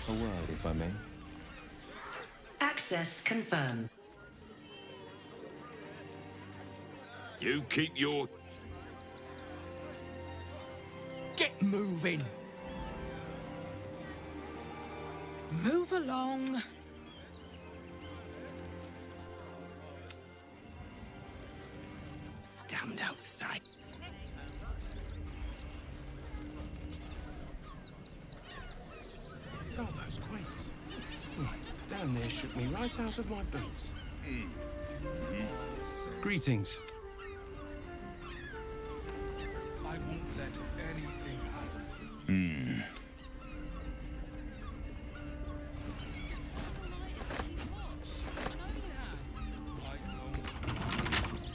A word, if I may. Access confirmed. You keep your... Get moving. Move along. Damned outside. Oh, those quakes. Down there shook me right out of my boots. Greetings. I won't let anything happen to you.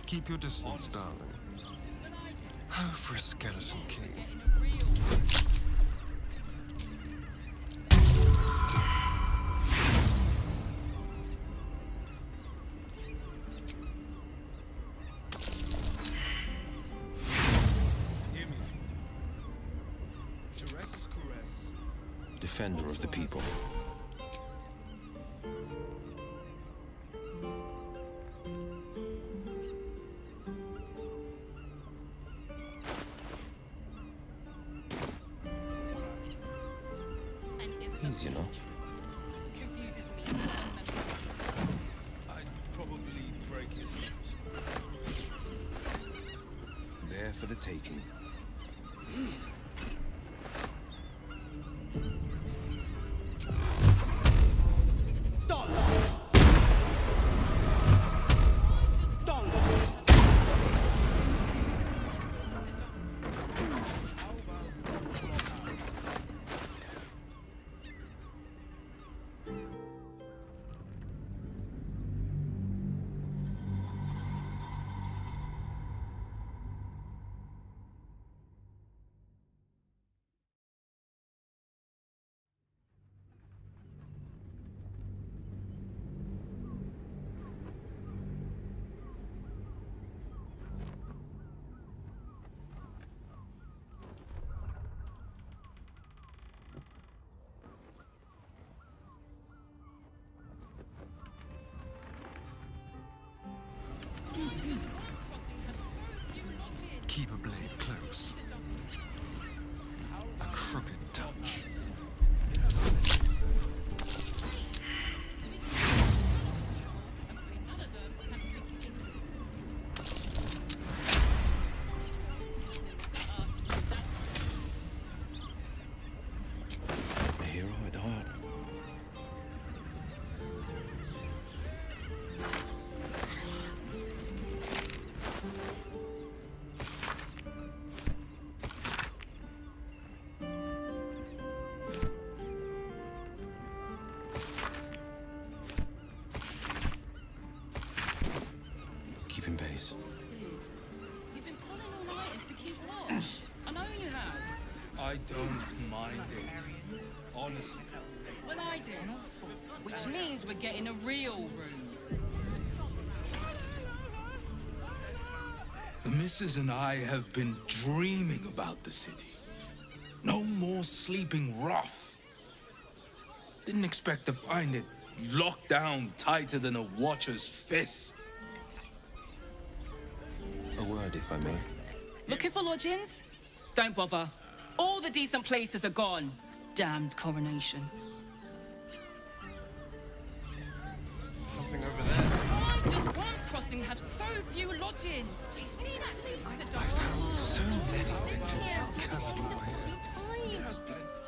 Keep your distance, darling. Oh, for a skeleton key. Defender of the people. Easy enough. I'd probably break his nose. There for the taking. Keep a blade close. A crooked touch. A hero at heart. Keeping pace. You've been pulling all nighters to keep watch. I know you have. I don't mind it. Honestly. Well, I do. Which means we're getting a real room. The missus and I have been dreaming about the city. No more sleeping rough. Didn't expect to find it locked down tighter than a watcher's fist. A word, if I may. Looking for lodgings? Don't bother. All the decent places are gone. Damned coronation. Something over there. Why does Bronze Crossing have so few lodgings? You need at least a dozen. So many vintage because of my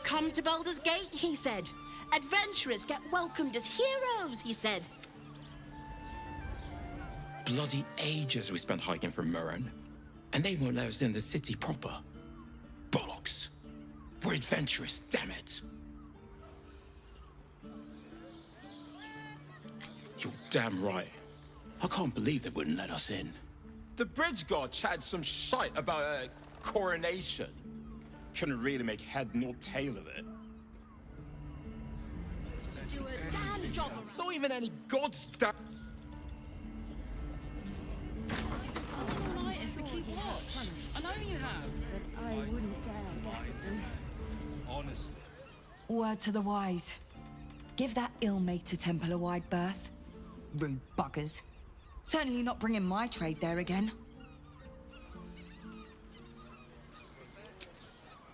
Come to Baldur's Gate, he said. Adventurers get welcomed as heroes, he said. Bloody ages we spent hiking from Murren, and they won't let us in the city proper. Bollocks. We're adventurous, damn it. You're damn right. I can't believe they wouldn't let us in. The bridge god chatted some shite about a coronation. Couldn't really make head nor tail of it. It's not even any god's damn... All nighters to keep watch. I know you have. But I wouldn't dare mess with them. Honestly. Word to the wise. Give that ill-mated temple a wide berth. Rude buggers. Certainly not bringing my trade there again.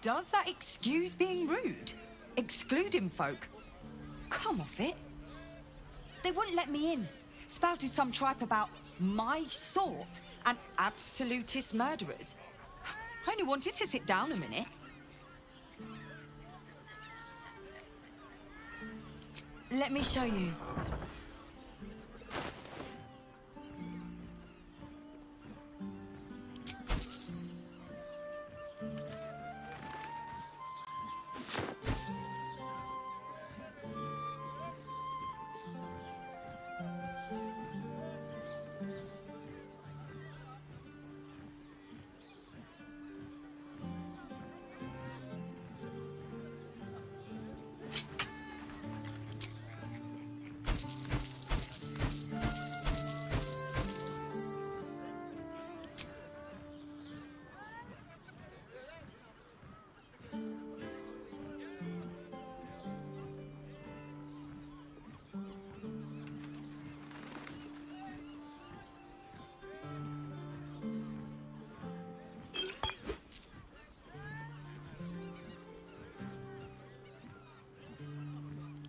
Does that excuse being rude? Excluding folk? Come off it. They wouldn't let me in. Spouted some tripe about my sort and absolutist murderers. I only wanted to sit down a minute. Let me show you.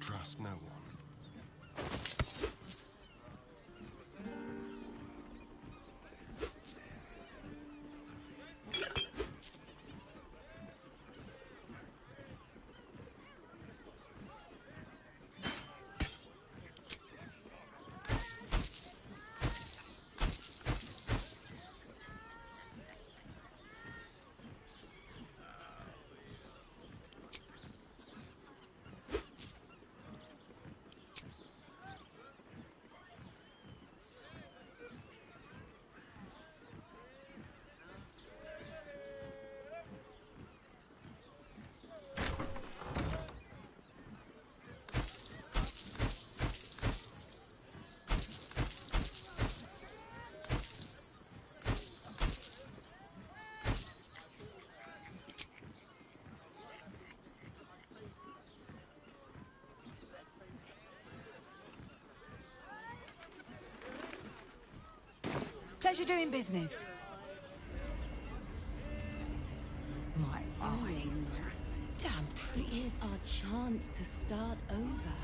Trust no one. Pleasure doing business. My eyes. Damn priest. It is our chance to start over.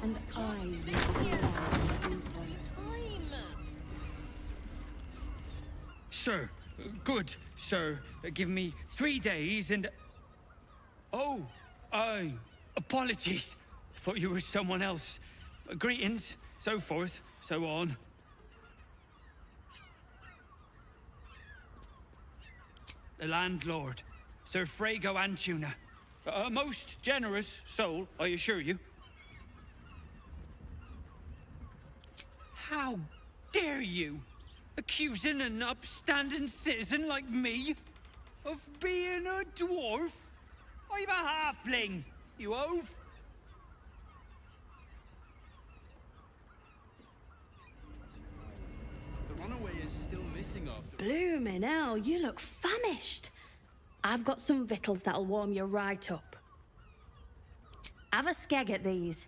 And I will do so. Sir, good, sir. Give me 3 days and... Oh, apologies. Thought you were someone else. Greetings, so forth, so on. The landlord, Sir Frago Antuna. A most generous soul, I assure you. How dare you? Accusing an upstanding citizen like me of being a dwarf? I'm a halfling, you oaf. The runaway is still missing after... Bloomin' hell, you look famished. I've got some victuals that'll warm you right up. Have a skeg at these.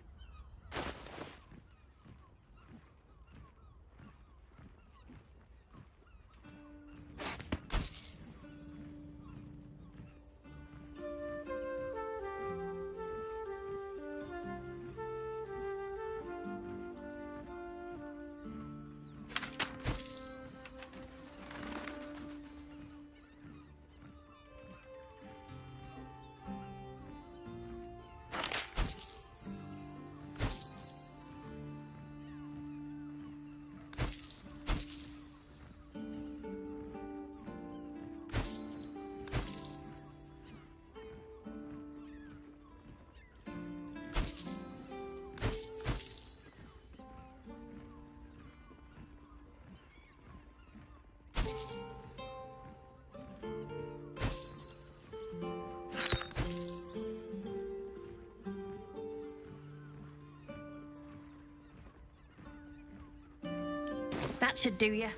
That should do you.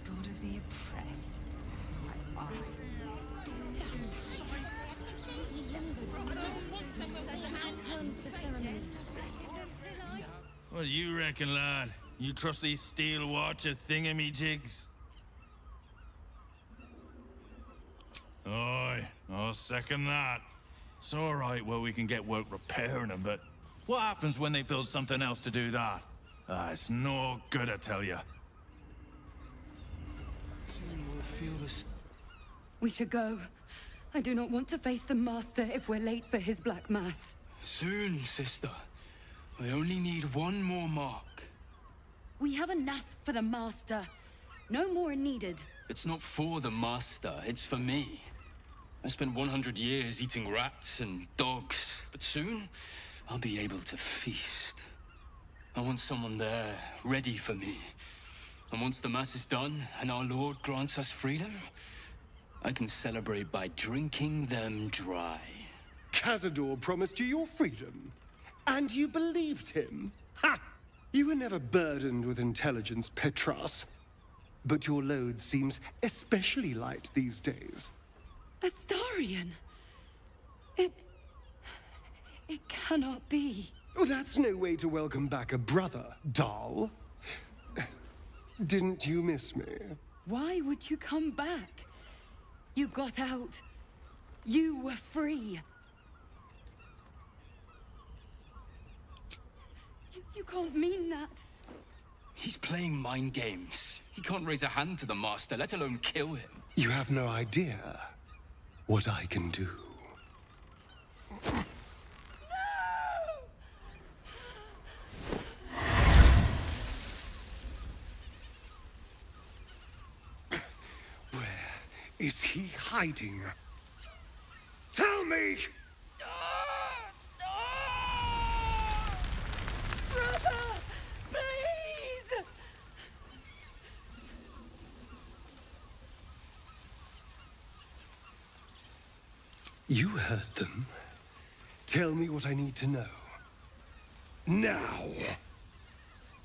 God of the oppressed. My eye. I just want someone to reckon, lad? You trust these steel watcher thingamajigs? Aye, I'll second that. It's all right where we can get work repairing them, but what happens when they build something else to do that? It's no good, I tell you. We should go. I do not want to face the Master if we're late for his Black Mass. Soon, sister. I only need one more mark. We have enough for the Master. No more needed. It's not for the Master, it's for me. I spent 100 years eating rats and dogs, but soon I'll be able to feast. I want someone there, ready for me. And once the Mass is done and our Lord grants us freedom, I can celebrate by drinking them dry. Cazador promised you your freedom, and you believed him? Ha! You were never burdened with intelligence, Petras. But your load seems especially light these days. Astarion? It cannot be. Oh, that's no way to welcome back a brother, doll. Didn't you miss me? Why would you come back? You got out. You were free. You can't mean that. He's playing mind games. He can't raise a hand to the Master, let alone kill him. You have no idea what I can do. Where is he hiding? Tell me! Brother! Please! You heard them. Tell me what I need to know. Now!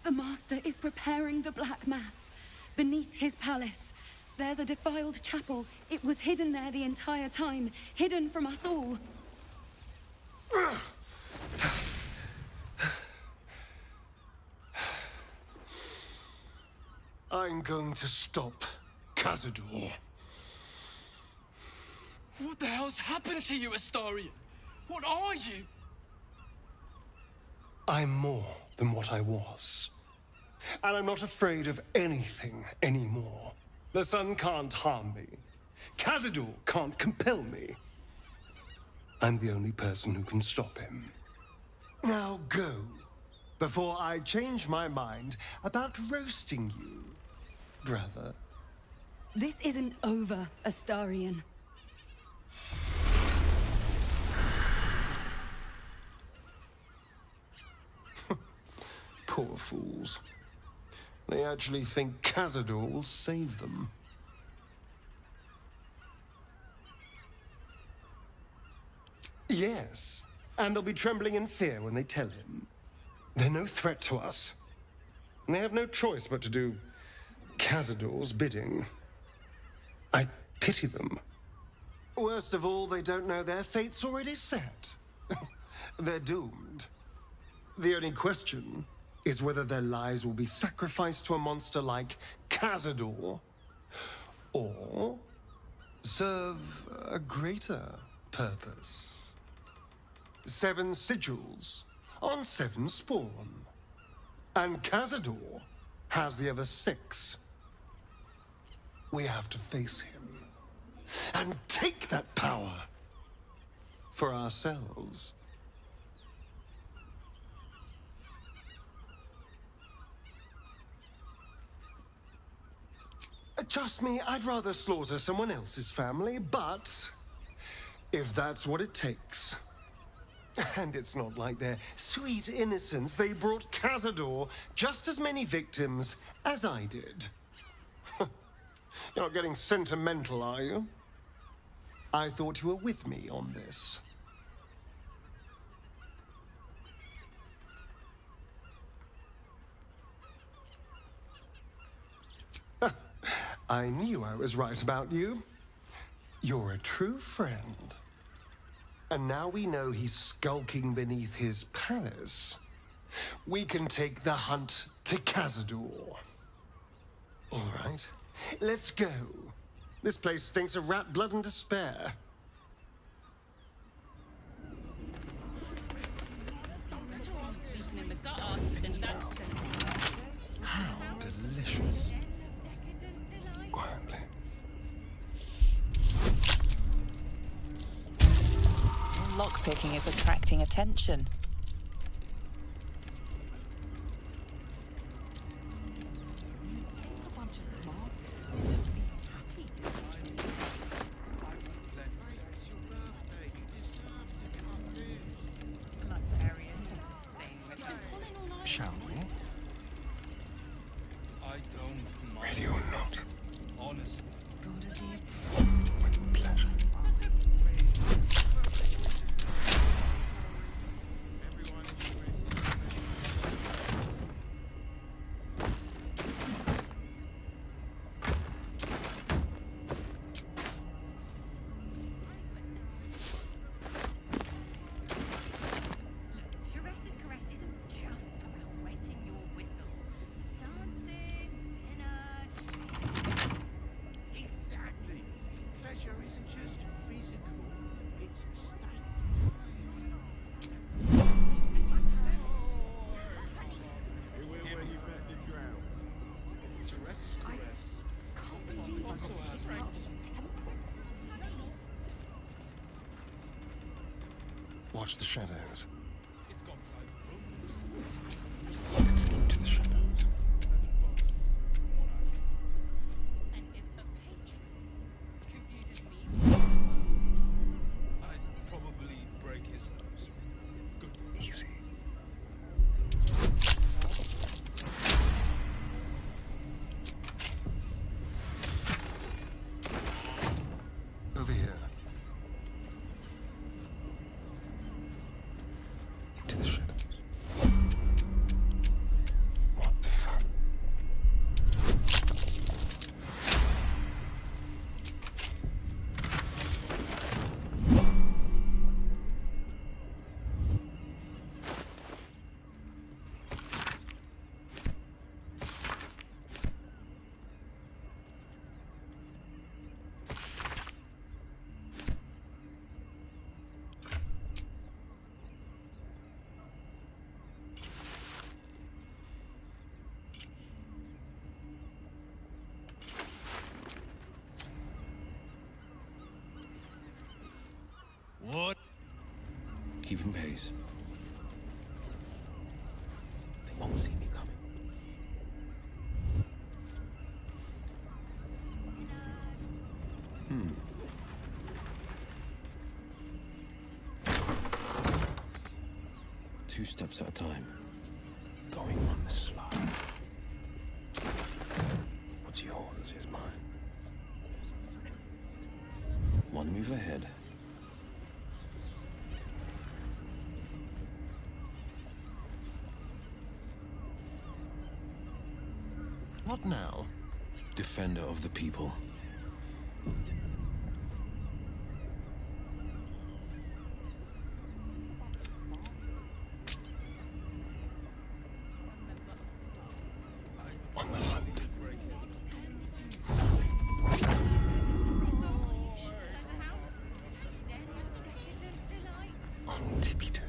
The Master is preparing the Black Mass. Beneath his palace, there's a defiled chapel. It was hidden there the entire time, hidden from us all. I'm going to stop Cazador. What the hell's happened to you, Astarion? What are you? I'm more than what I was. And I'm not afraid of anything anymore. The sun can't harm me. Cazador can't compel me. I'm the only person who can stop him. Now go, before I change my mind about roasting you, brother. This isn't over, Astarion. Poor fools. They actually think Cazador will save them. Yes, and they'll be trembling in fear when they tell him. They're no threat to us. And they have no choice but to do Cazador's bidding. I pity them. Worst of all, they don't know their fate's already set. They're doomed. The only question is whether their lives will be sacrificed to a monster like Cazador, or serve a greater purpose. 7 sigils on 7 spawn. And Cazador has the other 6. We have to face him and take that power for ourselves. Trust me, I'd rather slaughter someone else's family, but if that's what it takes. And it's not like their sweet innocence. They brought Cazador just as many victims as I did. You're not getting sentimental, are you? I thought you were with me on this. I knew I was right about you. You're a true friend. And now we know he's skulking beneath his palace. We can take the hunt to Cazador. All right, let's go. This place stinks of rat blood and despair. How delicious. Quietly. Lockpicking is attracting attention. Shall we? I don't mind. Ready or not? Honestly. With pleasure. Teresa's caress isn't just about wetting your whistle. It's dancing, dinner, Exactly. Pleasure isn't just physical, it's a state. Teresa's caress also has Watch the shadows. Let's get to the shadows. I'd probably break his nose. Good. Easy. Over here. Into the shadows. What fun. What? Keeping pace. They won't see me coming. Two steps at a time. Going on the slide. What's yours is mine. One move ahead. What now? Defender of the people. On the hunt. On tippy toes.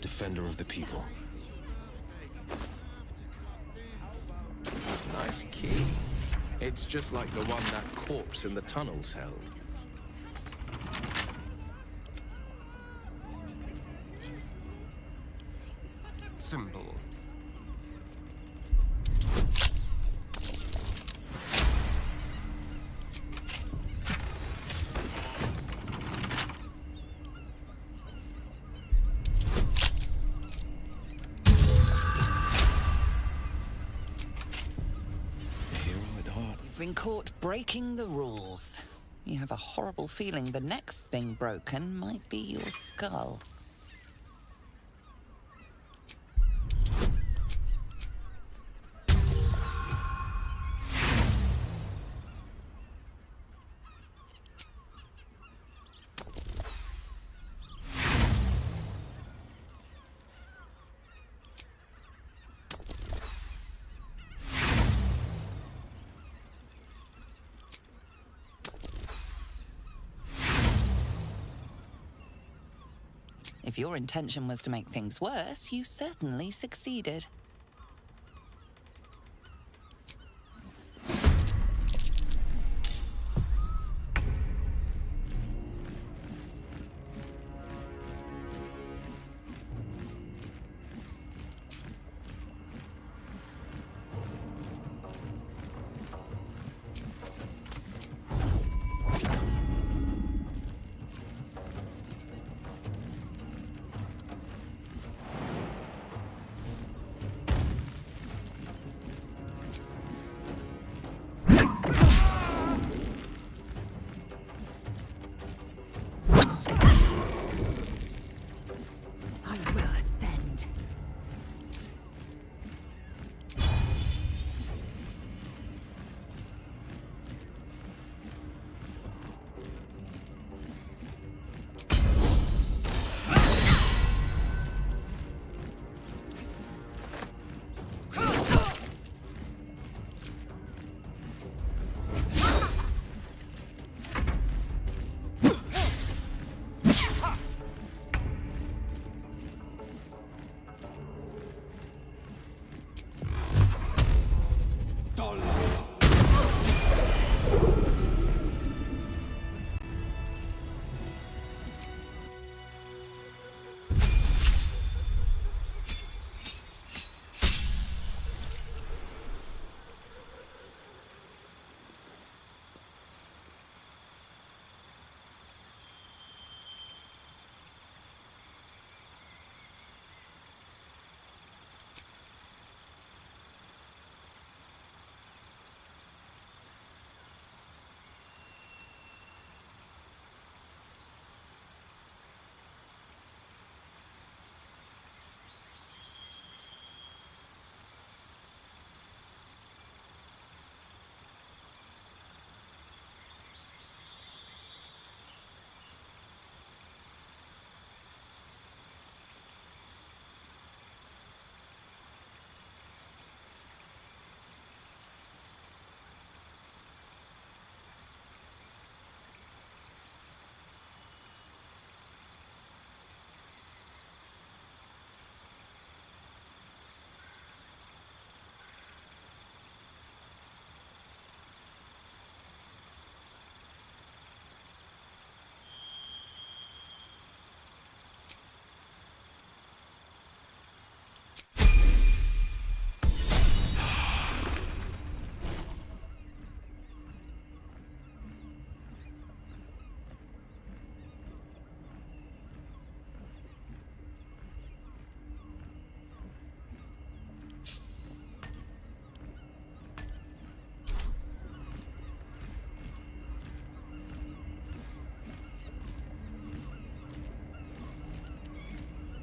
Defender of the people. Nice key. It's just like the one that corpse in the tunnels held. Simple. You've been caught breaking the rules. You have a horrible feeling the next thing broken might be your skull. If your intention was to make things worse, you certainly succeeded.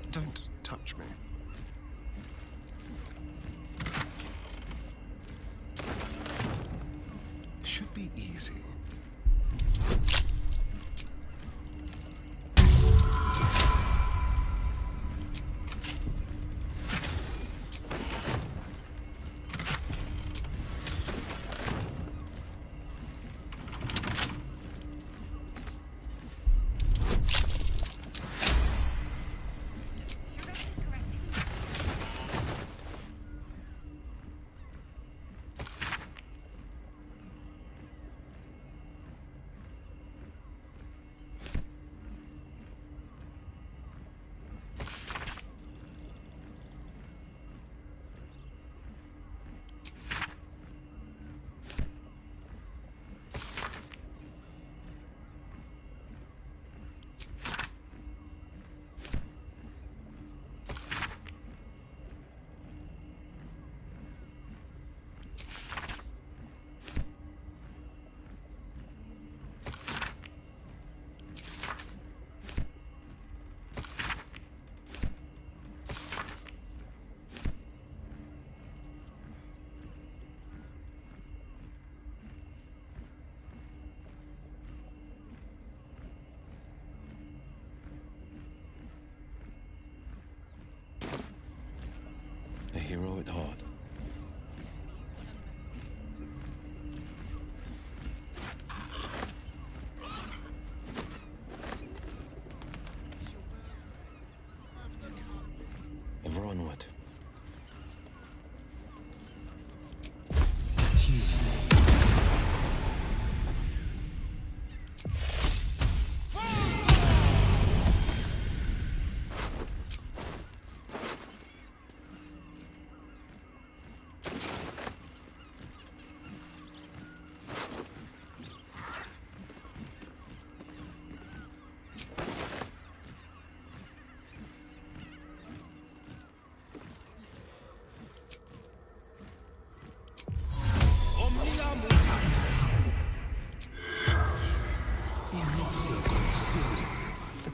Don't touch me. Should be easy.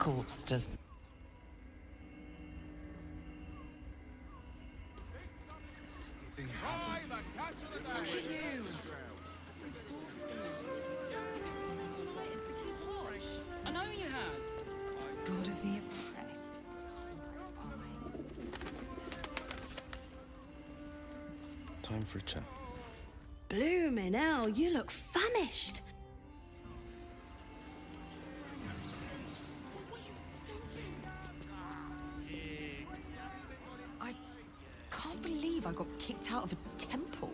corpse does. Thing happened. Look at you. I know you have. God of the oppressed. Time for a chat. Bloomin' hell, you look famished. I can't believe I got kicked out of a temple.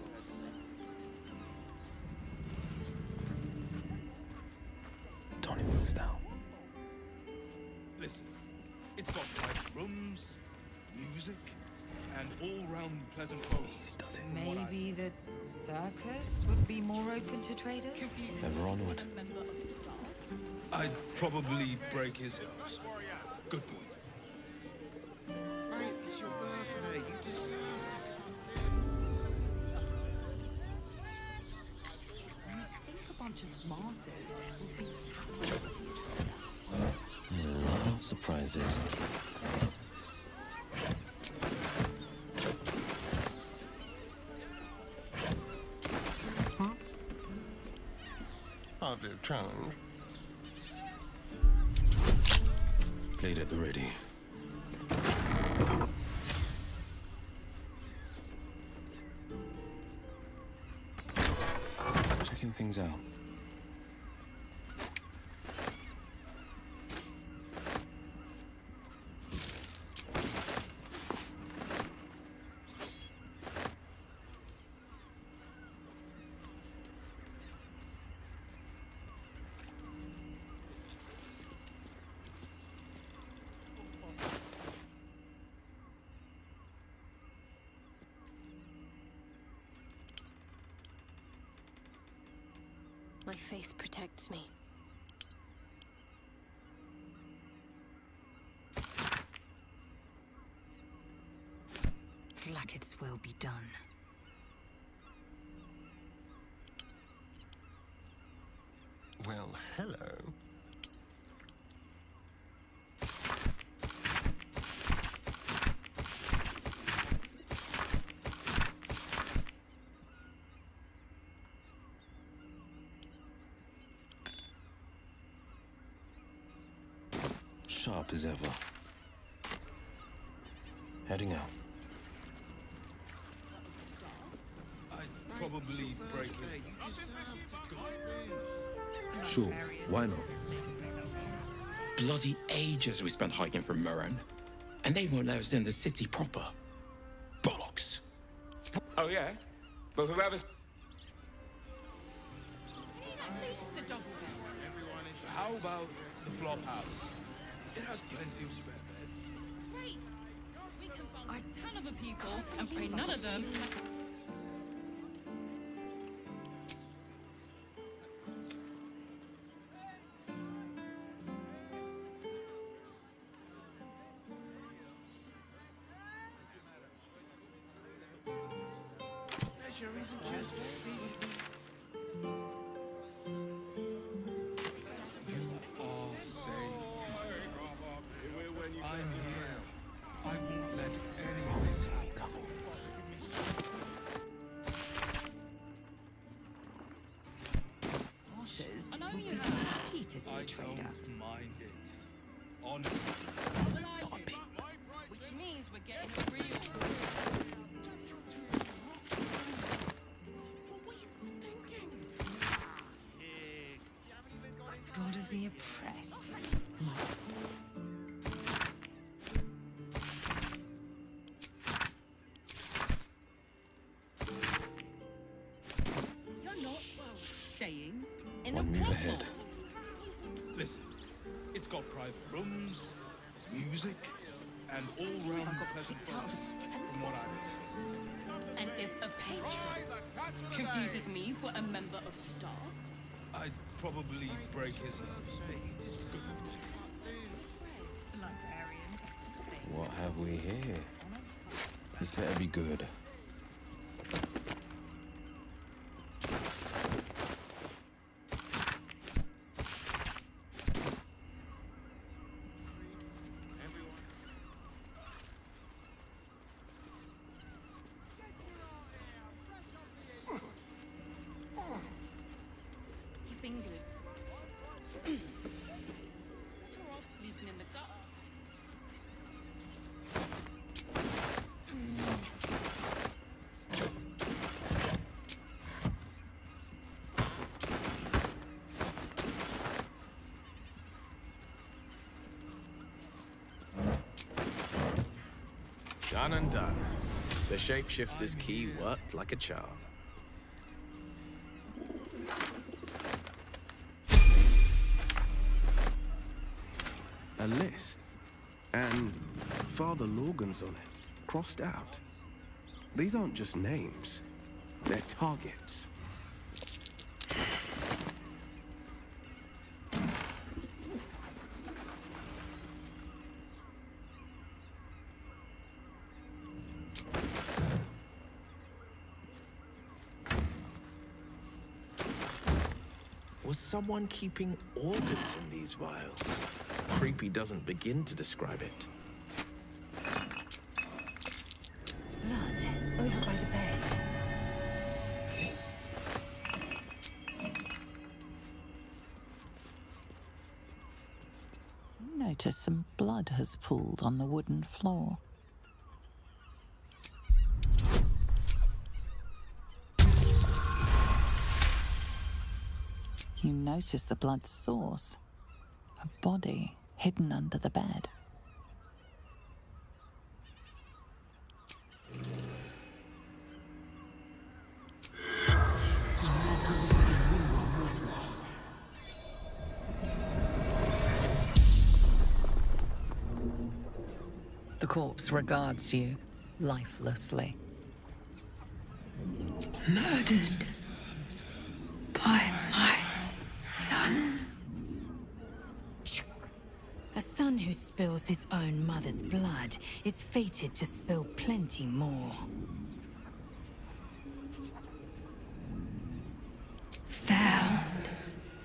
Tony looks down. Listen, it's got private rooms, music, and all-round pleasant folks. Maybe the circus would be more open to traders? Ever onward. I'd probably break his nose. Good point. Mate, it's your birthday. You deserve to I think a bunch of martyrs would be happy with you. I love surprises. Hardly a challenge. Blade at the ready. Checking things out. My faith protects me. Lakith's will be done. Well, hello. Sharp as ever. Heading out. I'd probably break his nose. Sure, why not? Bloody ages we spent hiking from Murren, and they won't let us in the city proper. Bollocks. Oh, yeah? But whoever's... How about the flop house? It has plenty of spare beds. Great. We can find a ton of a people and pray none of them. Pleasure isn't just physical. You are safe. I'm here. I won't let anything happen. Martyrs I know would you be have. happy to see I a trader. don't mind it. Honestly. Well, I do. Which means we're getting a real... God of the oppressed. You're not, well, staying in One a move brothel. ahead. Listen, it's got private rooms, music, and all-round pleasant folks, from what I've heard. And if a patron confuses me for a member of staff, I'd probably break his nose. What have we here? This better be good. One and done. The shapeshifter's key worked like a charm. A list. And Father Lorgan's on it, crossed out. These aren't just names. They're targets. Was someone keeping organs in these vials? Creepy doesn't begin to describe it. Blood over by the bed. You notice some blood has pooled on the wooden floor. You notice the blood's source. A body hidden under the bed. The corpse regards you lifelessly. Murdered by my son. A son who spills his own mother's blood is fated to spill plenty more. Found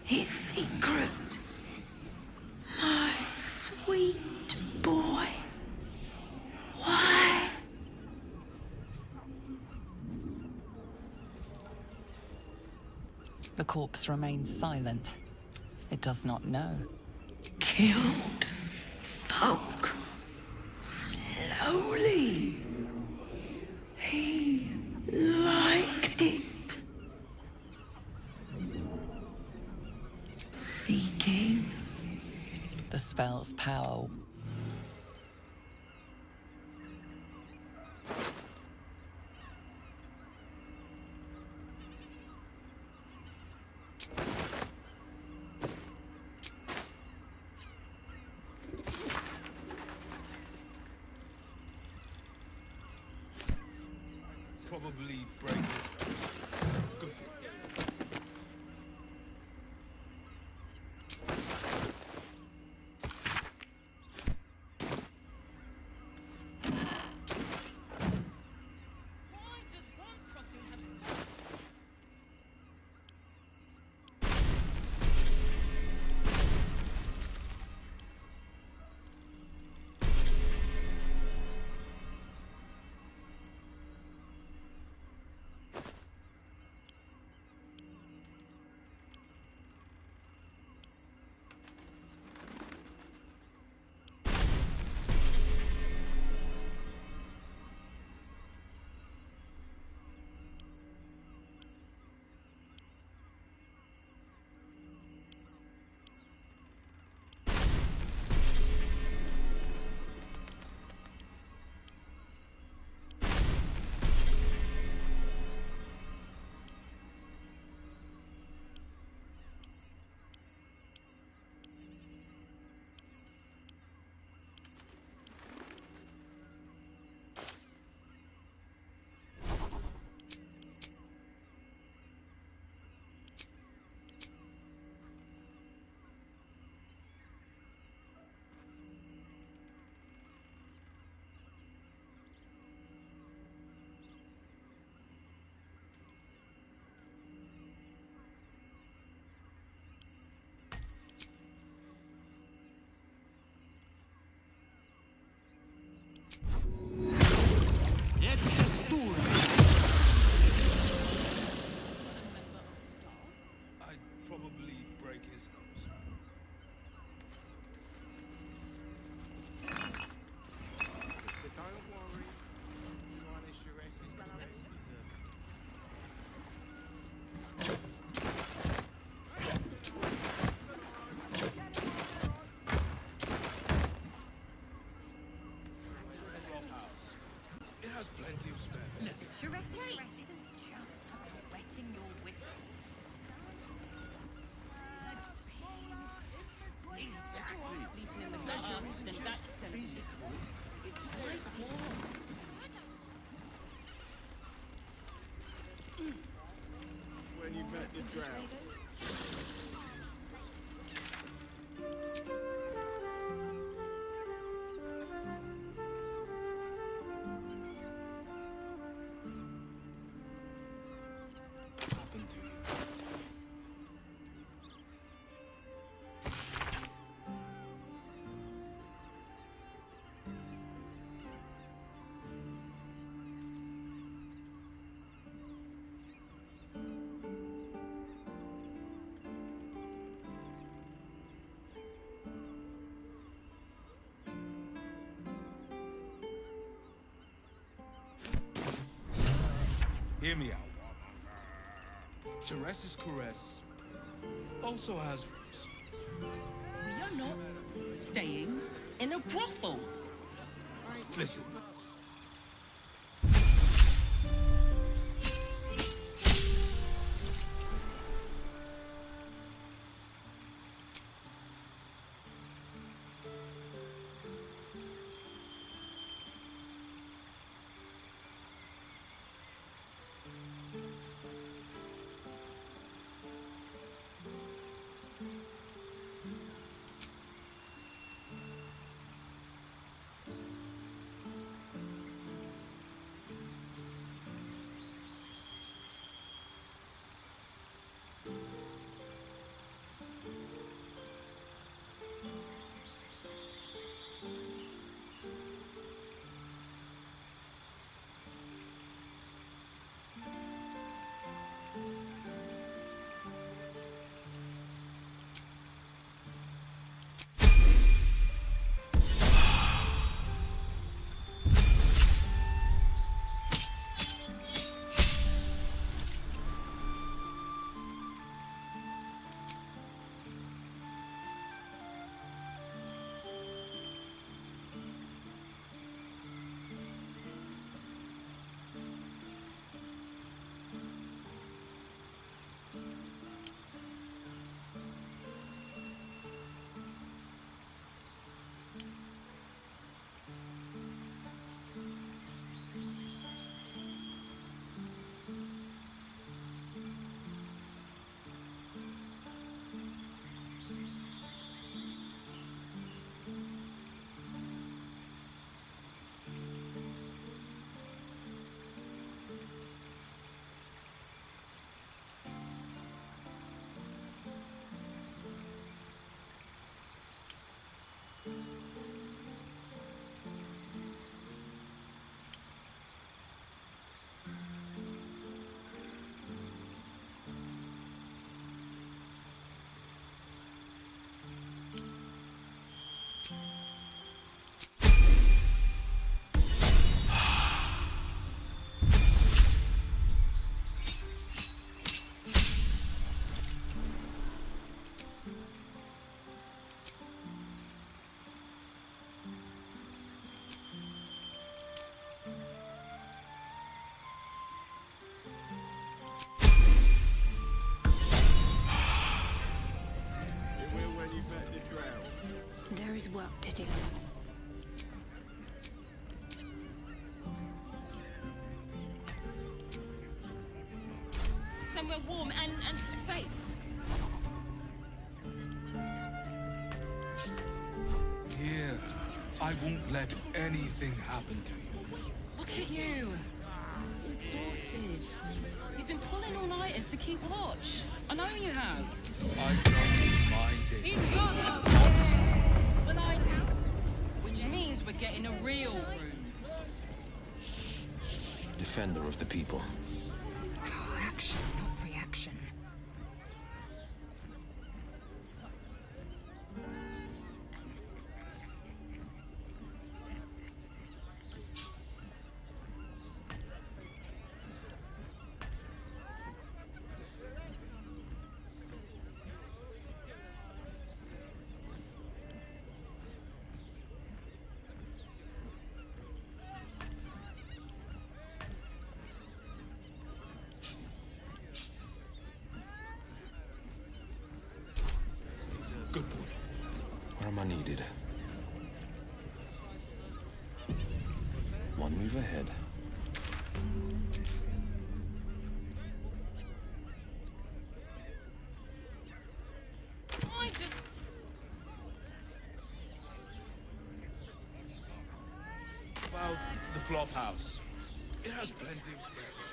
his secret. My sweet boy. Why? The corpse remains silent. It does not know. Killed folk slowly. He liked it. Seeking. The spell's power. Probably break this. Good. wetting your whistle. Exactly. Sleeping in the Pleasure gutter, isn't then just that's celebrity. physical, it's like war. When you met the drow. Happened to you. Hear me out. Jerez's caress also has roots. We are not staying in a brothel. Listen. There is work to do. Somewhere warm and safe. Here, I won't let anything happen to you. Look at you. You're exhausted. You've been pulling all-nighters to keep watch. I know you have. I've done my day. He's got the lighthouse, which means we're getting a real room. Defender of the people. Oh, action, not reaction. am I needed? One move ahead. I just... About the flop house. It has plenty of spare rooms.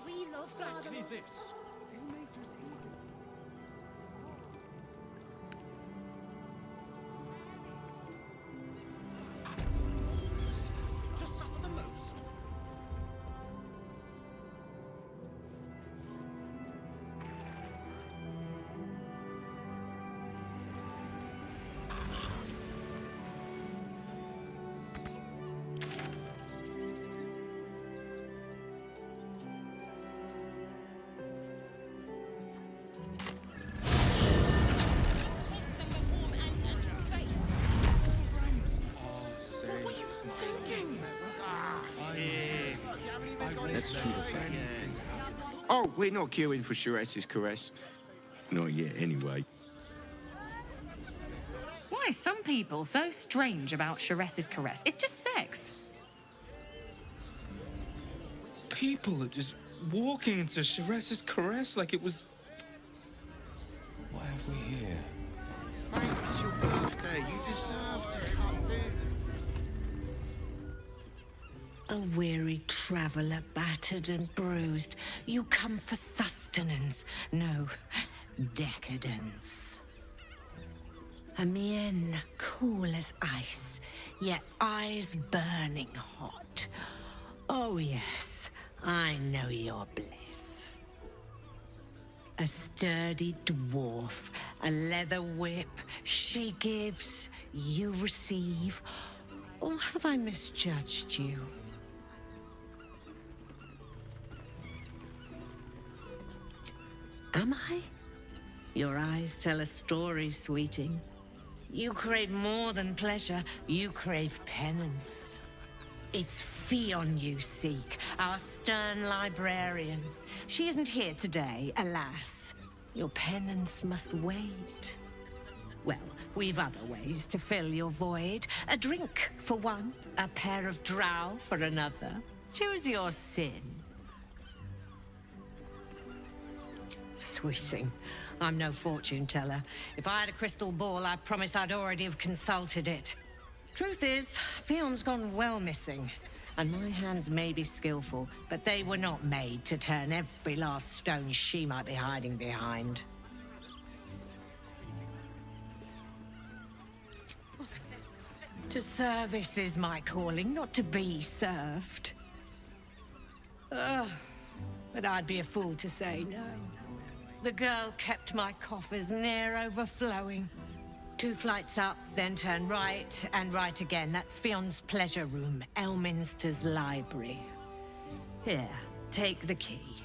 We love Exactly Father. this. To suffer the most. Let's shoot a fact. Oh, we're not queuing for Sharess's caress. Not yet, anyway. Why are some people so strange about Sharess's caress? It's just sex. People are just walking into Sharess's caress like it was... Why have we here? Mate, it's your birthday. You deserve to come in. A weary traveller, battered and bruised, you come for sustenance, no, decadence. A mien cool as ice, yet eyes burning hot. Oh yes, I know your bliss. A sturdy dwarf, a leather whip, she gives, you receive. Or have I misjudged you? Am I? Your eyes tell a story, sweeting. You crave more than pleasure, you crave penance. It's Fionn you seek, our stern librarian. She isn't here today, alas. Your penance must wait. Well, we've other ways to fill your void. A drink for one, a pair of drow for another. Choose your sin. Sweeting, I'm no fortune teller. If I had a crystal ball, I promise I'd already have consulted it. Truth is, Fionn's gone well missing. And my hands may be skillful, but they were not made to turn every last stone she might be hiding behind. To service is my calling, not to be served. Ugh, but I'd be a fool to say no. The girl kept my coffers near overflowing. 2 flights up, then turn right, and right again. That's Fionn's pleasure room, Elminster's library. Here, take the key.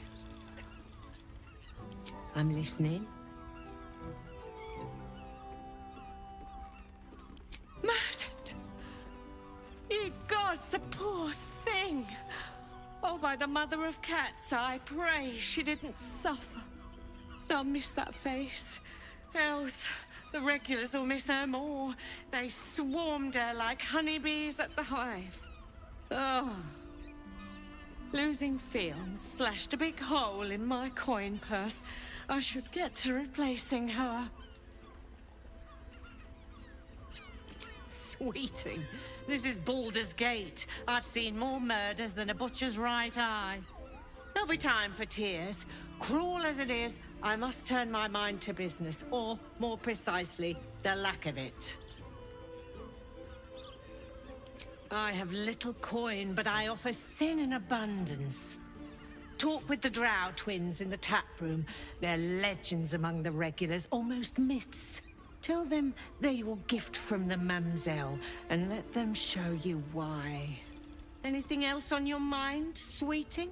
I'm listening. Murdered! Ye gods, the poor thing! Oh, by the mother of cats, I pray she didn't suffer. They'll miss that face. Else, the regulars will miss her more. They swarmed her like honeybees at the hive. Oh. Losing Fionn slashed a big hole in my coin purse. I should get to replacing her. Sweeting, this is Baldur's Gate. I've seen more murders than a butcher's right eye. There'll be time for tears. Cruel as it is, I must turn my mind to business, or, more precisely, the lack of it. I have little coin, but I offer sin in abundance. Talk with the Drow twins in the tap room. They're legends among the regulars, almost myths. Tell them they're your gift from the Mamselle, and let them show you why. Anything else on your mind, sweeting?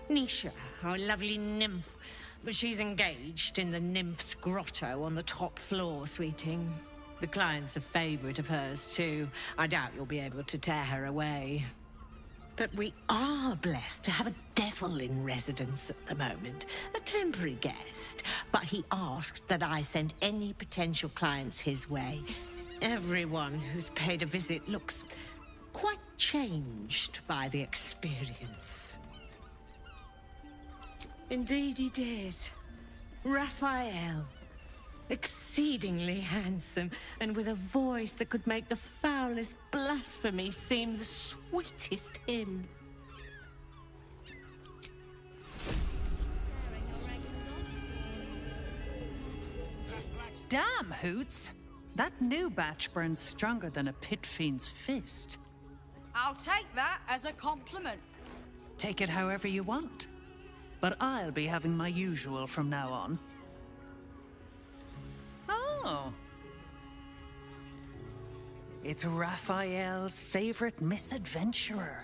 Nisha, our lovely nymph. But she's engaged in the nymph's grotto on the top floor, sweeting. The client's a favorite of hers, too. I doubt you'll be able to tear her away. But we are blessed to have a devil in residence at the moment. A temporary guest. But he asked that I send any potential clients his way. Everyone who's paid a visit looks quite changed by the experience. Indeed he did. Raphael. Exceedingly handsome, and with a voice that could make the foulest blasphemy seem the sweetest hymn. Damn, Hoots! That new batch burns stronger than a pit fiend's fist. I'll take that as a compliment. Take it however you want. But I'll be having my usual from now on. Oh. It's Raphael's favorite misadventurer.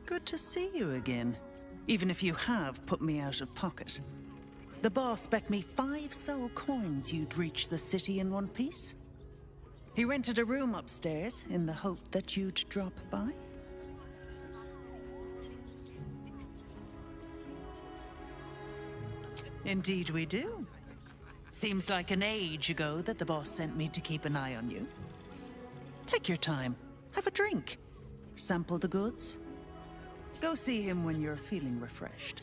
Good to see you again, even if you have put me out of pocket. The boss bet me 5 soul coins you'd reach the city in one piece. He rented a room upstairs in the hope that you'd drop by. Indeed we do. Seems like an age ago that the boss sent me to keep an eye on you. Take your time. Have a drink. Sample the goods. Go see him when you're feeling refreshed.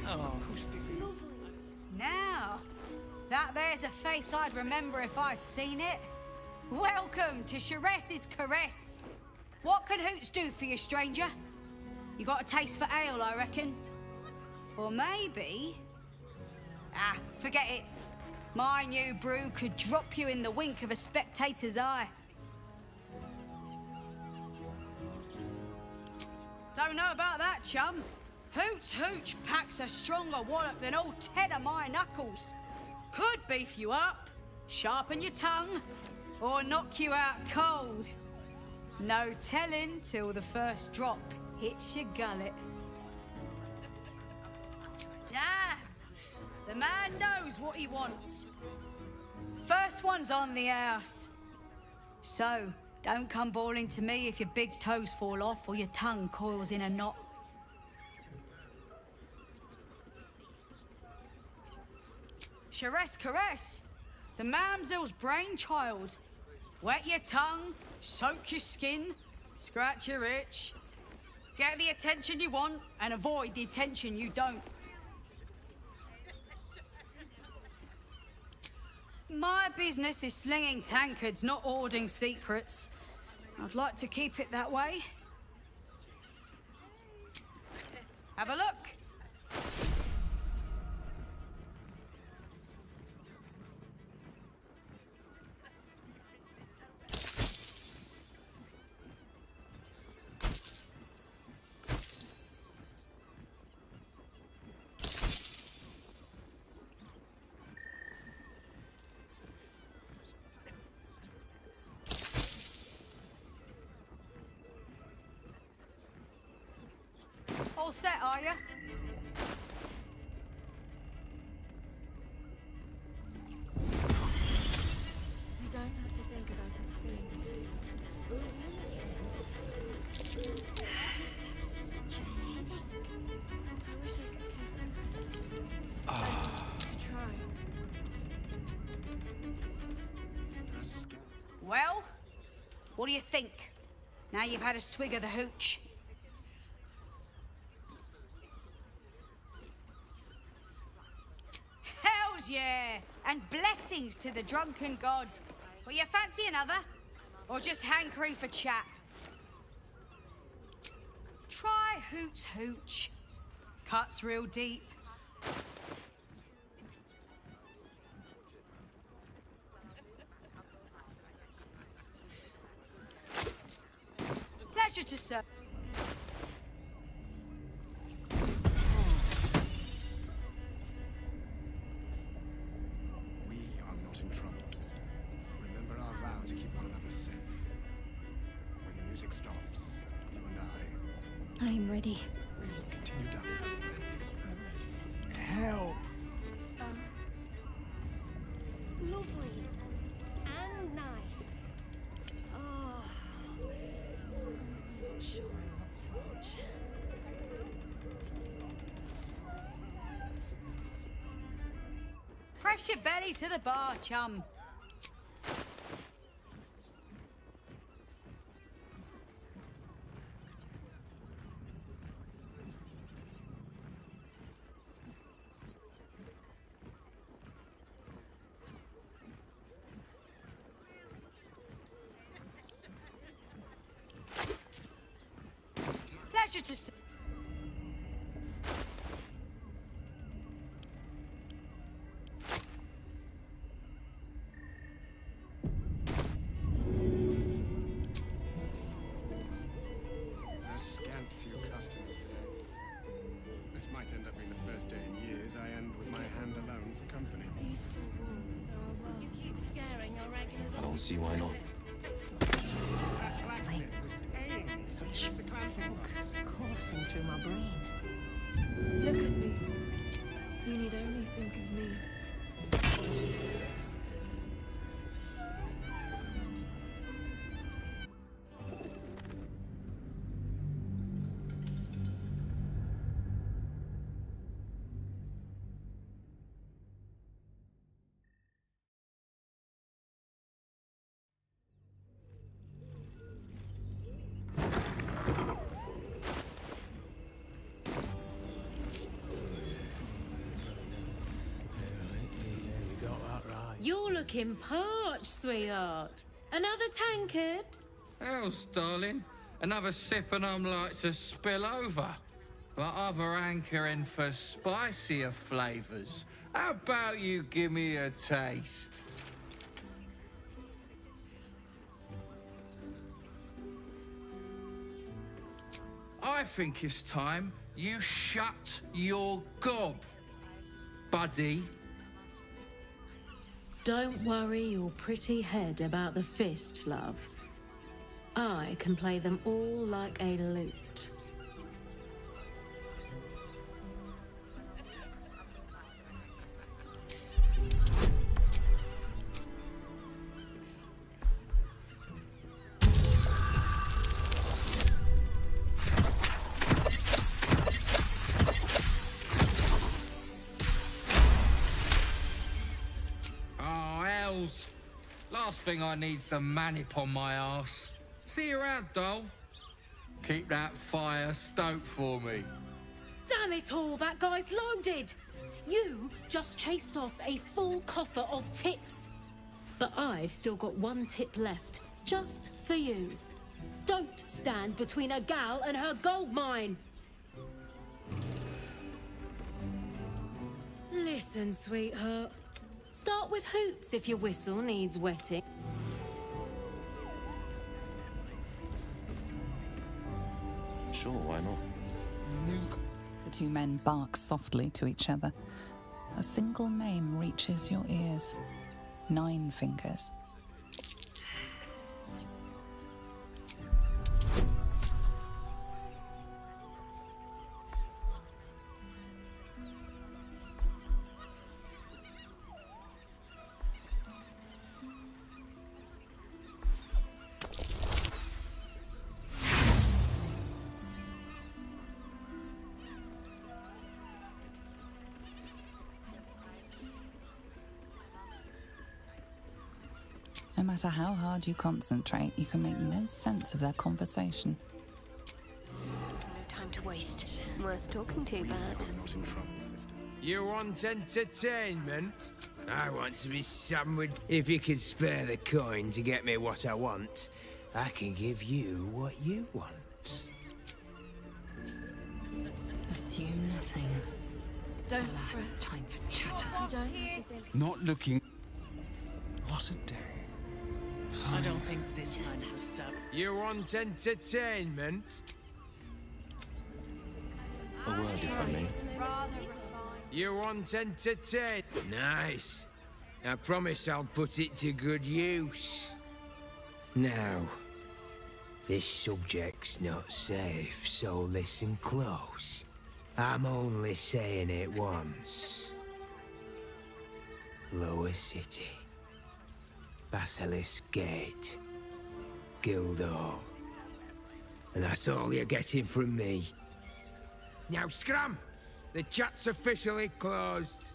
Oh. Now, that there's a face I'd remember if I'd seen it. Welcome to Sheress's Caress. What can Hoots do for you, stranger? You got a taste for ale, I reckon? Or maybe... Ah, forget it. My new brew could drop you in the wink of a spectator's eye. Don't know about that, chum. Hoots Hooch packs a stronger wallop than all 10 of my knuckles. Could beef you up, sharpen your tongue, or knock you out cold. No telling till the first drop hits your gullet. Damn! The man knows what he wants. First one's on the house. So, don't come bawling to me if your big toes fall off or your tongue coils in a knot. Sheress Caress, the mamsel's brainchild. Wet your tongue, soak your skin, scratch your itch. Get the attention you want and avoid the attention you don't. My business is slinging tankards, not hoarding secrets. I'd like to keep it that way. Have a look. All set, are you? You don't have to think about a thing. I just have such a headache. I wish I could kiss you better. Try. Well, what do you think? Now you've had a swig of the hooch. Hells yeah! And blessings to the drunken god. Well, you fancy another? Or just hankering for chat? Try Hoots Hooch. Cuts real deep. Pleasure to serve. We are not in trouble, sister. Remember our vow to keep one another safe. When the music stops, you and I... I'm ready. We will continue Press your belly to the bar, chum. Pleasure to see. A scant few customers today. This might end up being the first day in years I end with my hand alone for company. These four walls are a world. You keep scaring our regulars. I don't see why not. That blacksmith was paying me to keep the clan coursing through my brain. Look at me. You need only think of me. You're looking parched, sweetheart. Another tankard? Else, darling. Another sip and I'm like to spill over. But other hankering for spicier flavours. How about you give me a taste? I think it's time you shut your gob, buddy. Don't worry your pretty head about the fist, love. I can play them all like a lute. Last thing I need's the manip on my arse. See you around, doll. Keep that fire stoked for me. Damn it all, that guy's loaded! You just chased off a full coffer of tips. But I've still got one tip left, just for you. Don't stand between a gal and her gold mine. Listen, sweetheart. Start with hoots if your whistle needs wetting. Sure, why not? The two men bark softly to each other. A single name reaches your ears. 9 fingers. No matter how hard you concentrate, you can make no sense of their conversation. No time to waste. Worth talking to, perhaps. Not in trouble, sister. You want entertainment? I want to be sandwiched. If you can spare the coin to get me what I want, I can give you what you want. Assume nothing. Don't Alas, time for chatter. You don't have to think. Not looking. What a day. I don't think this kind of stuff. You want entertainment? A word, if I may. Rather refined. You want entertainment? Nice. I promise I'll put it to good use. Now, this subject's not safe, so listen close. I'm only saying it once. Lower City. Basilisk Gate. Guildhall. And that's all you're getting from me. Now scram! The chat's officially closed.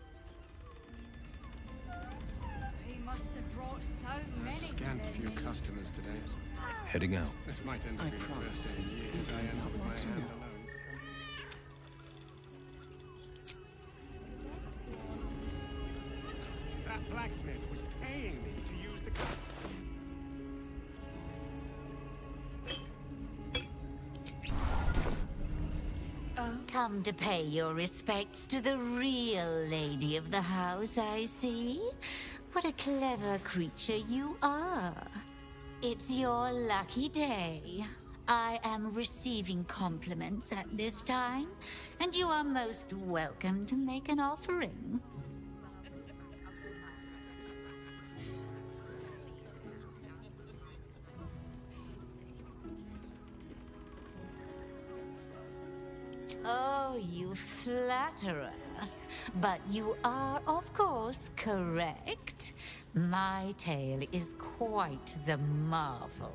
So many Scant today. few customers today. Heading out. This might end up being the first day in years I end with my hand alone. That blacksmith was paying me to use the gun. Come to pay your respects to the real lady of the house, I see. What a clever creature you are. It's your lucky day. I am receiving compliments at this time, and you are most welcome to make an offering. Oh, you flatterer. But you are, of course, correct. My tale is quite the marvel.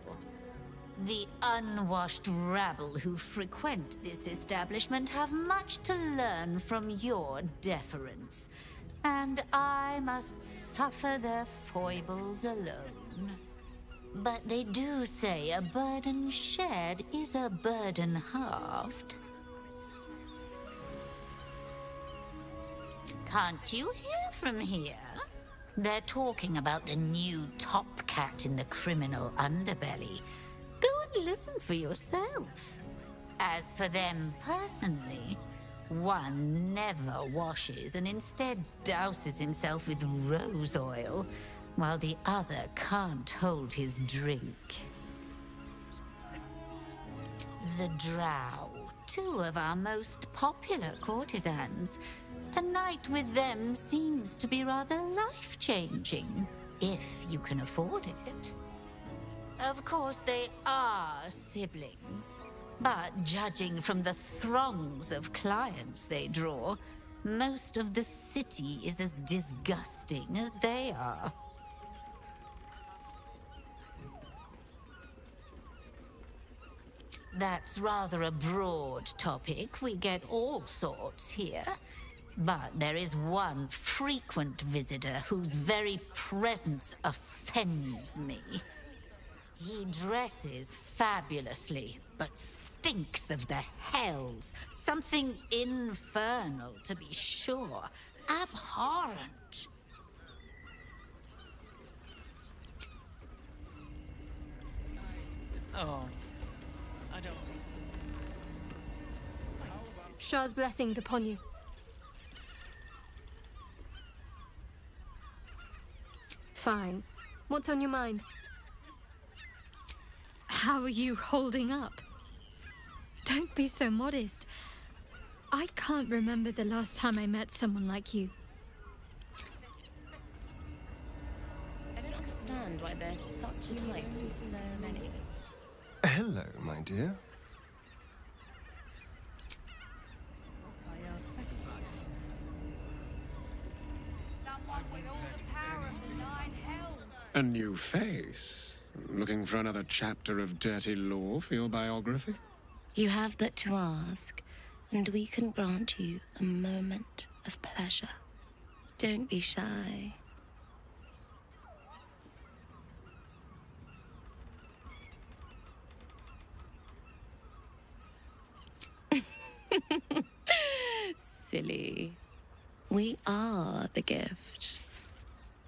The unwashed rabble who frequent this establishment have much to learn from your deference, and I must suffer their foibles alone. But they do say a burden shared is a burden halved. Can't you hear from here? They're talking about the new top cat in the criminal underbelly. Go and listen for yourself. As for them personally, one never washes and instead douses himself with rose oil, while the other can't hold his drink. The Drow, two of our most popular courtesans. A night with them seems to be rather life-changing, if you can afford it. Of course, they are siblings, but judging from the throngs of clients they draw, most of the city is as disgusting as they are. That's rather a broad topic. We get all sorts here. But there is one frequent visitor whose very presence offends me. He dresses fabulously, but stinks of the hells. Something infernal, to be sure. Abhorrent. Oh, I don't. Shah's blessings upon you. Fine. What's on your mind? How are you holding up? Don't be so modest. I can't remember the last time I met someone like you. I don't understand why there's such a type for so many. Hello, my dear. Someone with all the power of the nine hells. A new face? Looking for another chapter of dirty law for your biography? You have but to ask, and we can grant you a moment of pleasure. Don't be shy. Silly. We are the gift.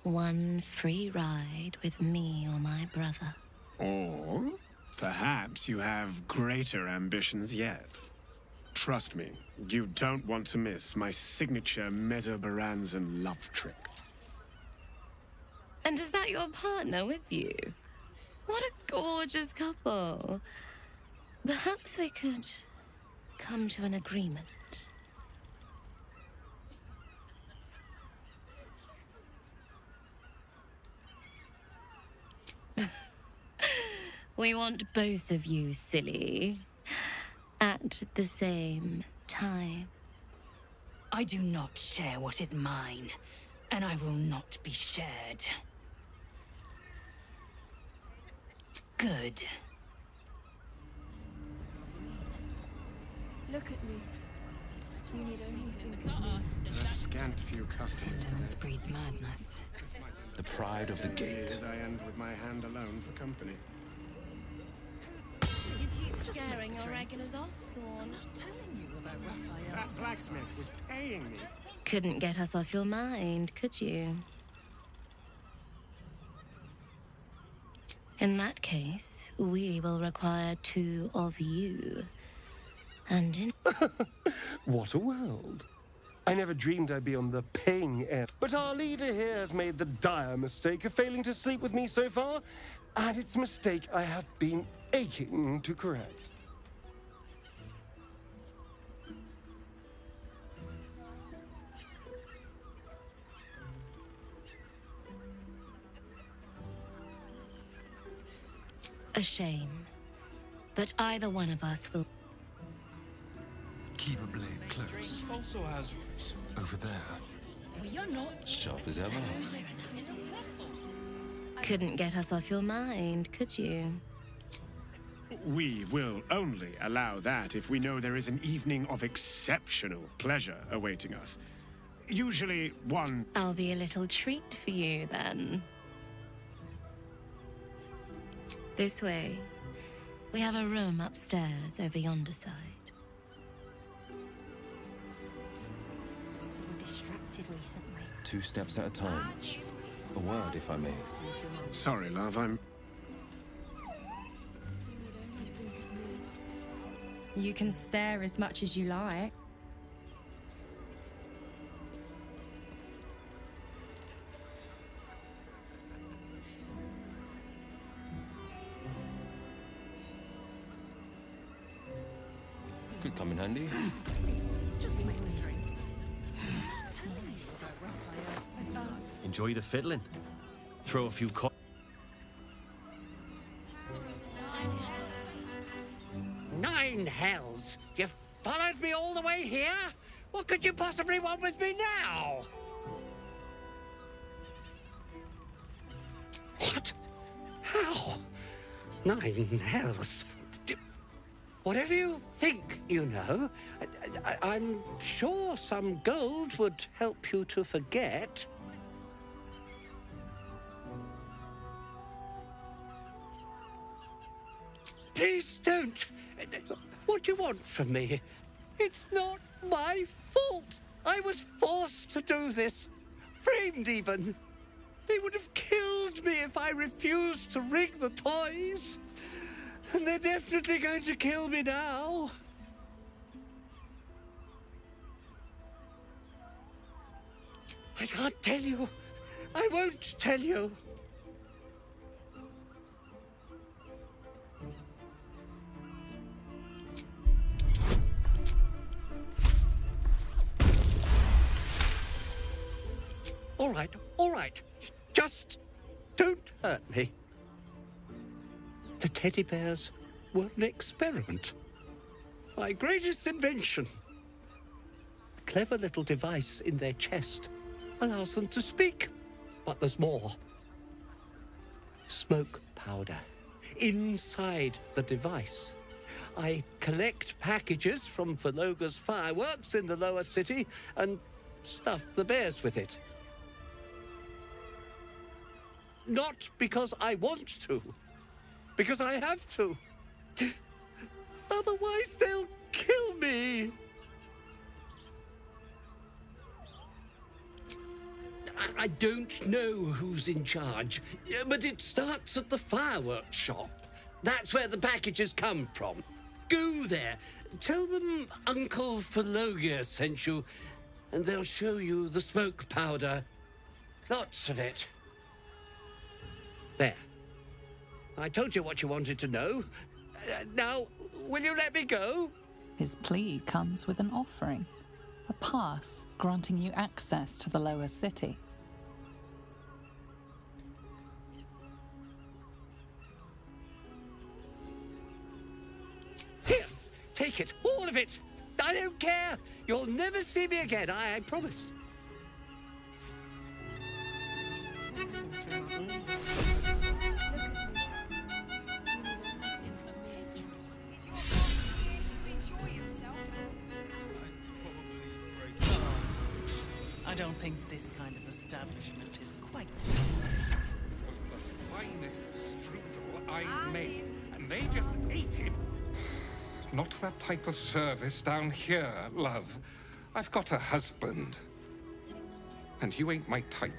One free ride with me or my brother. Or perhaps you have greater ambitions yet. Trust me, you don't want to miss my signature Mesobaranzan love trick. And is that your partner with you? What a gorgeous couple. Perhaps we could come to an agreement. We want both of you, silly, at the same time. I do not share what is mine, and I will not be shared. Good. Look at me. You need only think of me. A scant few customers today. Ignorance breeds madness. The pride of the gate. As I end with my hand alone for company. You keep scaring your regulars off, Swan. That blacksmith was paying me. Couldn't get us off your mind, could you? In that case, we will require 2 of you. And in... What a world. I never dreamed I'd be on the paying end. But our leader here has made the dire mistake of failing to sleep with me so far, and it's a mistake I have been aching to correct. A shame. But either one of us will... Keep a blade close. Also has over there. We are not Sharp as ever. Couldn't get us off your mind, could you? We will only allow that if we know there is an evening of exceptional pleasure awaiting us. Usually one... I'll be a little treat for you, then. This way. We have a room upstairs over yonder side. So distracted recently. 2 steps at a time. A word, if I may. Sorry, love, I'm... You can stare as much as you like. Could come in handy. Just make the drinks. Enjoy the fiddling. Throw a few Nine hells! You followed me all the way here? What could you possibly want with me now? What? How? 9 hells? Whatever you think you know, I'm sure some gold would help you to forget. Please don't. What do you want from me? It's not my fault. I was forced to do this. Framed even. They would have killed me if I refused to rig the toys. And they're definitely going to kill me now. I can't tell you. I won't tell you. All right. Just don't hurt me. The teddy bears were an experiment. My greatest invention. A clever little device in their chest allows them to speak. But there's more. Smoke powder inside the device. I collect packages from Valoga's fireworks in the lower city and stuff the bears with it. Not because I want to. Because I have to. Otherwise, they'll kill me. I don't know who's in charge, but it starts at the fireworks shop. That's where the packages come from. Go there. Tell them Uncle Valoga sent you, and they'll show you the smoke powder. Lots of it. There. I told you what you wanted to know. Now, will you let me go? His plea comes with an offering, a pass granting you access to the lower city. Here, take it, all of it. I don't care. You'll never see me again, I promise. I don't think this kind of establishment is quite to his taste. Was the finest strudel I've made, and they just ate it. Not that type of service down here, love. I've got a husband. And you ain't my type.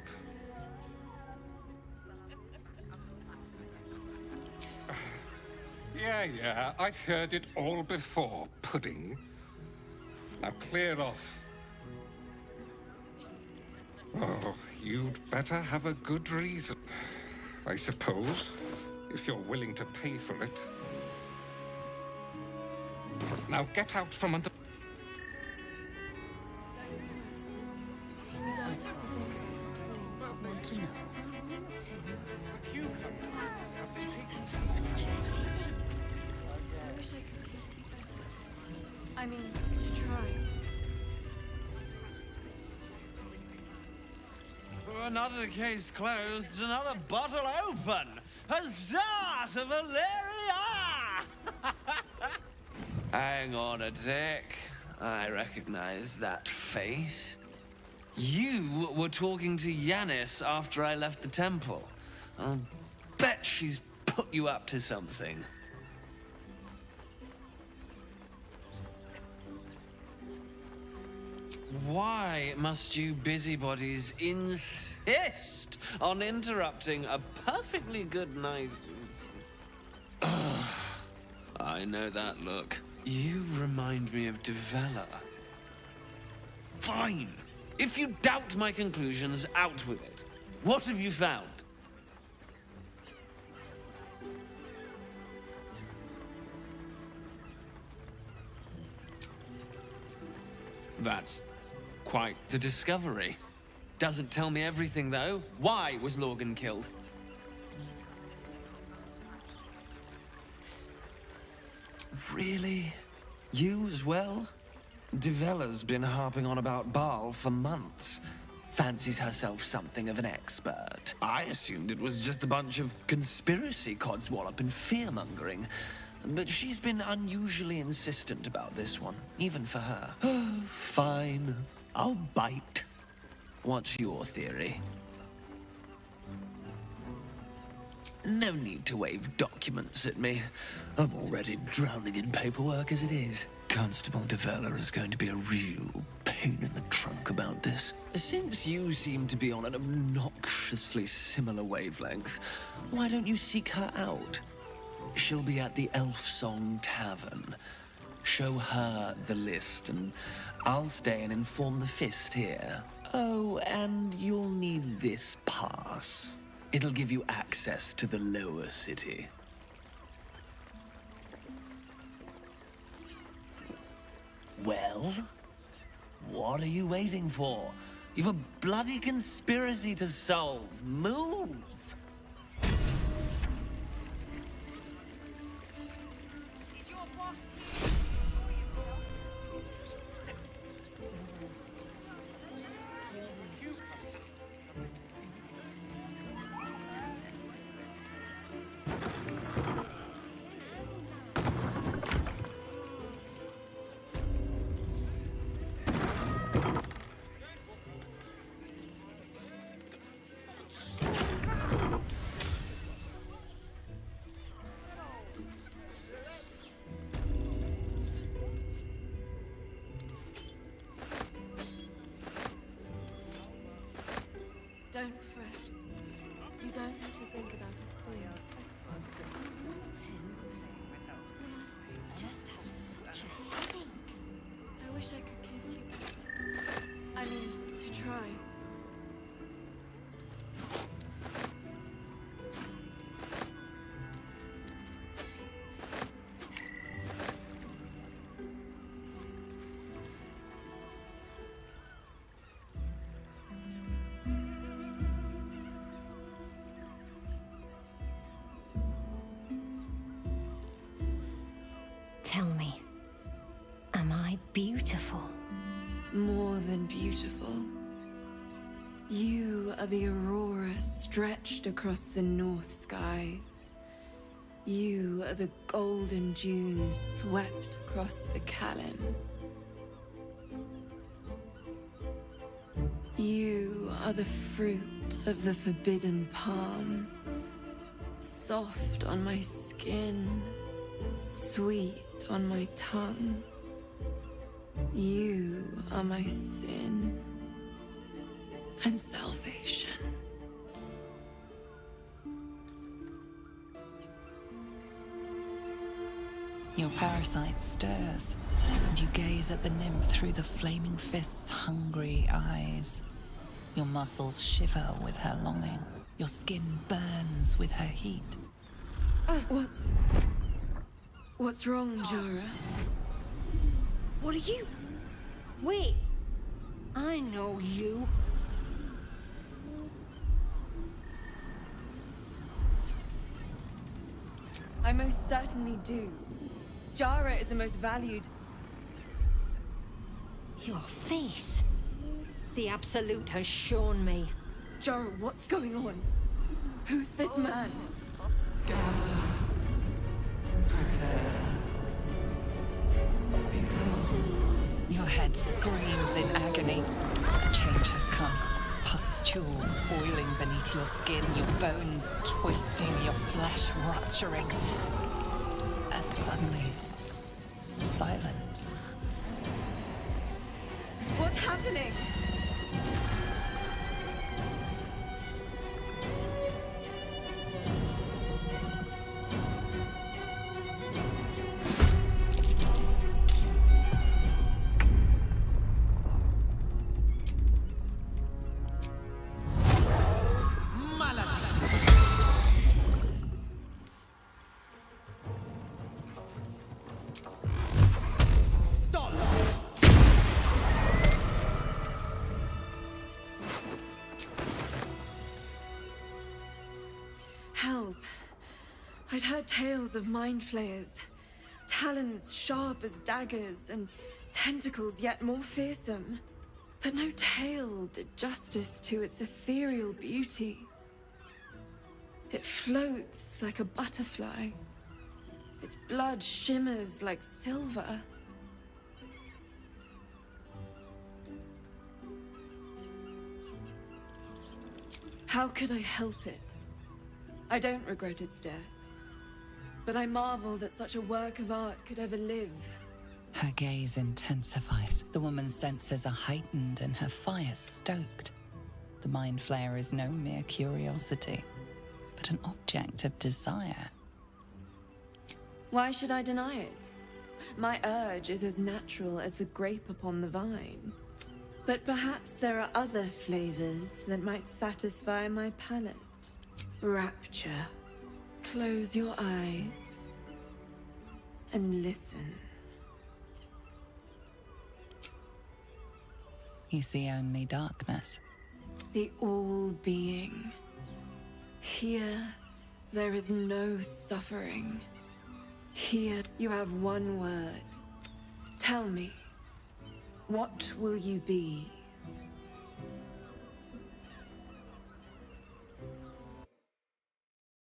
Yeah, I've heard it all before, pudding. Now clear off. Oh, you'd better have a good reason, I suppose, if you're willing to pay for it. Now get out from under... I wish I could kiss you better. I mean, to try. Another case closed, another bottle open. Huzzah to Valeria! Hang on a tick. I recognize that face. You were talking to Yanis after I left the temple. I'll bet she's put you up to something. Why must you busybodies insist on interrupting a perfectly good night's routine? I know that look. You remind me of Devella. Fine. If you doubt my conclusions, out with it. What have you found? That's quite the discovery. Doesn't tell me everything, though. Why was Lorgan killed? Really? You as well? Devella's been harping on about Baal for months. Fancies herself something of an expert. I assumed it was just a bunch of conspiracy codswallop and fear-mongering. But she's been unusually insistent about this one, even for her. Fine. I'll bite. What's your theory? No need to wave documents at me. I'm already drowning in paperwork as it is. Constable Devella is going to be a real pain in the trunk about this. Since you seem to be on an obnoxiously similar wavelength, why don't you seek her out? She'll be at the Elf Song Tavern. Show her the list, and I'll stay and inform the Fist here. Oh, and you'll need this pass. It'll give you access to the lower city. Well? What are you waiting for? You've a bloody conspiracy to solve. Move! Is your boss Don't fret. You don't have to think about a thing. I just have such a headache. I wish I could kiss you better. I mean, to try. Tell me, am I beautiful? More than beautiful. You are the aurora stretched across the north skies. You are the golden dunes swept across the Kalim. You are the fruit of the forbidden palm. Soft on my skin, sweet on my tongue. You are my sin and salvation. Your parasite stirs, and you gaze at the nymph through the flaming fist's hungry eyes. Your muscles shiver with her longing. Your skin burns with her heat. What's wrong, Jara? What are you? Wait. I know you. I most certainly do. Jara is the most valued. Your face. The Absolute has shown me. Jara, what's going on? Who's this man? Your head screams in agony. The change has come. Pustules boiling beneath your skin, your bones twisting, your flesh rupturing. And suddenly, silence. What's happening? Hells. I'd heard tales of mind flayers. Talons sharp as daggers and tentacles yet more fearsome. But no tale did justice to its ethereal beauty. It floats like a butterfly. Its blood shimmers like silver. How could I help it? I don't regret its death, but I marvel that such a work of art could ever live. Her gaze intensifies. The woman's senses are heightened and her fire stoked. The mind flayer is no mere curiosity, but an object of desire. Why should I deny it? My urge is as natural as the grape upon the vine. But perhaps there are other flavors that might satisfy my palate. Rapture. Close your eyes and listen. You see only darkness. The all-being. Here, there is no suffering. Here, you have one word. Tell me, what will you be?